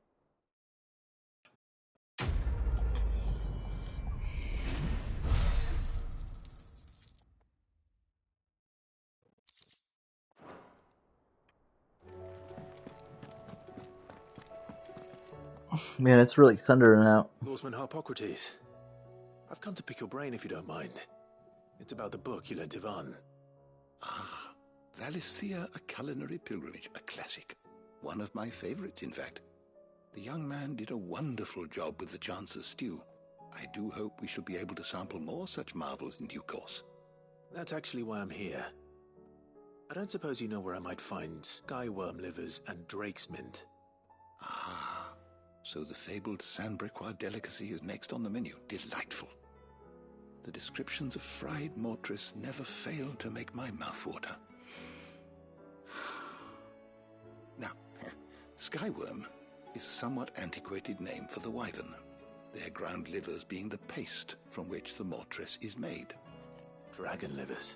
Man, it's really thundering out. Lawsman Harpocrates. I've come to pick your brain if you don't mind. It's about the book you lent Ivan. Ah, Valisthea, A Culinary Pilgrimage, a classic. One of my favorites, in fact. The young man did a wonderful job with the Chance's stew. I do hope we shall be able to sample more such marvels in due course. That's actually why I'm here. I don't suppose you know where I might find skyworm livers and drake's mint. Ah, so the fabled Sandbrequois delicacy is next on the menu. Delightful. The descriptions of fried mortress never fail to make my mouth water. Now, skyworm is a somewhat antiquated name for the wyvern, their ground livers being the paste from which the mortress is made. Dragon livers.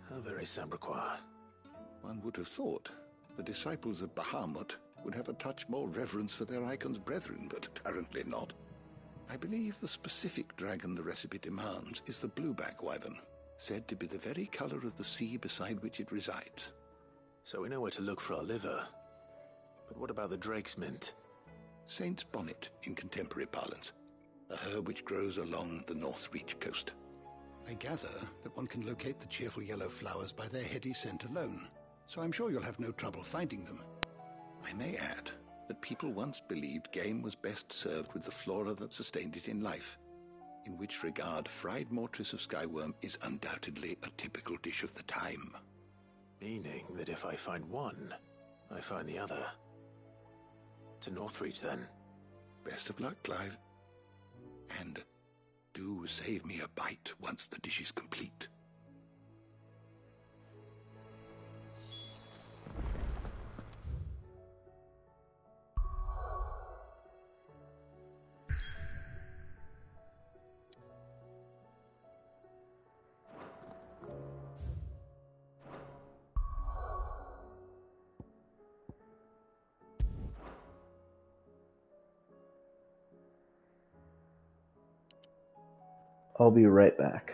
How very Sandbrequois. One would have thought the disciples of Bahamut would have a touch more reverence for their icon's brethren, but apparently not. I believe the specific dragon the recipe demands is the blueback wyvern, said to be the very color of the sea beside which it resides. So we know where to look for our liver. But what about the drake's mint? Saint's bonnet in contemporary parlance, a herb which grows along the North Reach coast. I gather that one can locate the cheerful yellow flowers by their heady scent alone, so I'm sure you'll have no trouble finding them. I may add that people once believed game was best served with the flora that sustained it in life, in which regard fried mortress of skyworm is undoubtedly a typical dish of the time. Meaning that if I find one, I find the other. To Northreach, then. Best of luck, Clive. And do save me a bite once the dish is complete. I'll be right back.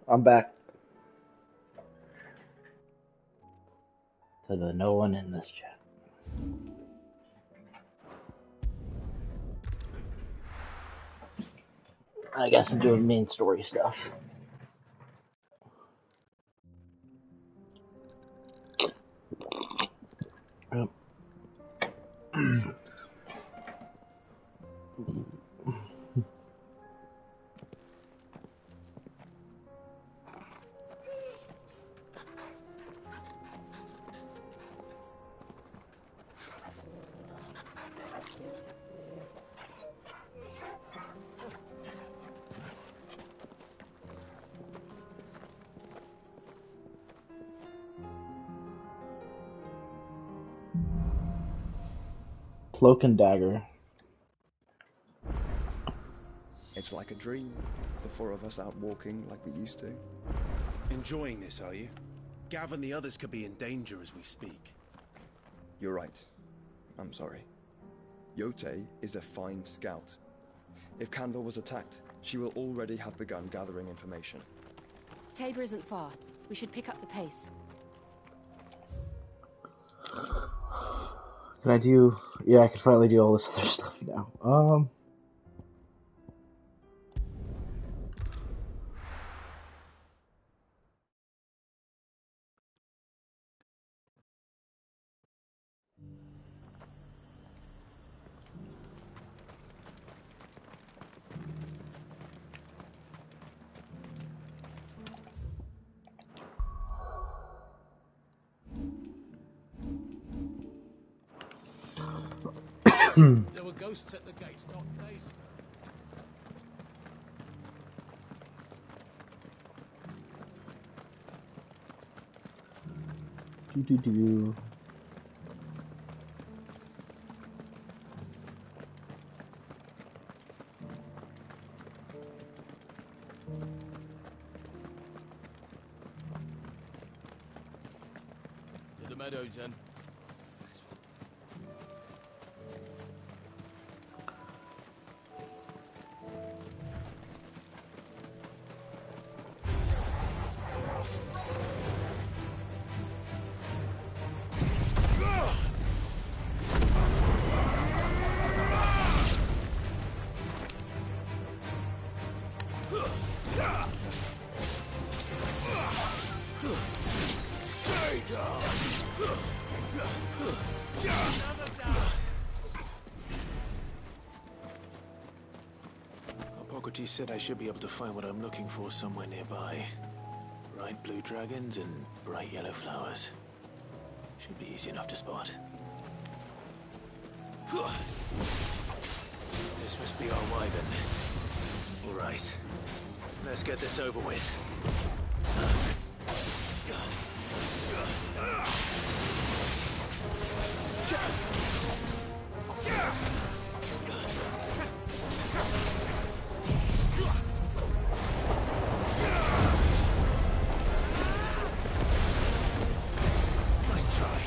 I'm back. To the no one in this chat. I guess I'm doing main story stuff. Yep. Cloak and dagger. It's like a dream. The four of us out walking like we used to. Enjoying this, are you? Gav and the others could be in danger as we speak. You're right. I'm sorry. Yote is a fine scout. If Canva was attacked, she will already have begun gathering information. Tabor isn't far. We should pick up the pace. Can I do... Yeah, I can finally do all this other stuff now. There were ghosts at the gates not days ago. Do. To the meadows, then. Hippocrates said I should be able to find what I'm looking for somewhere nearby. Bright blue dragons and bright yellow flowers. Should be easy enough to spot. This must be our wyvern. All right. Let's get this over with. Nice try.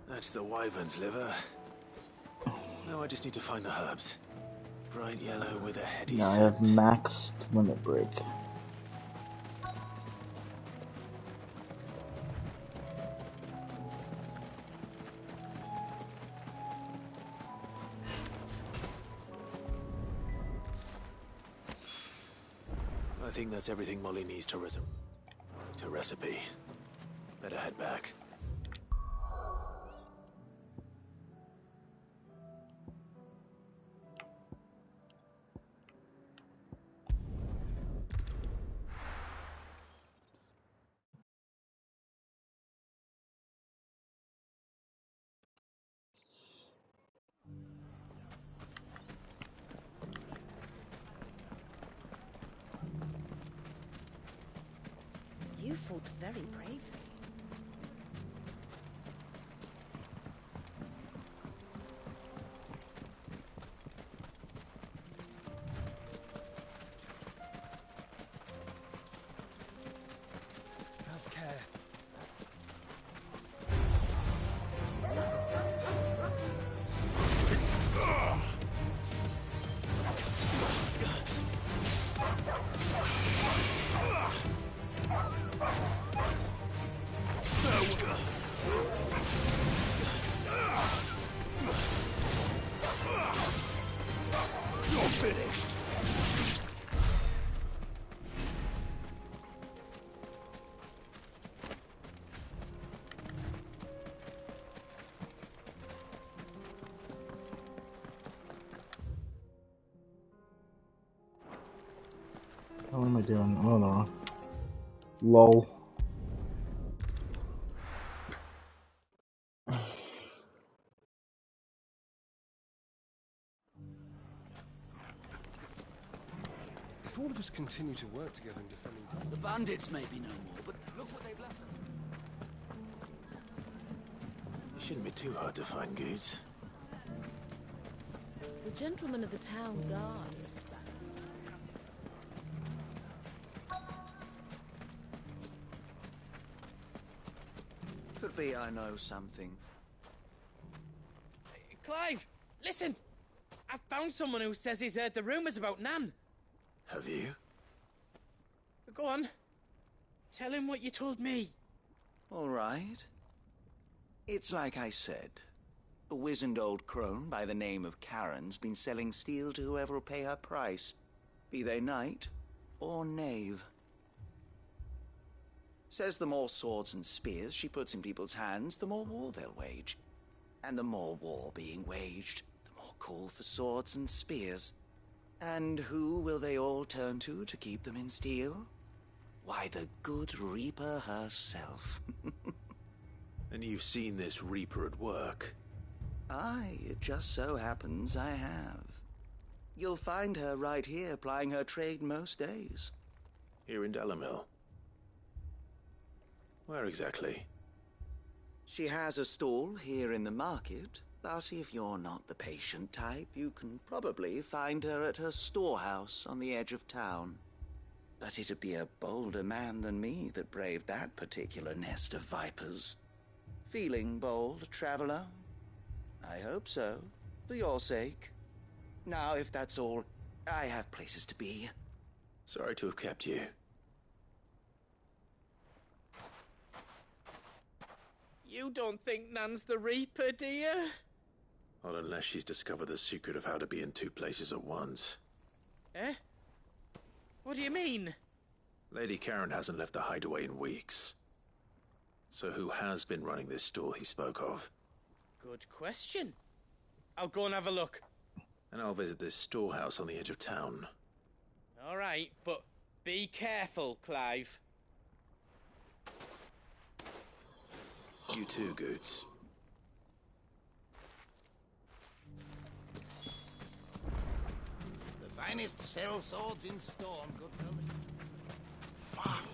That's the wyvern's liver. Now I just need to find the herbs. Bright yellow with a heady Now I scent. have maxed limit break. think that's everything Molly needs to recipe. Better head back. You fought very bravely. Have care. You're finished. What am I doing? Oh no. Lol. If all of us continue to work together in defending... The bandits may be no more, but look what they've left us. It shouldn't be too hard to find goods. The gentleman of the town guard is back. Could be I know something. Clive, listen! I found someone who says he's heard the rumours about Nan. Have you? Go on. Tell him what you told me. All right. It's like I said. A wizened old crone by the name of Karen's been selling steel to whoever will pay her price, be they knight or knave. Says the more swords and spears she puts in people's hands, the more war they'll wage. And the more war being waged, the more call for swords and spears. And who will they all turn to keep them in steel? Why, the good Reaper herself. And you've seen this Reaper at work? Aye, it just so happens I have. You'll find her right here plying her trade most days. Here in Dalimil? Where exactly? She has a stall here in the market, but if you're not the patient type, you can probably find her at her storehouse on the edge of town. But it'd be a bolder man than me that braved that particular nest of vipers. Feeling bold, traveler? I hope so, for your sake. Now, if that's all, I have places to be. Sorry to have kept you. You don't think Nan's the Reaper, do you? Well, unless she's discovered the secret of how to be in two places at once. Eh? What do you mean? Lady Karen hasn't left the hideaway in weeks. So who has been running this stall he spoke of? Good question. I'll go and have a look. And I'll visit this storehouse on the edge of town. All right, but be careful, Clive. You too, Goots. The finest sell swords in Storm, good company. Fuck.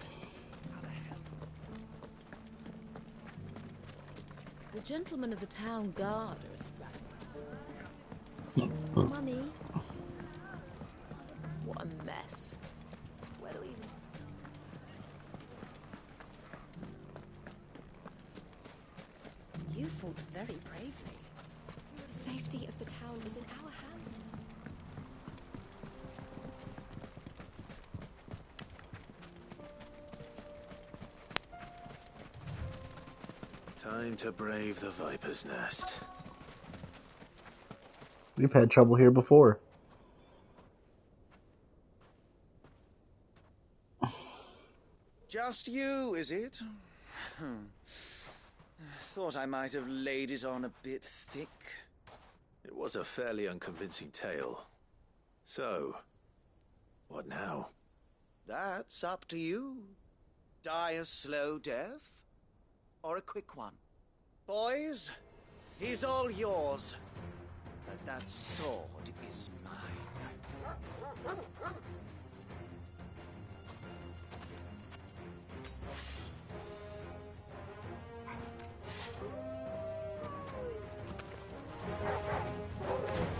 The gentleman of the town guard is back. Mummy. What a mess. Where do we even... You fought very bravely. The safety of the town is in our hands. Time to brave the Viper's Nest. We've had trouble here before. Just you, is it? Thought I might have laid it on a bit thick. It was a fairly unconvincing tale. So, what now? That's up to you. Die a slow death, or a quick one. Boys, he's all yours. But that sword is mine.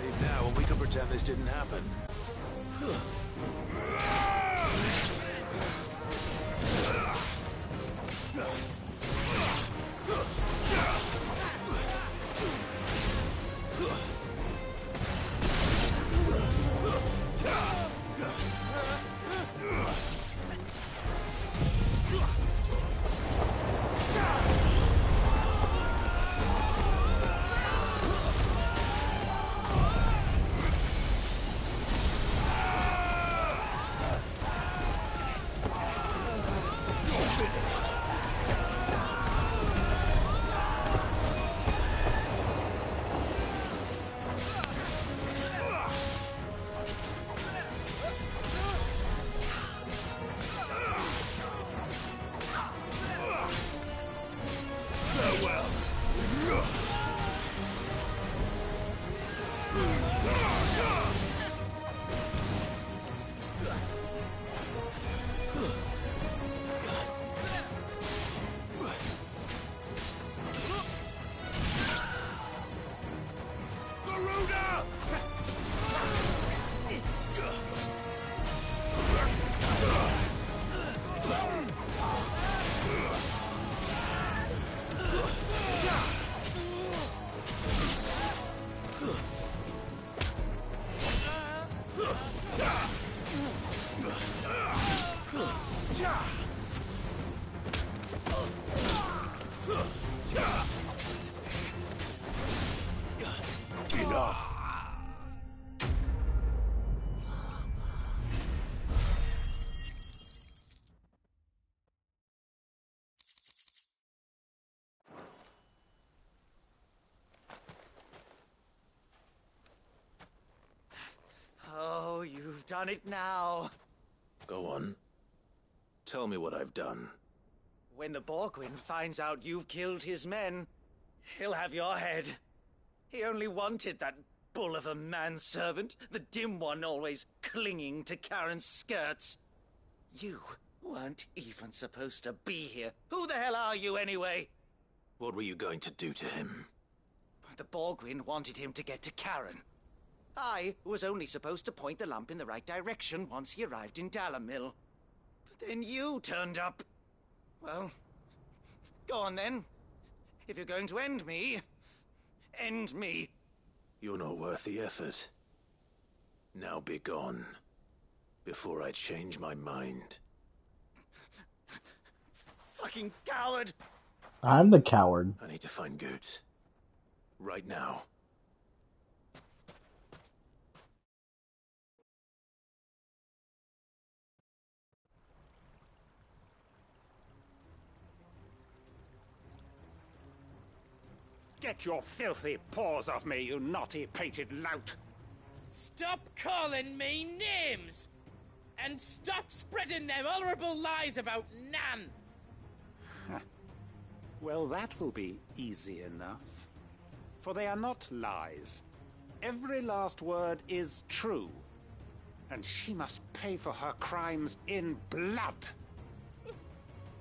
Leave now and we can pretend this didn't happen. Oh, you've done it now. Go on. Tell me what I've done. When the Borgwyn finds out you've killed his men, he'll have your head. He only wanted that bull of a manservant, the dim one always clinging to Karen's skirts. You weren't even supposed to be here. Who the hell are you, anyway? What were you going to do to him? The Borgwyn wanted him to get to Karen. I was only supposed to point the lamp in the right direction once he arrived in Dalamil. But then you turned up. Well, go on then. If you're going to end me, end me. You're not worth the effort. Now be gone, before I change my mind. Fucking coward! I'm the coward. I need to find Goots. Right now. Get your filthy paws off me, you naughty-pated lout! Stop calling me names! And stop spreading them horrible lies about Nan! Well, that will be easy enough. For they are not lies. Every last word is true. And she must pay for her crimes in blood.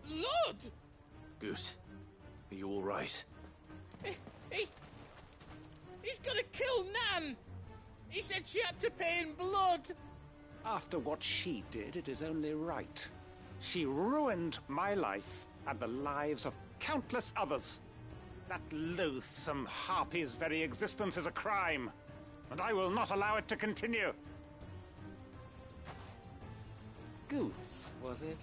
Blood? Goose, are you all right? He's gonna kill Nan! He said she had to pay in blood! After what she did, it is only right. She ruined my life and the lives of countless others. That loathsome harpy's very existence is a crime, and I will not allow it to continue. Goots, was it?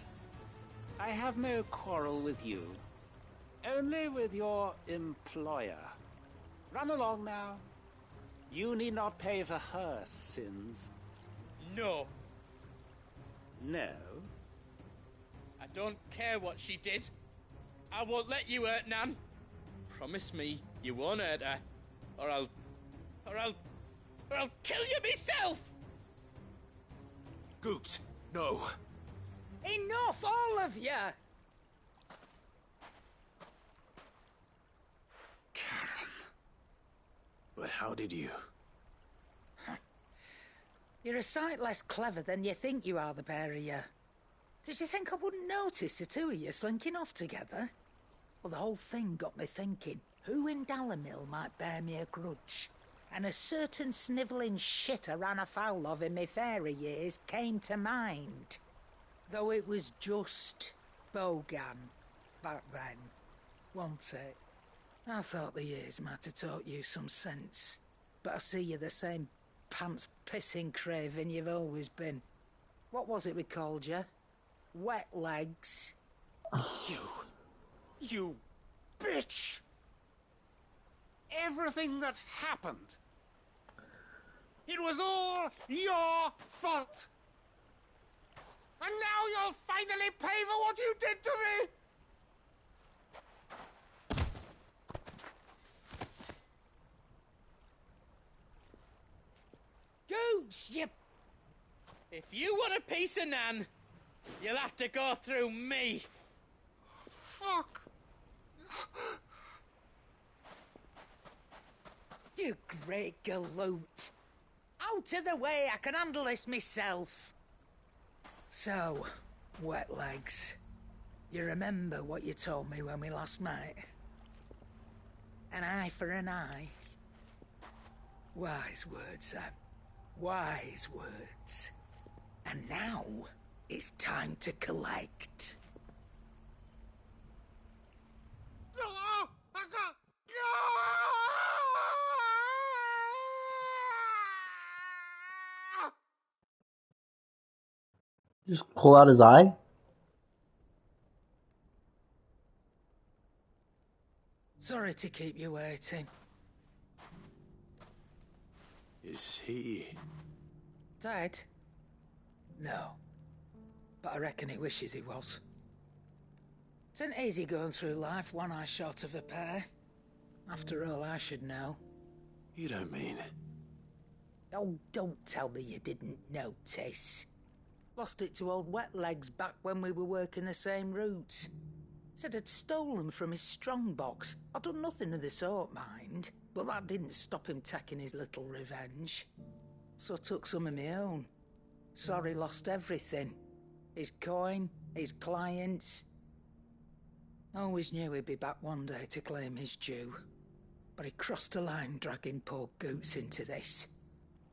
I have no quarrel with you. Only with your employer. Run along now. You need not pay for her sins. No. No? I don't care what she did. I won't let you hurt Nan. Promise me you won't hurt her, or I'll kill you myself! Goose, no. Enough, all of you! Karen. But how did you? You're a sight less clever than you think you are, the pair of you. Did you think I wouldn't notice the two of you slinking off together? Well, the whole thing got me thinking, who in Dalimil might bear me a grudge? And a certain snivelling shit I ran afoul of in my fairy years came to mind. Though it was just Bogan back then, wasn't it? I thought the years might have taught you some sense, but I see you're the same pants-pissing craven you've always been. What was it we called you? Wet legs. You bitch! Everything that happened, it was all your fault! And now you'll finally pay for what you did to me! Goose, you... If you want a piece of Nan, you'll have to go through me. Fuck! You great galoot. Out of the way, I can handle this myself. So, wet legs, you remember what you told me when we last met? An eye for an eye. Wise words, Sam. Wise words. And now, it's time to collect. Just pull out his eye? Sorry to keep you waiting. Is he... Dead? No. But I reckon he wishes he was. It isn't easy going through life one eye short of a pair. After all, I should know. You don't mean... Oh, don't tell me you didn't notice. Lost it to old Wet Legs back when we were working the same routes. Said I'd stolen from his strongbox. I'd done nothing of the sort, mind, but that didn't stop him taking his little revenge. So I took some of my own. Sorry, lost everything. His coin, his clients. Always knew he'd be back one day to claim his due. But he crossed a line dragging poor Goots into this.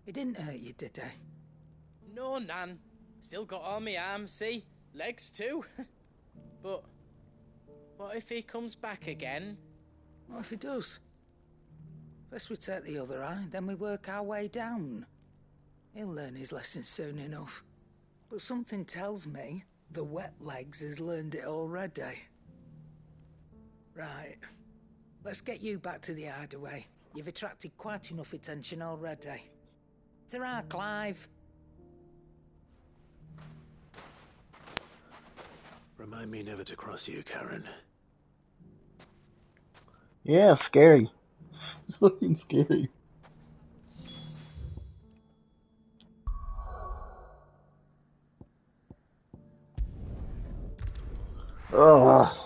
He didn't hurt you, did he? No, Nan. Still got all my arms, see? Legs too. But what if he comes back again? What if he does? First we take the other eye, then we work our way down. He'll learn his lesson soon enough. But something tells me the Wet Legs has learned it already. Right. Let's get you back to the hideaway. You've attracted quite enough attention already. Ta-ra, Clive. Remind me never to cross you, Karen. Yeah, scary. It's fucking scary. Ugh.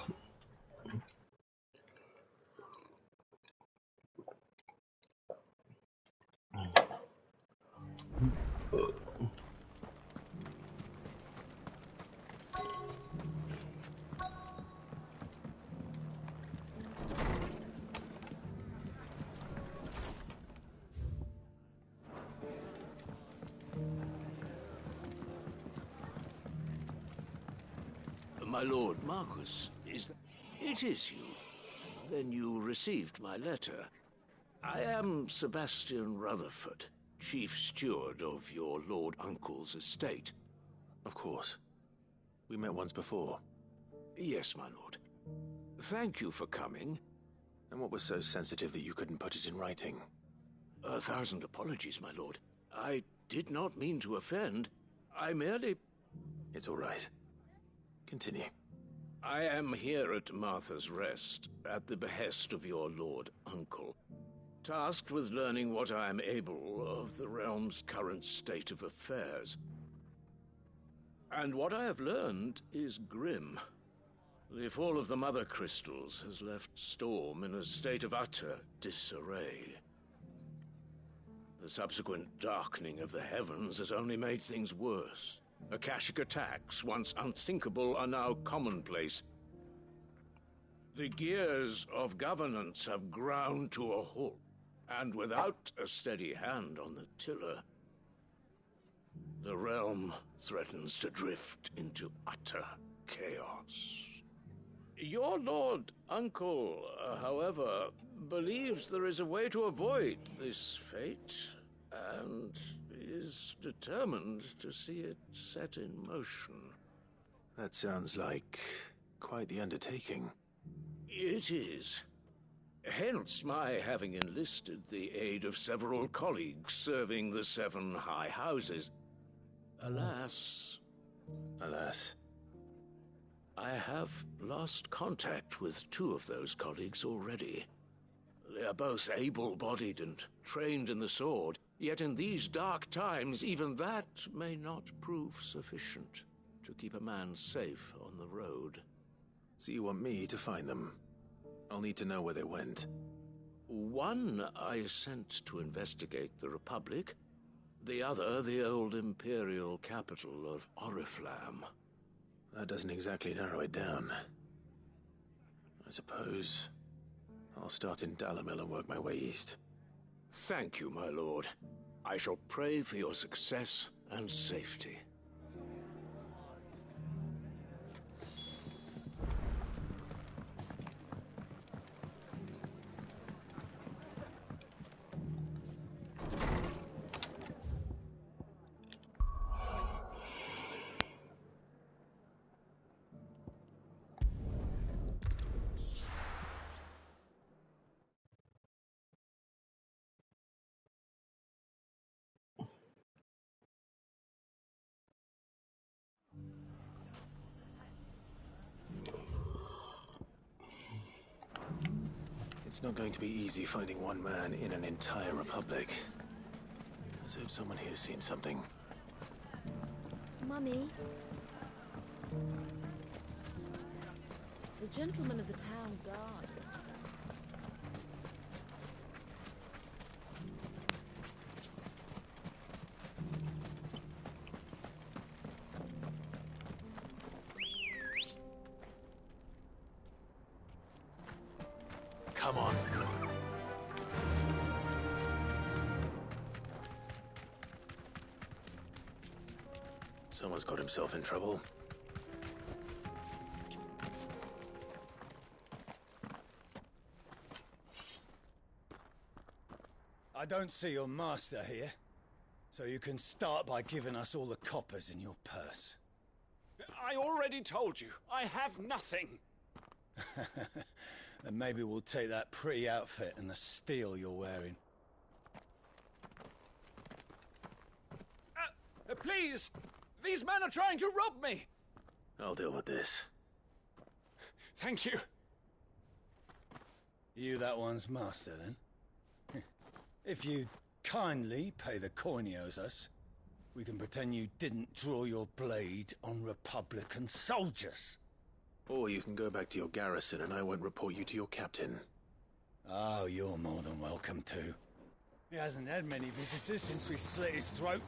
My lord Marquis, it is you. Then you received my letter. I am Sebastian Rutherford, chief steward of your lord uncle's estate. Of course. We met once before. Yes, my lord. Thank you for coming. And what was so sensitive that you couldn't put it in writing? 1,000 apologies, my lord. I did not mean to offend. I merely... It's all right. Continue. I am here at Martha's Rest, at the behest of your lord uncle, tasked with learning what I am able of the realm's current state of affairs. And what I have learned is grim. The fall of the Mother Crystals has left Storm in a state of utter disarray. The subsequent darkening of the heavens has only made things worse. Akashic attacks, once unthinkable, are now commonplace. The gears of governance have ground to a halt, and without a steady hand on the tiller, the realm threatens to drift into utter chaos. Your lord uncle, however, believes there is a way to avoid this fate, and is determined to see it set in motion. That sounds like quite the undertaking. It is. Hence my having enlisted the aid of several colleagues serving the 7 high houses. Alas, I have lost contact with 2 of those colleagues already. They are both able-bodied and trained in the sword, yet in these dark times, even that may not prove sufficient to keep a man safe on the road. So you want me to find them? I'll need to know where they went. One I sent to investigate the Republic, the other the old Imperial capital of Oriflamme. That doesn't exactly narrow it down. I suppose I'll start in Dalimil and work my way east. Thank you, my lord. I shall pray for your success and safety. It's not going to be easy finding one man in an entire republic. Let's hope someone here's seen something. Mummy? The gentleman of the town guard. Come on. Someone's got himself in trouble. I don't see your master here, so you can start by giving us all the coppers in your purse. I already told you, I have nothing. And maybe we'll take that pretty outfit and the steel you're wearing. Please! These men are trying to rob me! I'll deal with this. Thank you. You that one's master, then? If you kindly pay the coin he owes us, we can pretend you didn't draw your blade on Republican soldiers. Or you can go back to your garrison and I won't report you to your captain. Oh, you're more than welcome to. He hasn't had many visitors since we slit his throat.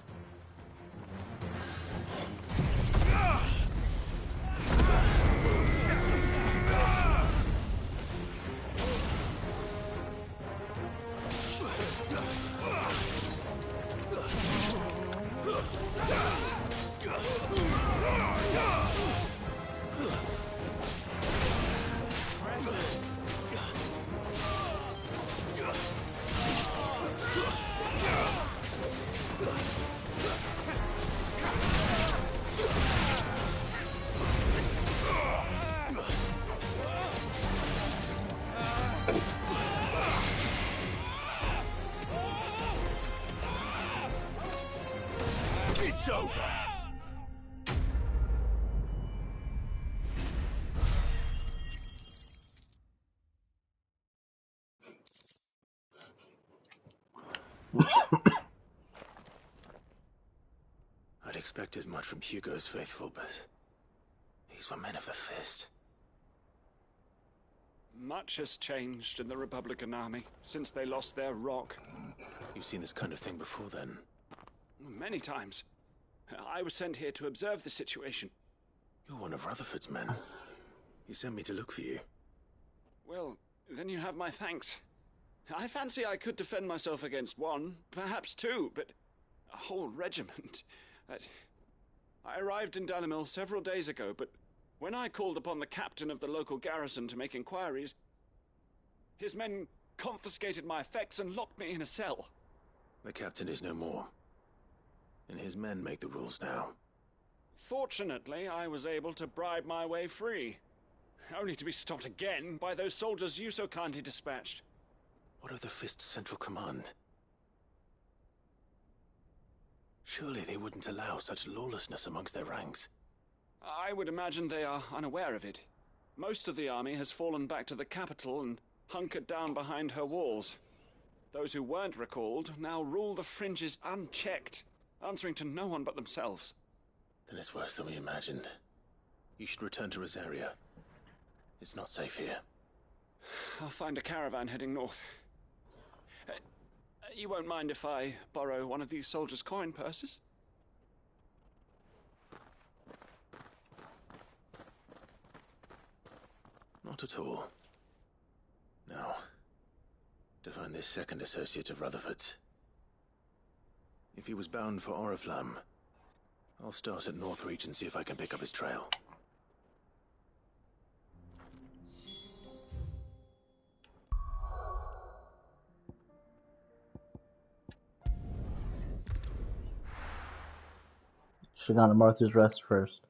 I'd expect as much from Hugo's faithful, but these were men of the fist. Much has changed in the Republican army since they lost their rock. You've seen this kind of thing before, then? Many times. I was sent here to observe the situation. You're one of Rutherford's men. He sent me to look for you. Well, then you have my thanks. I fancy I could defend myself against one, perhaps two, but a whole regiment. I arrived in Dalimil several days ago, but when I called upon the captain of the local garrison to make inquiries, his men confiscated my effects and locked me in a cell. The captain is no more, and his men make the rules now. Fortunately, I was able to bribe my way free, only to be stopped again by those soldiers you so kindly dispatched. What of the Fist's Central Command? Surely they wouldn't allow such lawlessness amongst their ranks. I would imagine they are unaware of it. Most of the army has fallen back to the capital and hunkered down behind her walls. Those who weren't recalled now rule the fringes unchecked, answering to no one but themselves. Then it's worse than we imagined. You should return to Rosaria. It's not safe here. I'll find a caravan heading north. You won't mind if I borrow one of these soldiers' coin purses? Not at all. Now, to find this second associate of Rutherford's. If he was bound for Oriflamme, I'll start at Northreach and see if I can pick up his trail. Should've gone to Martha's Rest first.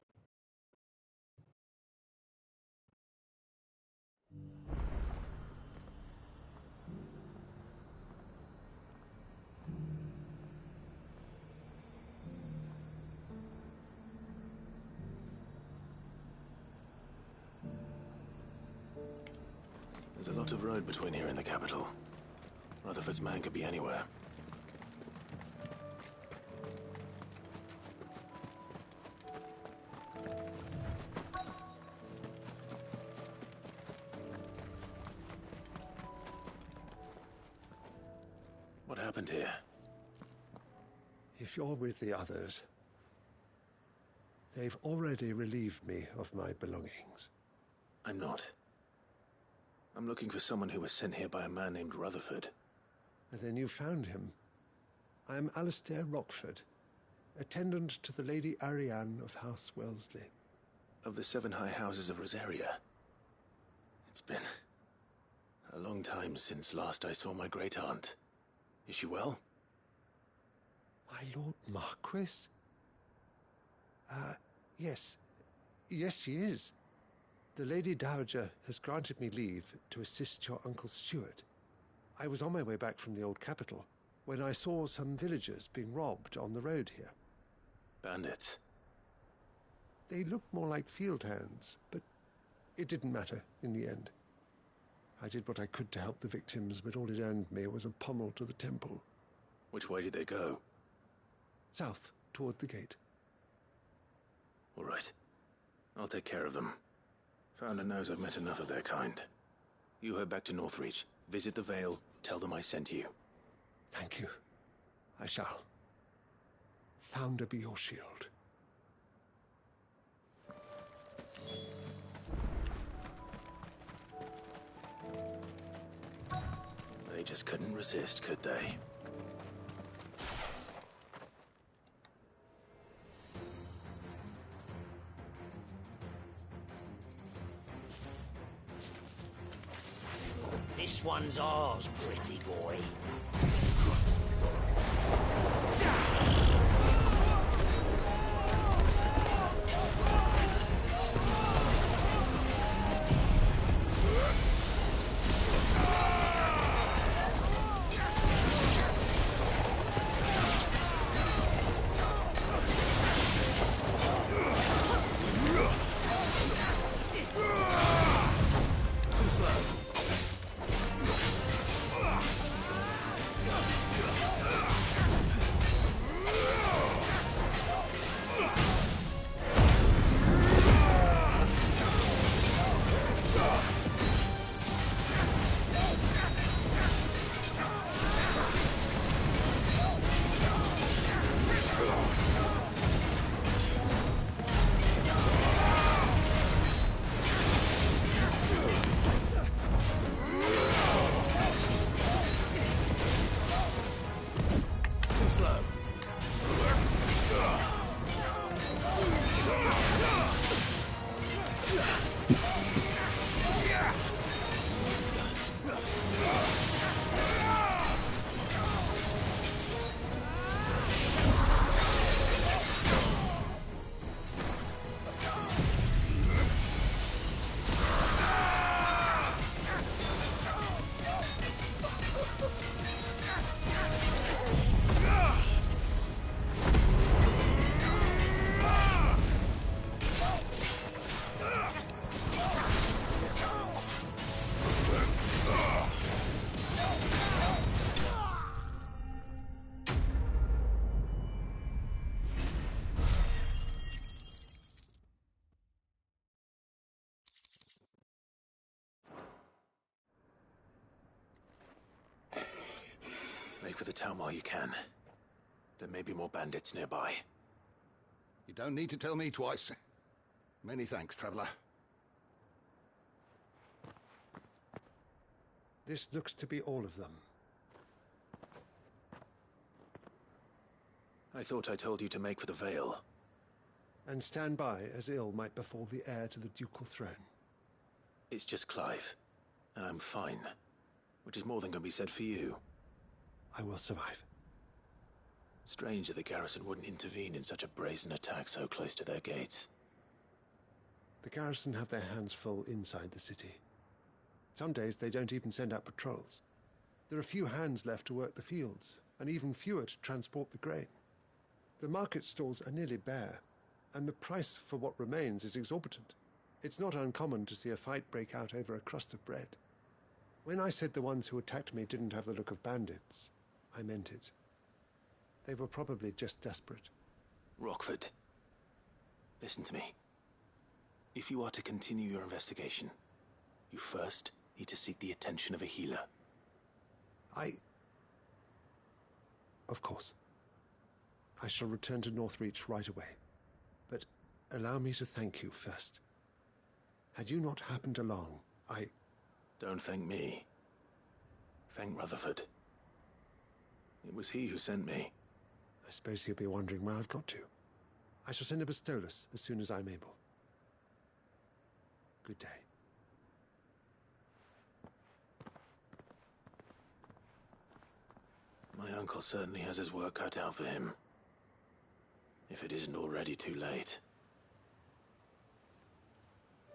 There's a lot of road between here and the capital. Rutherford's man could be anywhere. What happened here? If you're with the others, they've already relieved me of my belongings. I'm not. I'm looking for someone who was sent here by a man named Rutherford. And then you found him. I am Alistair Rockford, attendant to the Lady Ariane of House Wellesley. Of the 7 high houses of Rosaria. It's been a long time since last I saw my great-aunt. Is she well? My Lord Marquis? Yes. Yes, she is. The Lady Dowager has granted me leave to assist your Uncle Stuart. I was on my way back from the old capital when I saw some villagers being robbed on the road here. Bandits? They looked more like field hands, but it didn't matter in the end. I did what I could to help the victims, but all it earned me was a pommel to the temple. Which way did they go? South, toward the gate. All right. I'll take care of them. Founder knows I've met enough of their kind. You head back to Northreach, visit the Vale, tell them I sent you. Thank you. I shall. Founder be your shield. They just couldn't resist, could they? This one's ours, pretty boy. Make for the town while you can. There may be more bandits nearby. You don't need to tell me twice. Many thanks, traveler. This looks to be all of them. I thought I told you to make for the Vale. And stand by as ill might befall the heir to the ducal throne. It's just Clive, and I'm fine. Which is more than can be said for you. I will survive. Strange that the garrison wouldn't intervene in such a brazen attack so close to their gates. The garrison have their hands full inside the city. Some days they don't even send out patrols. There are few hands left to work the fields, and even fewer to transport the grain. The market stalls are nearly bare, and the price for what remains is exorbitant. It's not uncommon to see a fight break out over a crust of bread. When I said the ones who attacked me didn't have the look of bandits, I meant it. They were probably just desperate. Rockford, listen to me. If you are to continue your investigation, you first need to seek the attention of a healer. Of course. I shall return to Northreach right away. But allow me to thank you first. Had you not happened along, Don't thank me. Thank Rutherford. It was he who sent me. I suppose he'll be wondering where I've got to. I shall send a Bastolus as soon as I'm able. Good day. My uncle certainly has his work cut out for him. If it isn't already too late.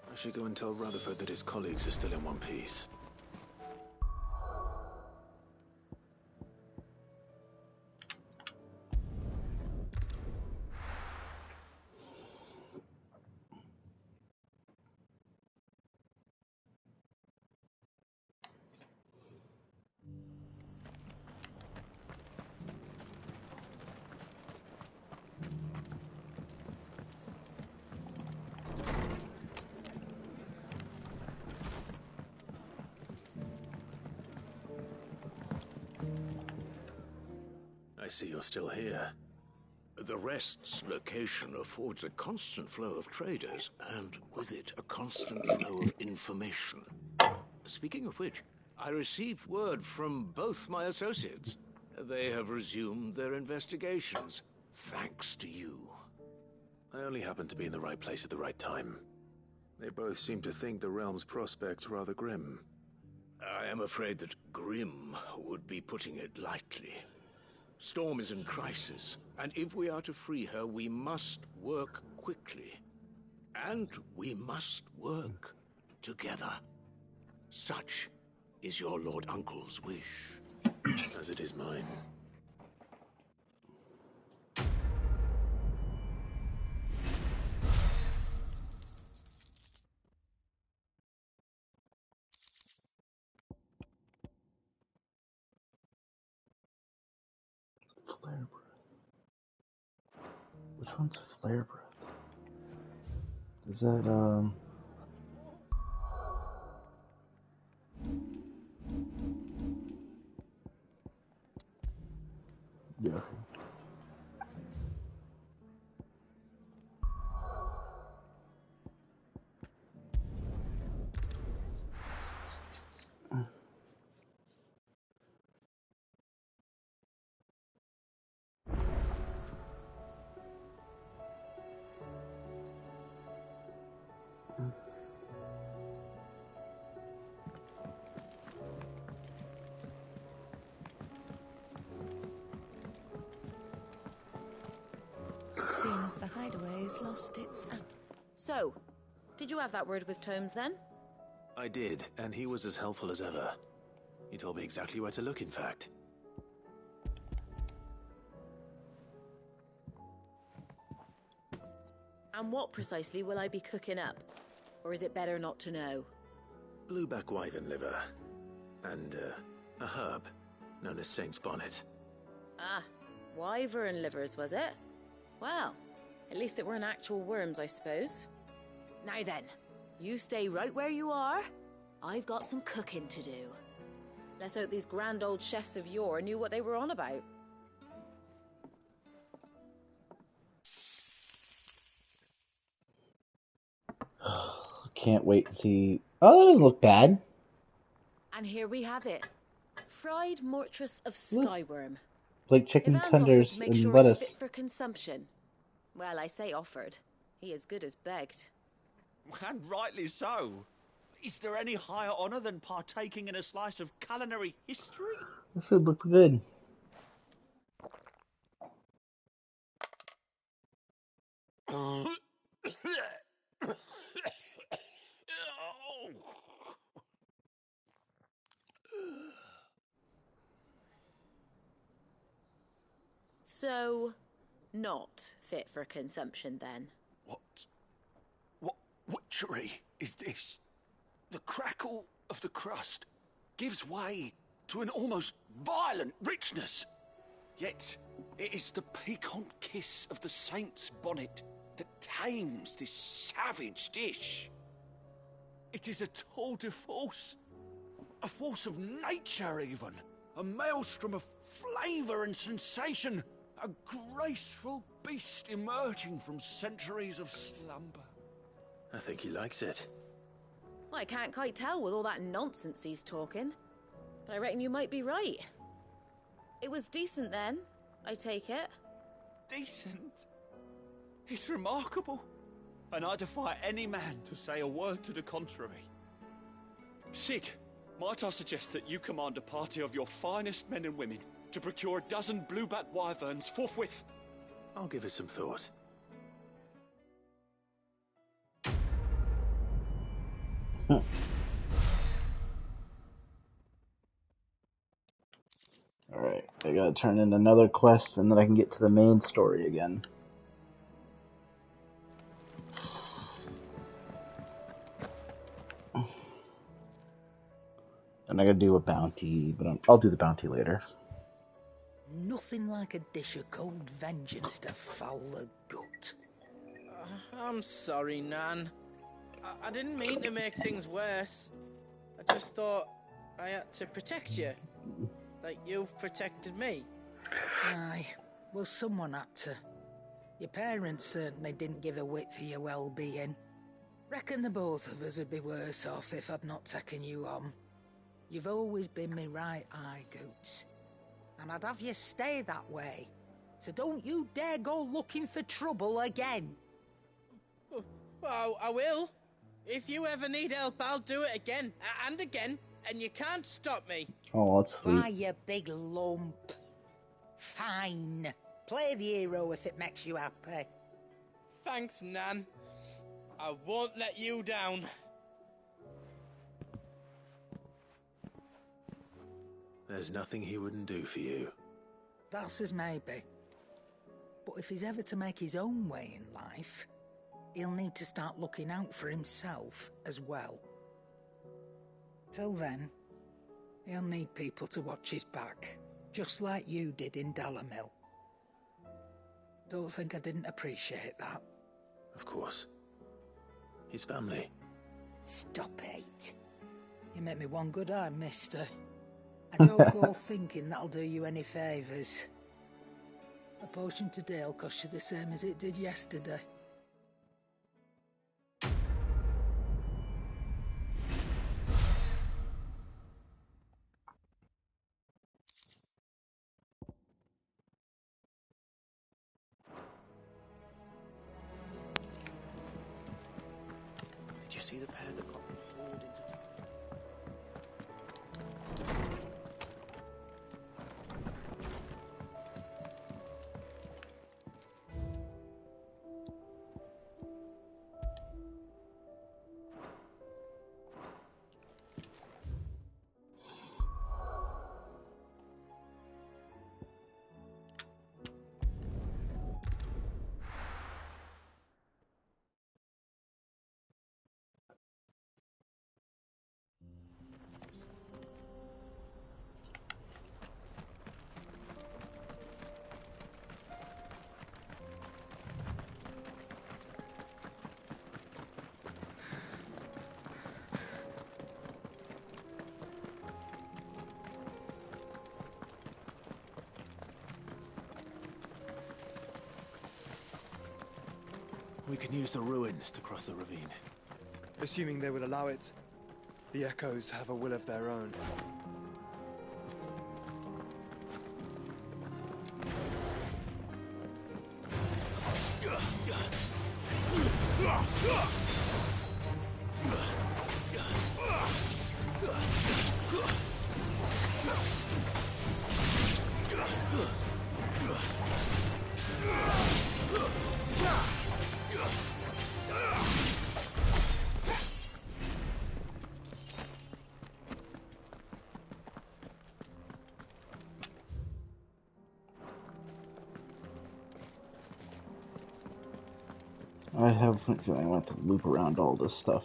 I should go and tell Rutherford that his colleagues are still in one piece. I see you're still here. The Rest's location affords a constant flow of traders, and with it, a constant flow of information. Speaking of which, I received word from both my associates. They have resumed their investigations, thanks to you. I only happened to be in the right place at the right time. They both seem to think the realm's prospects rather grim. I am afraid that grim would be putting it lightly. Storm is in crisis, and if we are to free her, we must work quickly. And we must work together. Such is your Lord Uncle's wish. As it is mine. Flare breath. Which one's flare breath? Is that yeah. Okay. Seems the hideaway's lost its... So, did you have that word with Tomes then? I did, and he was as helpful as ever. He told me exactly where to look, in fact. And what precisely will I be cooking up? Or is it better not to know? Blueback wyvern liver. And, a herb known as Saint's Bonnet. Ah, wyvern livers, was it? Well, at least it weren't actual worms, I suppose. Now then, you stay right where you are. I've got some cooking to do. Let's hope these grand old chefs of yore knew what they were on about. Can't wait to see... Oh, that doesn't look bad. And here we have it. Fried mortress of skyworm. Like chicken Ivan's tenders offered to make and sure lettuce. it's fit for consumption. Well, I say offered. He as good as begged. And rightly so. Is there any higher honour than partaking in a slice of culinary history? The food looked good. So, not fit for consumption then? What witchery is this? The crackle of the crust gives way to an almost violent richness. Yet, it is the piquant kiss of the saint's bonnet that tames this savage dish. It is a tour de force, a force of nature even, a maelstrom of flavour and sensation, a graceful beast emerging from centuries of slumber. I think he likes it. Well, I can't quite tell with all that nonsense he's talking. But I reckon you might be right. It was decent then, I take it. Decent? It's remarkable. And I defy any man to say a word to the contrary. Sid, might I suggest that you command a party of your finest men and women to procure a dozen blueback wyverns forthwith? I'll give it some thought. Alright, I gotta turn in another quest and then I can get to the main story again. And I gotta do a bounty, but I'll do the bounty later. Nothing like a dish of cold vengeance to foul the gut. I'm sorry, Nan. I didn't mean to make things worse. I just thought I had to protect you. Like you've protected me. Aye, well, someone had to. Your parents certainly didn't give a whit for your well-being. Reckon the both of us would be worse off if I'd not taken you on. You've always been me right eye, Goots. And I'd have you stay that way. So don't you dare go looking for trouble again. Well, I will. If you ever need help, I'll do it again and again, and you can't stop me. Oh, that's sweet. Why, you big lump. Fine. Play the hero if it makes you happy. Thanks, Nan. I won't let you down. There's nothing he wouldn't do for you. That's as maybe. But if he's ever to make his own way in life, he'll need to start looking out for himself as well. Till then, he'll need people to watch his back, just like you did in Dalamil. Don't think I didn't appreciate that. Of course. His family. Stop it. You make me one good eye, mister. I don't go thinking that'll do you any favours. A potion today'll cost you the same as it did yesterday. Did you see the pair that got hauled into... We can use the ruins to cross the ravine. Assuming they will allow it. The echoes have a will of their own. I have a feeling I want to loop around all this stuff.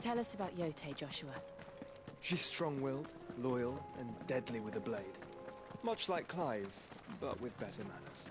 Tell us about Yote, Joshua. She's strong-willed, loyal, and deadly with a blade. Much like Clive, but with better manners.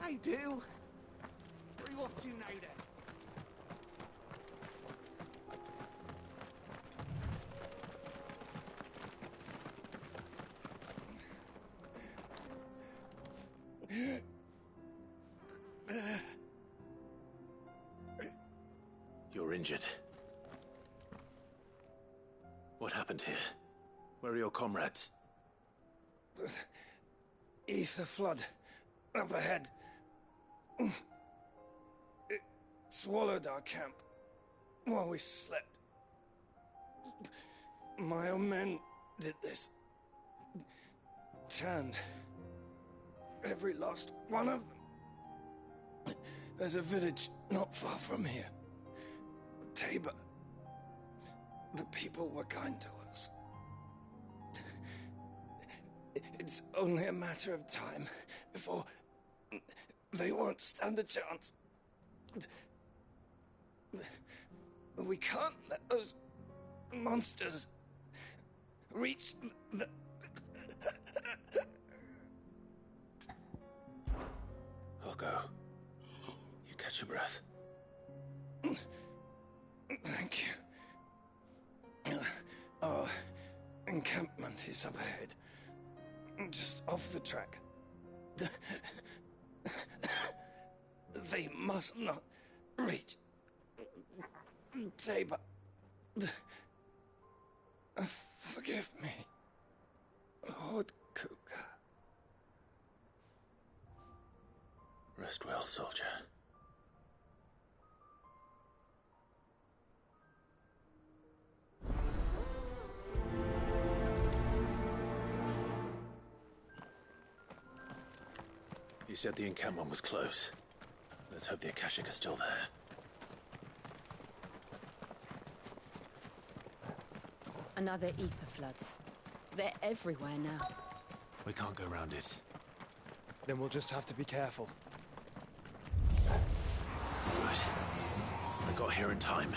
I do. Where are you off to now, then? You're injured. What happened here? Where are your comrades? Ether flood. Up ahead. It swallowed our camp while we slept. My own men did this. Turned every last one of them. There's a village not far from here. Tabor. The people were kind to us. It's only a matter of time before they won't stand a chance. We can't let those monsters reach the... I'll go. You catch your breath. Thank you. Our encampment is up ahead. Just off the track. They must not reach Tabor. Forgive me, Lord Kuka. Rest well, soldier. You said the encampment was close. Let's hope the Akashic are still there. Another ether flood. They're everywhere now. We can't go around it. Then we'll just have to be careful. Good. I got here in time.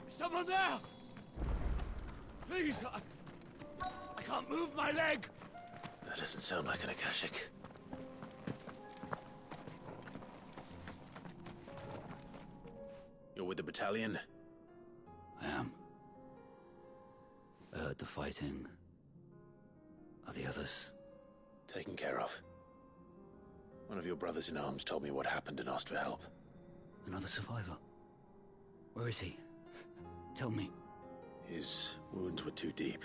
Someone there! Please, I can't move my leg! That doesn't sound like an Akashic. You're with the battalion? I am. I heard the fighting. Are the others? Taken care of. One of your brothers in arms told me what happened and asked for help. Another survivor? Where is he? Tell me. His wounds were too deep.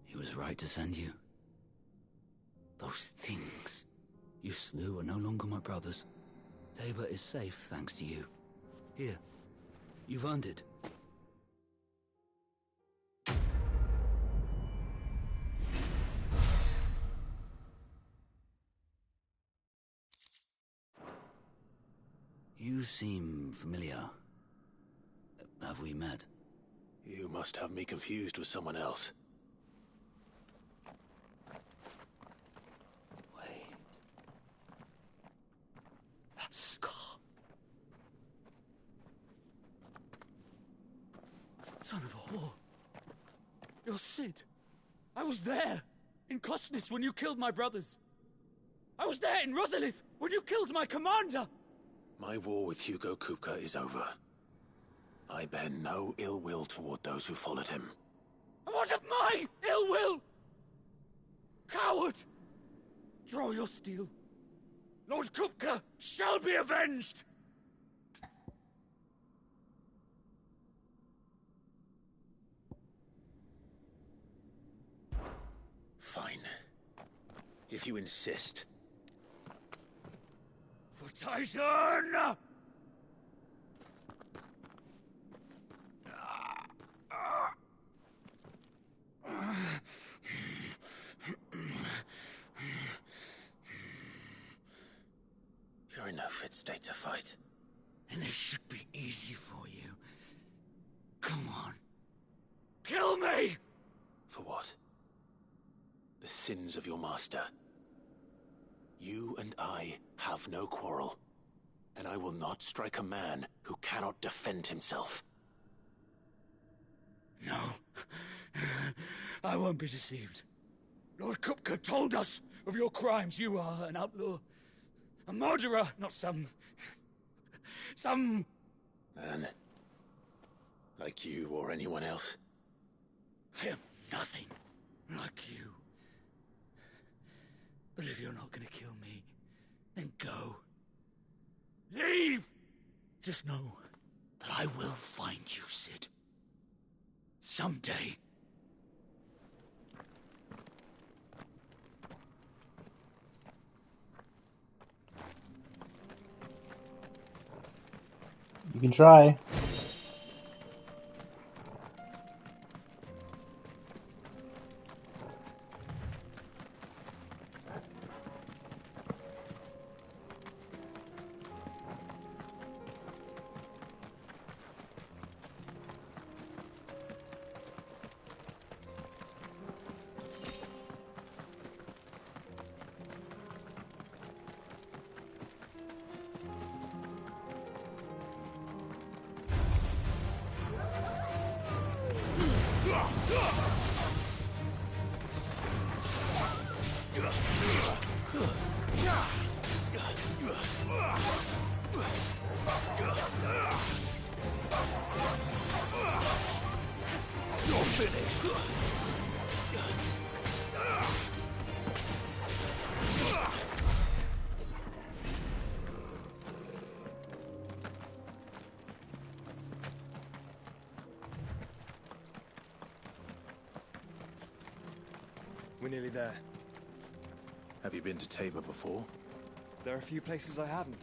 He was right to send you. Those things you slew are no longer my brothers. Tabor is safe thanks to you. Here, you've earned it. You seem familiar. Have we met? You must have me confused with someone else. Wait. That scar. Son of a whore. You're Sid. I was there, in Cosnes when you killed my brothers. I was there in Rosalith when you killed my commander. My war with Hugo Kupka is over. I bear no ill will toward those who followed him. And what of my ill will? Coward! Draw your steel. Lord Kupka shall be avenged! Fine. If you insist. For Titan! You're in no fit state to fight. And this should be easy for you. Come on. Kill me! For what? The sins of your master. You and I have no quarrel, and I will not strike a man who cannot defend himself. No. I won't be deceived. Lord Kupka told us of your crimes. You are an outlaw. A murderer, not some Man. Like you or anyone else. I am nothing like you. But if you're not gonna kill me, then go. Leave! Just know that I will find you, Sid. Someday. You can try. You're finished. We're nearly there. Have you been to Tabor before? There are a few places I haven't.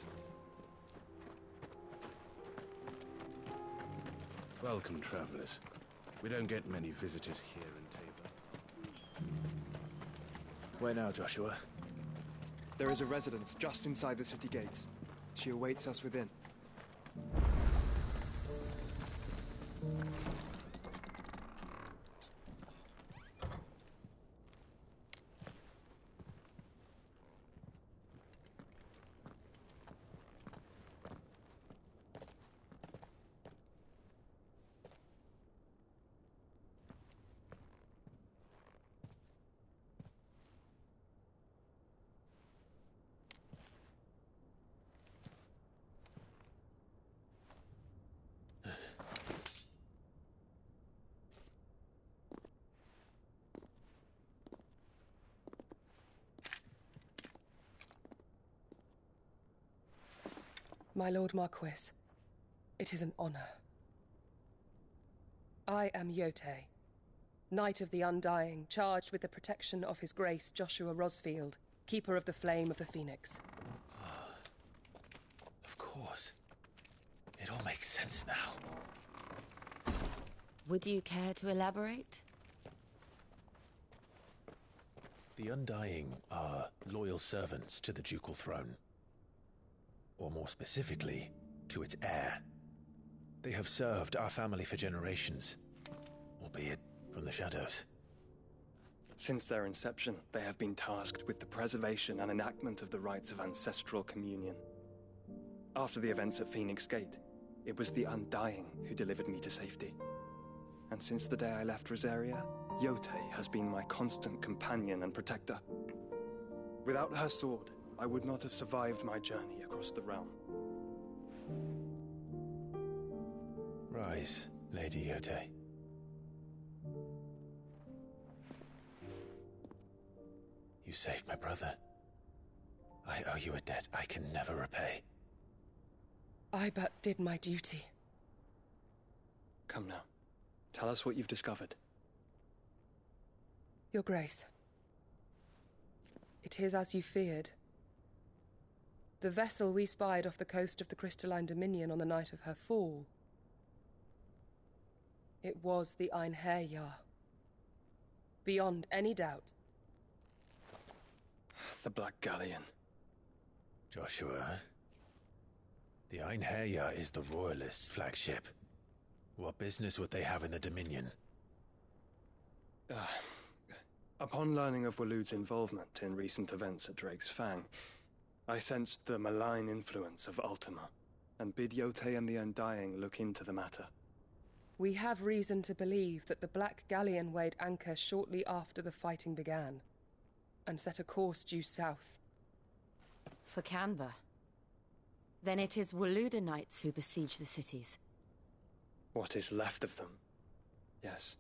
Welcome, travelers. We don't get many visitors here in Tabor. Where now, Joshua? There is a residence just inside the city gates. She awaits us within. My Lord Marquis, it is an honor. I am Yotei, Knight of the Undying, charged with the protection of His Grace Joshua Rosfield, Keeper of the Flame of the Phoenix. Of course. It all makes sense now. Would you care to elaborate? The Undying are loyal servants to the ducal throne. Or more specifically, to its heir. They have served our family for generations, albeit from the shadows. Since their inception, they have been tasked with the preservation and enactment of the rites of ancestral communion. After the events at Phoenix Gate, it was the Undying who delivered me to safety. And since the day I left Rosaria, Yotei has been my constant companion and protector. Without her sword, I would not have survived my journey across the realm. Rise, Lady Yotei. You saved my brother. I owe you a debt I can never repay. I but did my duty. Come now. Tell us what you've discovered. Your Grace. It is as you feared. The vessel we spied off the coast of the Crystalline Dominion on the night of her fall. It was the Einherjar. Beyond any doubt. The Black Galleon. Joshua, the Einherjar is the Royalists' flagship. What business would they have in the Dominion? Upon learning of Waloed's involvement in recent events at Drake's Fang, I sensed the malign influence of Ultima, and bid Yotei and the Undying look into the matter. We have reason to believe that the Black Galleon weighed anchor shortly after the fighting began, and set a course due south. For Canva. Then it is Waloed knights who besiege the cities. What is left of them, yes.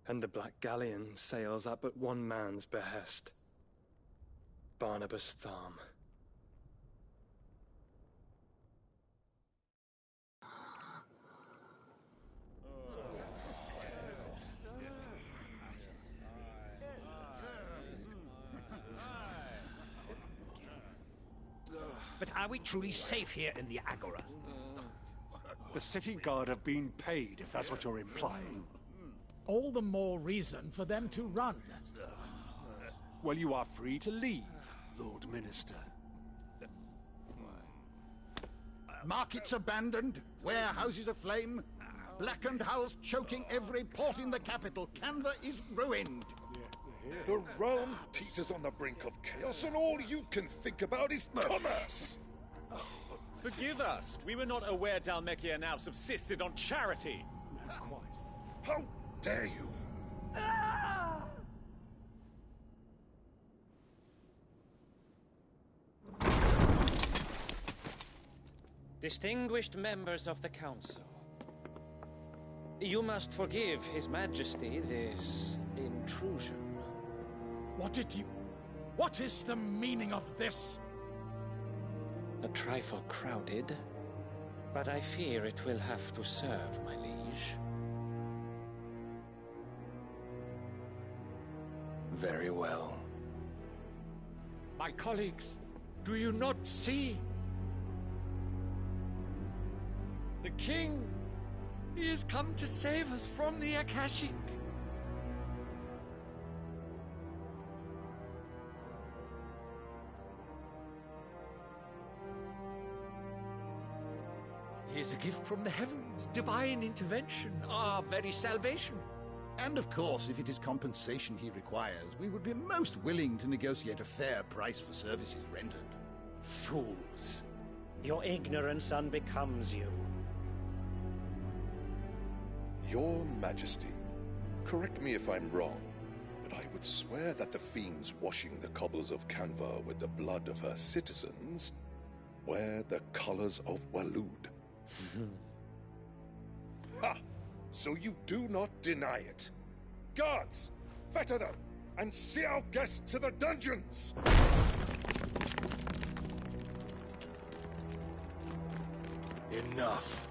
And the Black Galleon sails at but one man's behest. Barnabas Tharm. But are we truly safe here in the Agora? The city guard have been paid, if that's what you're implying. All the more reason for them to run. Well, you are free to leave, Lord Minister. Markets abandoned, warehouses aflame, blackened hulls choking every port in the capital. Canva is ruined. The realm teeters on the brink of chaos, and all you can think about is commerce! Forgive us! We were not aware Dalmekia now subsisted on charity! How dare you? Distinguished members of the Council, you must forgive His Majesty this intrusion. What is the meaning of this? A trifle crowded, but I fear it will have to serve, my liege. Very well. My colleagues, do you not see? The king! He has come to save us from the Akashic! He is a gift from the heavens, divine intervention, our very salvation. And of course, if it is compensation he requires, we would be most willing to negotiate a fair price for services rendered. Fools! Your ignorance unbecomes you. Your Majesty, correct me if I'm wrong, but I would swear that the fiends washing the cobbles of Canva with the blood of her citizens wear the colors of Waloed. Ha! So you do not deny it. Guards, fetter them, and see our guests to the dungeons! Enough.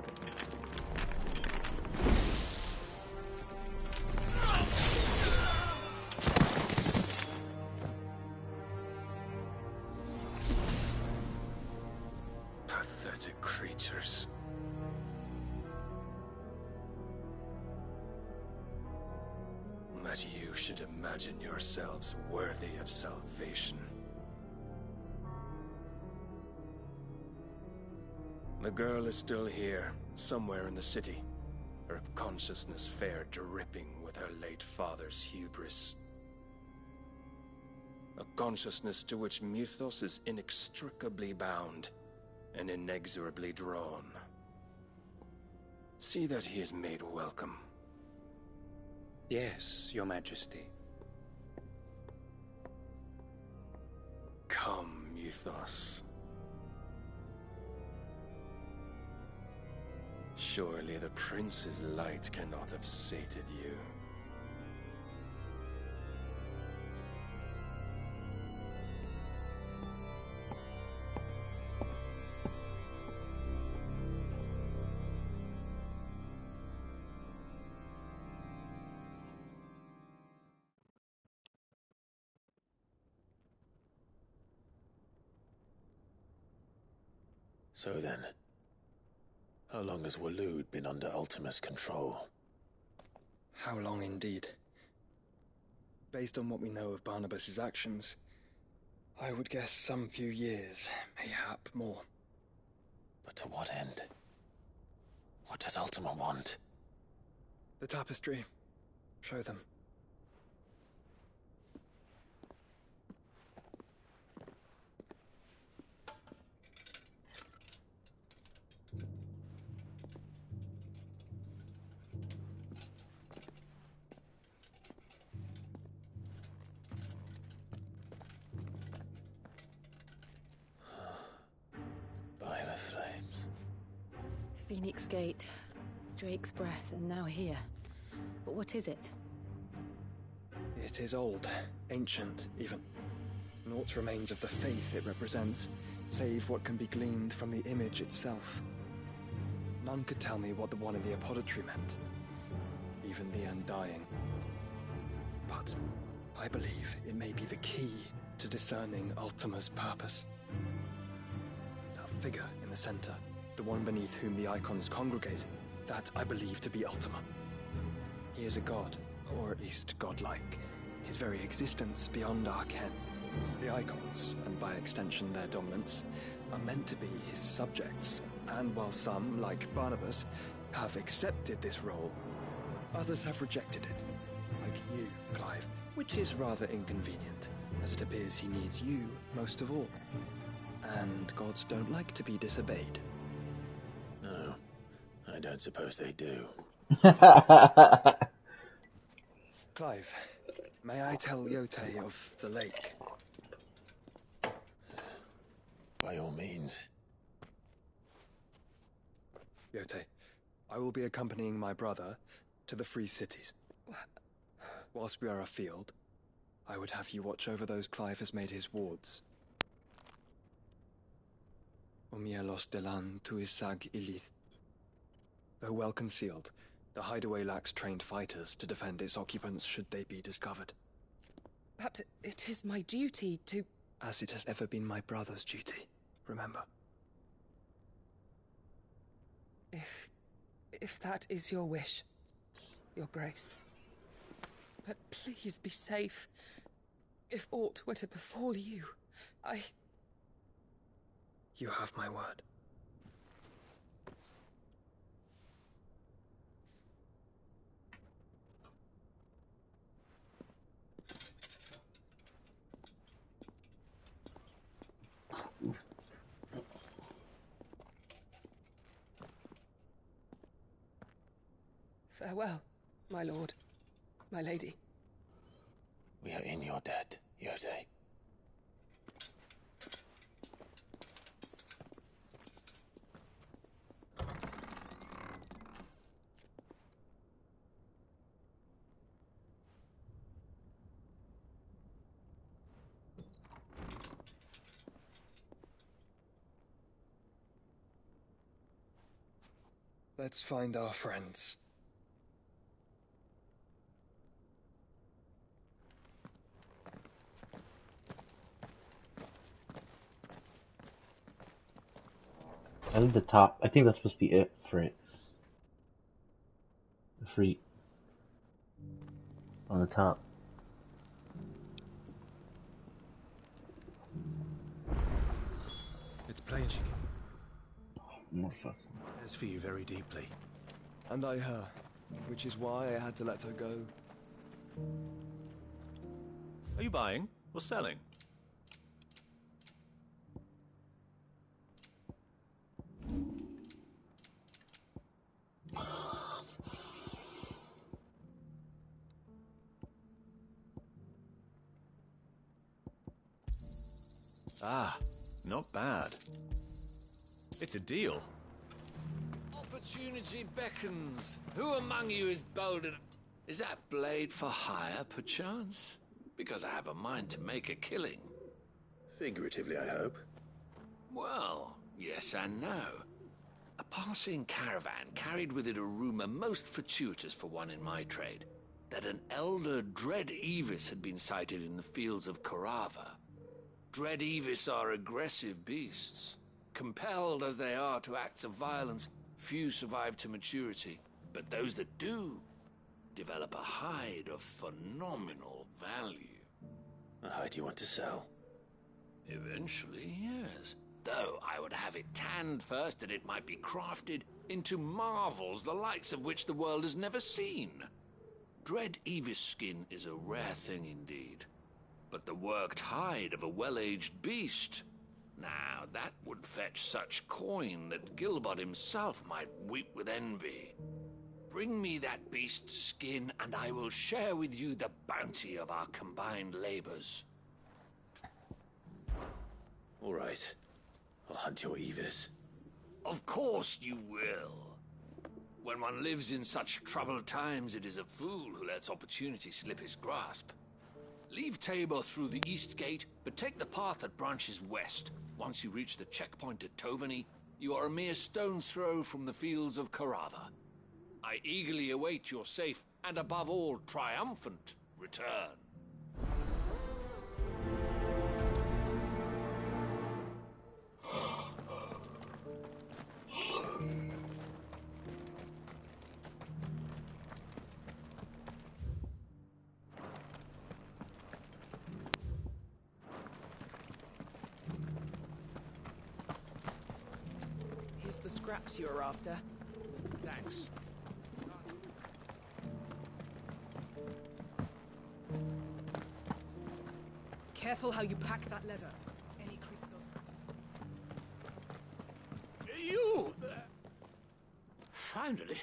Pathetic creatures. That you should imagine yourselves worthy of salvation. The girl is still here, somewhere in the city, her consciousness fair dripping with her late father's hubris. A consciousness to which Mythos is inextricably bound and inexorably drawn. See that he is made welcome. Yes, Your Majesty. Come, Mythos. Surely the prince's light cannot have sated you. So then, how long has Waloed been under Ultima's control? How long indeed? Based on what we know of Barnabas's actions, I would guess some few years, mayhap more. But to what end? What does Ultima want? The tapestry. Show them. By the flames. Phoenix Gate, Drake's Breath, and now here. But what is it? It is old, ancient, even. Naught remains of the faith it represents, save what can be gleaned from the image itself. None could tell me what the one in the apothecary meant, even the Undying. But I believe it may be the key to discerning Ultima's purpose. That figure in the center, the one beneath whom the icons congregate, that I believe to be Ultima. He is a god, or at least godlike, his very existence beyond our ken. The icons, and by extension their dominance, are meant to be his subjects, and while some, like Barnabas, have accepted this role, others have rejected it, like you, Clive, which is rather inconvenient, as it appears he needs you most of all. And gods don't like to be disobeyed. No, I don't suppose they do. Clive, may I tell Yote of the lake? By all means. Yote, I will be accompanying my brother to the Free Cities. Whilst we are afield, I would have you watch over those Clive has made his wards. Omielos delan tuisag ilith. Though well concealed, the hideaway lacks trained fighters to defend its occupants should they be discovered. But it is my duty to... As it has ever been my brother's duty, remember. If that is your wish, Your Grace. But please be safe. If aught were to befall you, You have my word. Farewell, my lord, my lady. We are in your debt, Yote. Let's find our friends. I think the top. I think that's supposed to be it for it. The free on the top. It's plain she Motherfucker. cares for you very deeply. And I her, which is why I had to let her go. Are you buying or selling? Ah, not bad. It's a deal. Opportunity beckons. Who among you is bold enough? Is that blade for hire, perchance? Because I have a mind to make a killing. Figuratively, I hope. Well, yes and no. A passing caravan carried with it a rumor most fortuitous for one in my trade, that an elder Dread Evis had been sighted in the fields of Korava. Dread Evis are aggressive beasts. Compelled as they are to acts of violence, few survive to maturity, but those that do develop a hide of phenomenal value. A hide you want to sell? Eventually, yes. Though I would have it tanned first that it might be crafted into marvels the likes of which the world has never seen. Dread Evis skin is a rare thing indeed. But the worked hide of a well-aged beast, now that would fetch such coin that Gilbert himself might weep with envy. Bring me that beast's skin, and I will share with you the bounty of our combined labors. All right. I'll hunt your Evis. Of course you will. When one lives in such troubled times, it is a fool who lets opportunity slip his grasp. Leave Tabor through the east gate, but take the path that branches west. Once you reach the checkpoint at Tovany, you are a mere stone's throw from the fields of Korava. I eagerly await your safe, and above all, triumphant return. Here's the scraps you're after. Thanks. Careful how you pack that leather. Any crystals? You! Finally.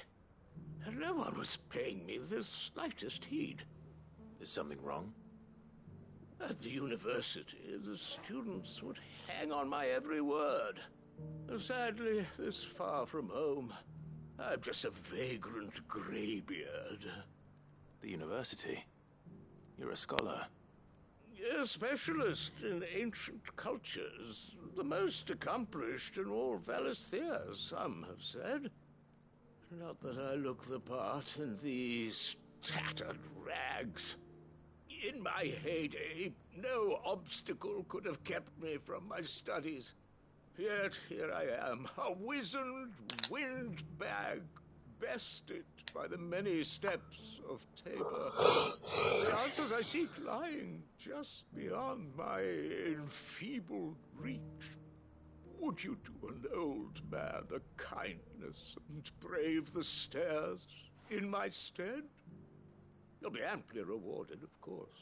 No one was paying me the slightest heed. Is something wrong? At the university, the students would hang on my every word. Sadly, this far from home, I'm just a vagrant greybeard. The university? You're a scholar. A specialist in ancient cultures. The most accomplished in all Valisthea, some have said. Not that I look the part in these tattered rags. In my heyday, no obstacle could have kept me from my studies. Yet here I am, a wizened windbag, bested by the many steps of Tabor. The answers I seek lying just beyond my enfeebled reach. Would you do an old man a kindness and brave the stairs in my stead? You'll be amply rewarded, of course.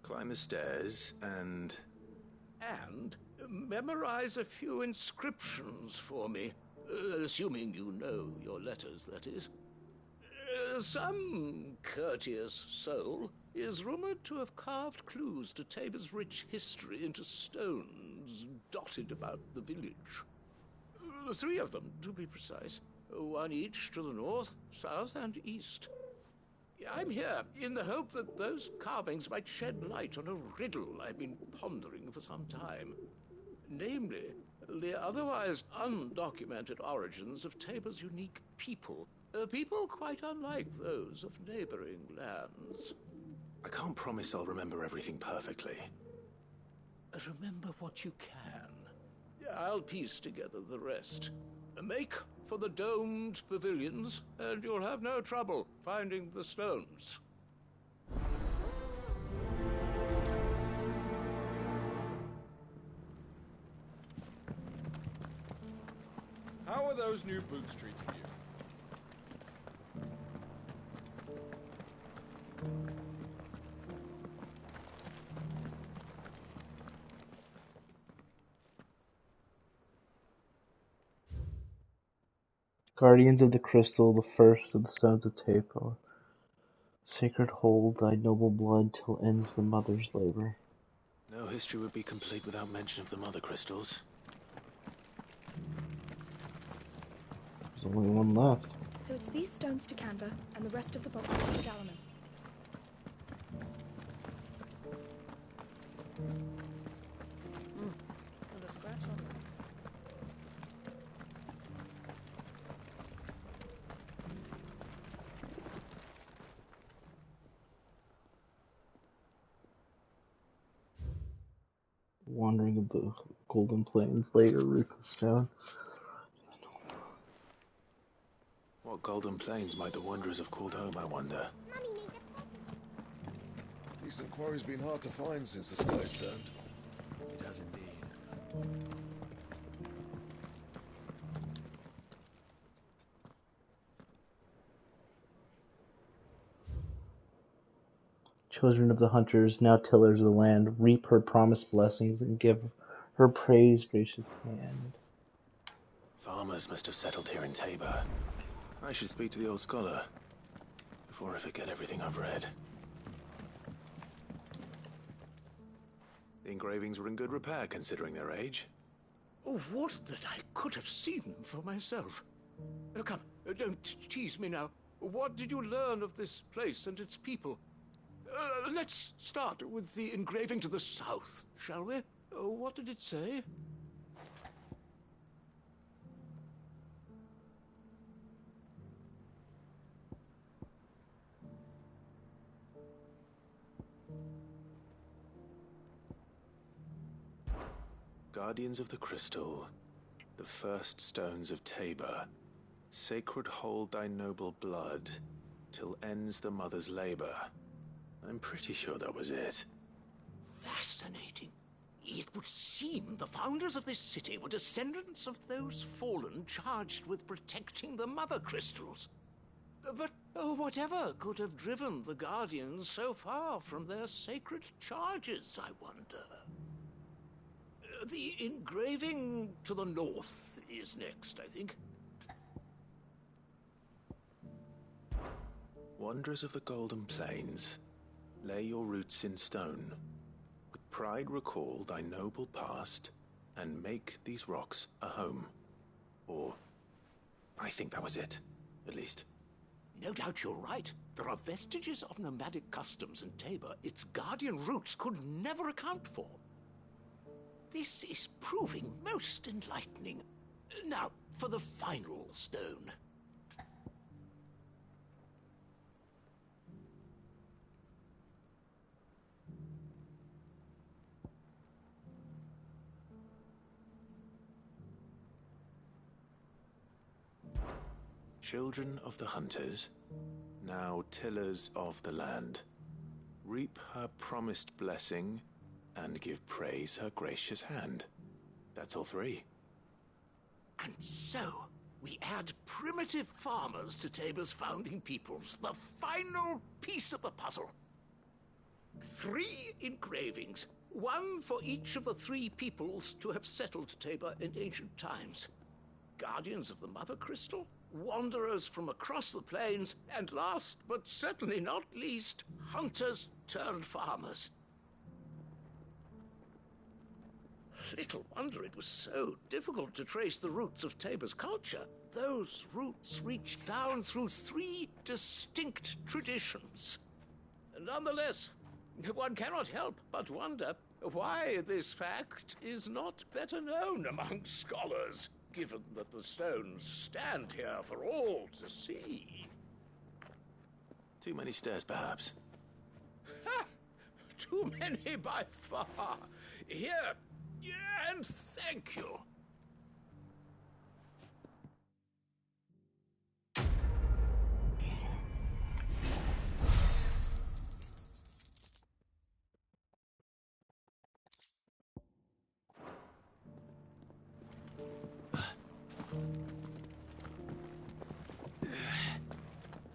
Climb the stairs and... And memorize a few inscriptions for me. Assuming you know your letters, that is. Some courteous soul is rumored to have carved clues to Tabor's rich history into stones dotted about the village. 3 of them, to be precise. 1 each to the north, south, and east. I'm here in the hope that those carvings might shed light on a riddle I've been pondering for some time. Namely, the otherwise undocumented origins of Tabor's unique people. People quite unlike those of neighboring lands. I can't promise I'll remember everything perfectly. Remember what you can. I'll piece together the rest. Make for the domed pavilions, and you'll have no trouble finding the stones. How are those new boots treating you? Guardians of the Crystal, the first of the sons of Tabor. Sacred hold thy noble blood till ends the mother's labor. No history would be complete without mention of the mother crystals. There's only one left. So it's these stones to Canva, and the rest of the boxes to Dalaman. Not a scratch on them. Wandering of the Golden Plains, later ruthless stone. What golden plains might the wanderers have called home, I wonder? Decent quarry's been hard to find since the sky's turned. It has indeed. Children of the hunters, now tillers of the land, reap her promised blessings and give her praise, gracious hand. Farmers must have settled here in Tabor. I should speak to the old scholar before I forget everything I've read. The engravings were in good repair considering their age. Oh, would that I could have seen them for myself. Come, don't tease me now. What did you learn of this place and its people? Let's start with the engraving to the south, shall we? What did it say? Guardians of the Crystal, the first stones of Tabor, sacred hold thy noble blood, till ends the mother's labor. I'm pretty sure that was it. Fascinating. It would seem the founders of this city were descendants of those fallen charged with protecting the mother crystals. But whatever could have driven the Guardians so far from their sacred charges, I wonder? The engraving to the north is next, I think. Wanderers of the Golden Plains, lay your roots in stone. With pride recall thy noble past, and make these rocks a home. Or, I think that was it, at least. No doubt you're right. There are vestiges of nomadic customs in Tabor its guardian roots could never account for. This is proving most enlightening. Now, for the final stone. Children of the hunters, now tillers of the land, reap her promised blessing and give praise her gracious hand. That's all three. And so, we add primitive farmers to Tabor's founding peoples, the final piece of the puzzle. 3 engravings, one for each of the 3 peoples to have settled Tabor in ancient times. Guardians of the Mother Crystal, wanderers from across the plains, and last but certainly not least, hunters turned farmers. Little wonder it was so difficult to trace the roots of Tabor's culture. Those roots reach down through 3 distinct traditions. Nonetheless, one cannot help but wonder why this fact is not better known among scholars, given that the stones stand here for all to see. Too many stairs, perhaps. Ha! Too many by far. Here, and thank you.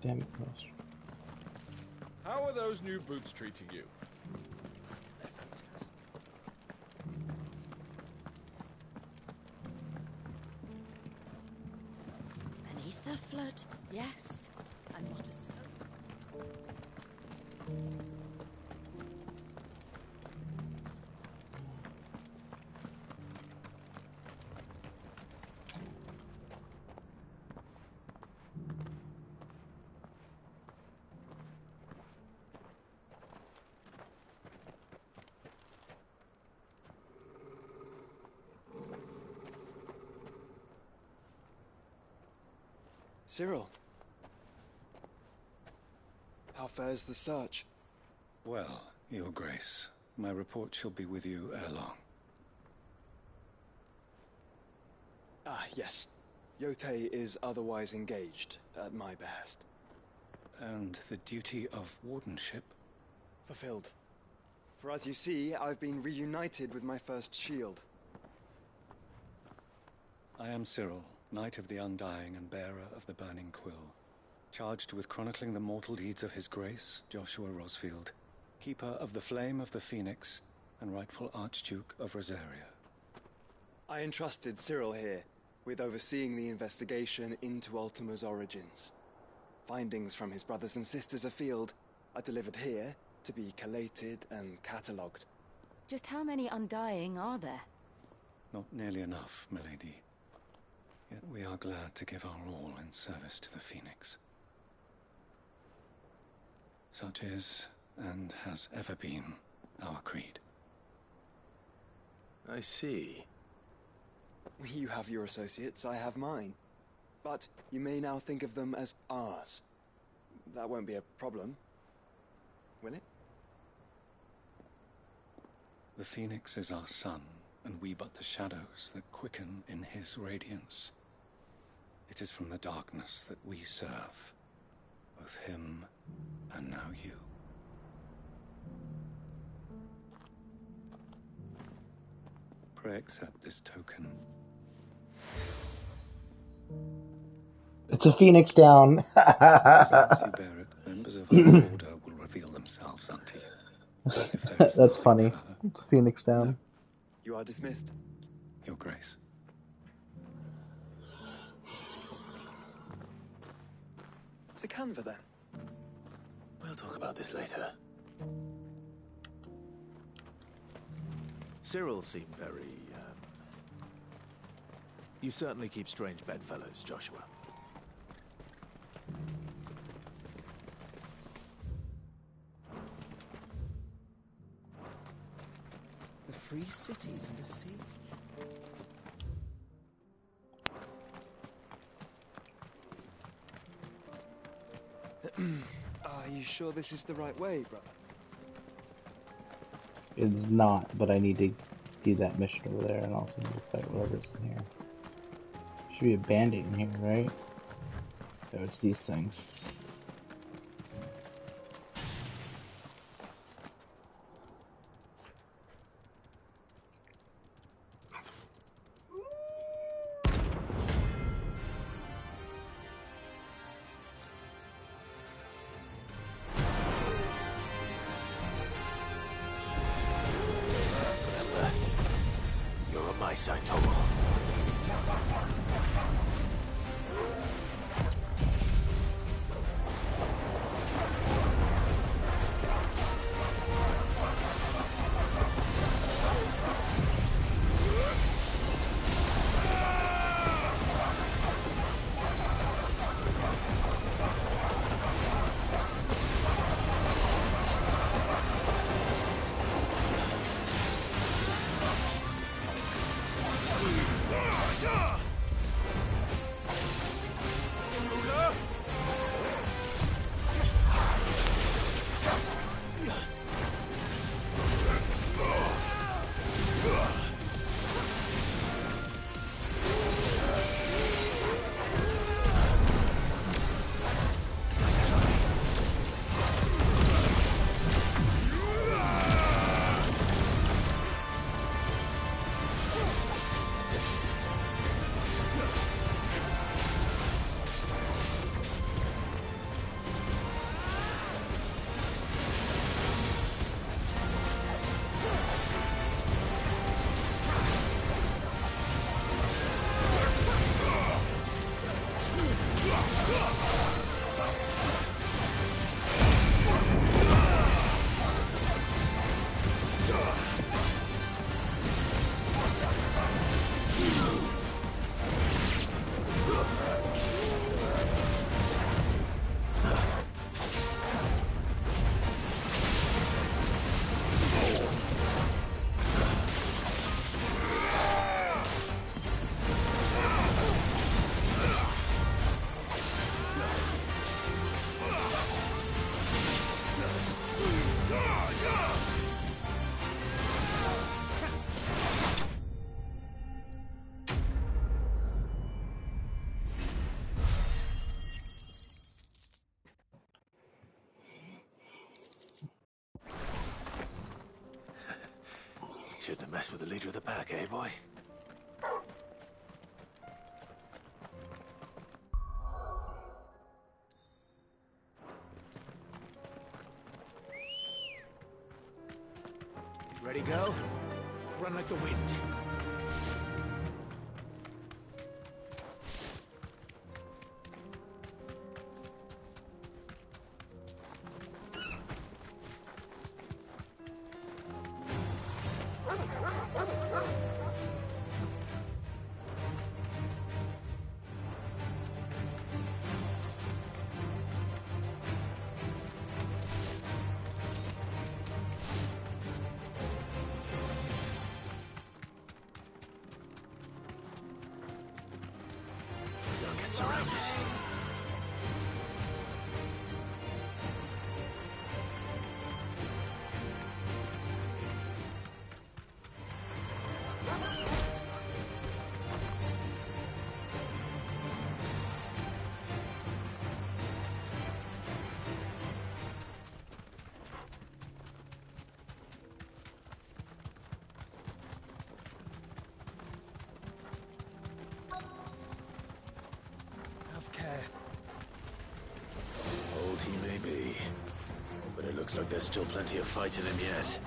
Damn it, Cross. How are those new boots treating you? Beneath the flood, yes, and not a stone. Cyril. How fares the search? Well, Your Grace, my report shall be with you ere long. Ah, yes. Yotei is otherwise engaged, at my behest. And the duty of wardenship? Fulfilled. For as you see, I've been reunited with my first shield. I am Cyril, Knight of the Undying and bearer of the Burning Quill, charged with chronicling the mortal deeds of His Grace, Joshua Rosfield, Keeper of the Flame of the Phoenix, and rightful Archduke of Rosaria. I entrusted Cyril here with overseeing the investigation into Ultima's origins. Findings from his brothers and sisters afield are delivered here to be collated and catalogued. Just how many Undying are there? Not nearly enough, milady. Yet we are glad to give our all in service to the Phoenix. Such is, and has ever been, our creed. I see. You have your associates, I have mine. But you may now think of them as ours. That won't be a problem, will it? The Phoenix is our sun, and we but the shadows that quicken in his radiance. It is from the darkness that we serve, both him and now you. Pray accept this token. It's a phoenix down. As long as you bear it, members of our order will reveal themselves unto you. If there is That's nothing funny. further, It's a phoenix down. You are dismissed. Your Grace. To Canva, then. We'll talk about this later. Cyril seemed very, You certainly keep strange bedfellows, Joshua. The free city's under siege. Are you sure this is the right way, brother? It's not, but I need to do that mission over there and also need to fight whatever's in here. Should be a bandit in here, right? So it's these things. You're on my side, Total. Shouldn't have messed with the leader of the pack, eh, boy? Ready, girl? Run like the wind. Surrounded. Old he may be, but it looks like there's still plenty of fight in him yet.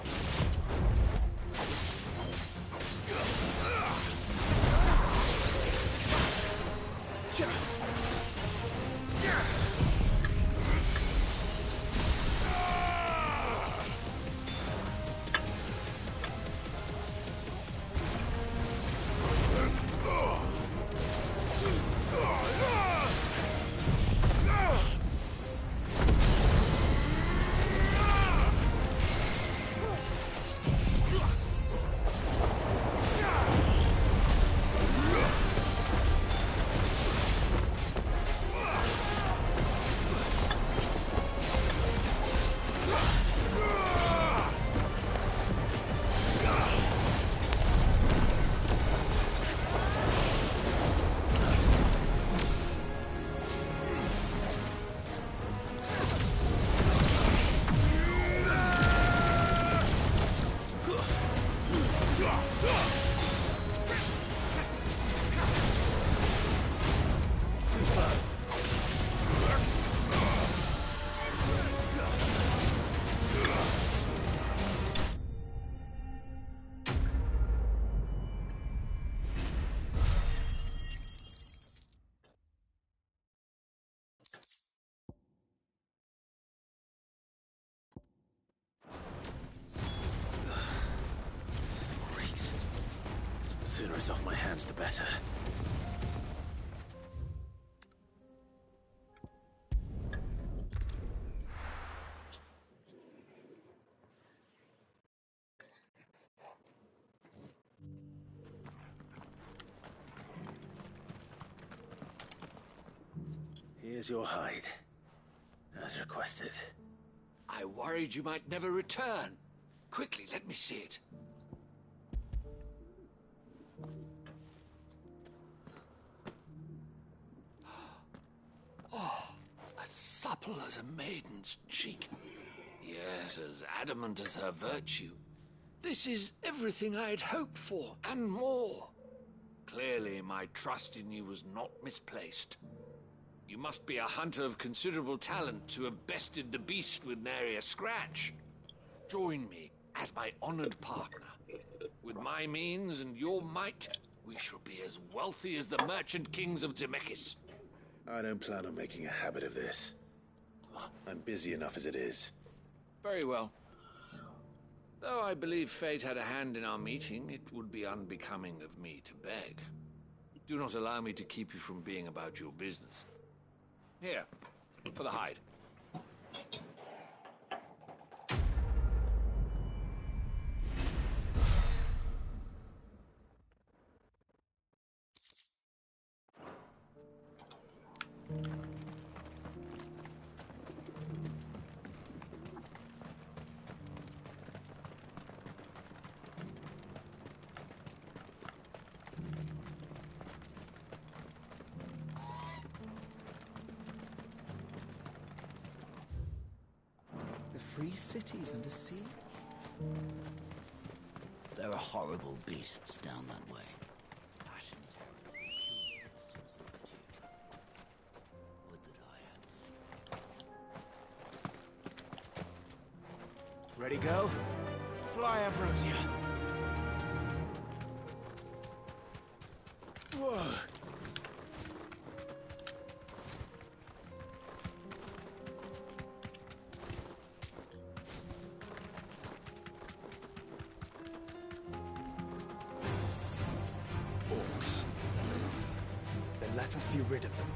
this off my hands, the better. Here's your hide, as requested. I worried you might never return. Quickly, let me see it. Oh, as supple as a maiden's cheek, yet as adamant as her virtue. This is everything I'd hoped for, and more. Clearly, my trust in you was not misplaced. You must be a hunter of considerable talent to have bested the beast with nary a scratch. Join me as my honored partner. With my means and your might, we shall be as wealthy as the merchant kings of Zemeckis. I don't plan on making a habit of this. I'm busy enough as it is. Very well. Though I believe fate had a hand in our meeting, it would be unbecoming of me to beg. Do not allow me to keep you from being about your business. Here, for the hide. Free cities under siege? There are horrible beasts down that way. Passion terrors would that I had. Ready, girl? Fly, Ambrosia. Whoa! Let us be rid of them.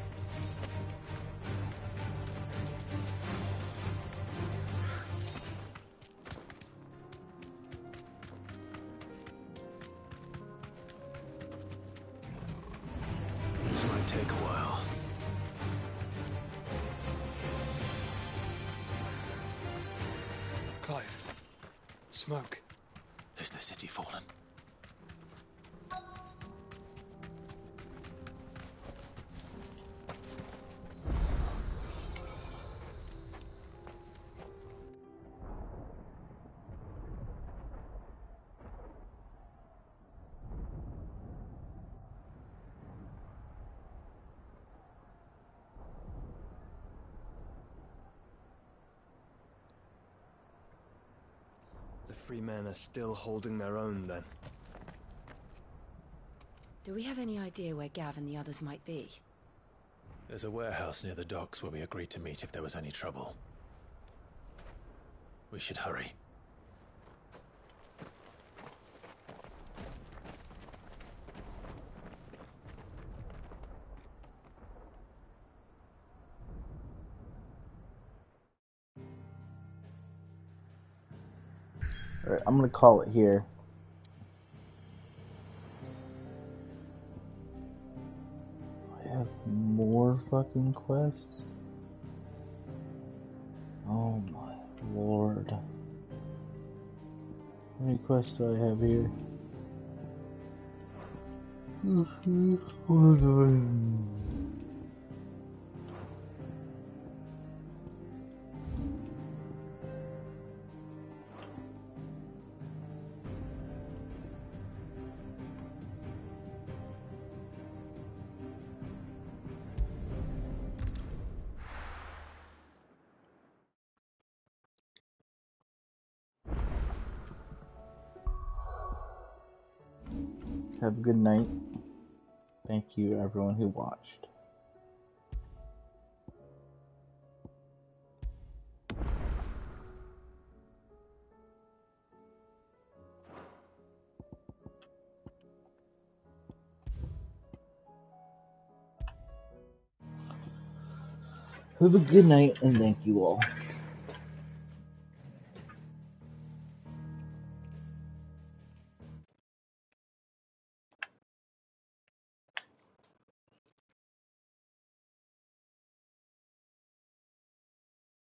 This might take a while. Clive. Smoke. Is the city fallen? The free men are still holding their own, then. Do we have any idea where Gav and the others might be? There's a warehouse near the docks where we agreed to meet if there was any trouble. We should hurry. Alright, I'm gonna call it here. I have more fucking quests? Oh my lord. How many quests do I have here? Have a good night. Thank you everyone who watched. Have a good night, and thank you all.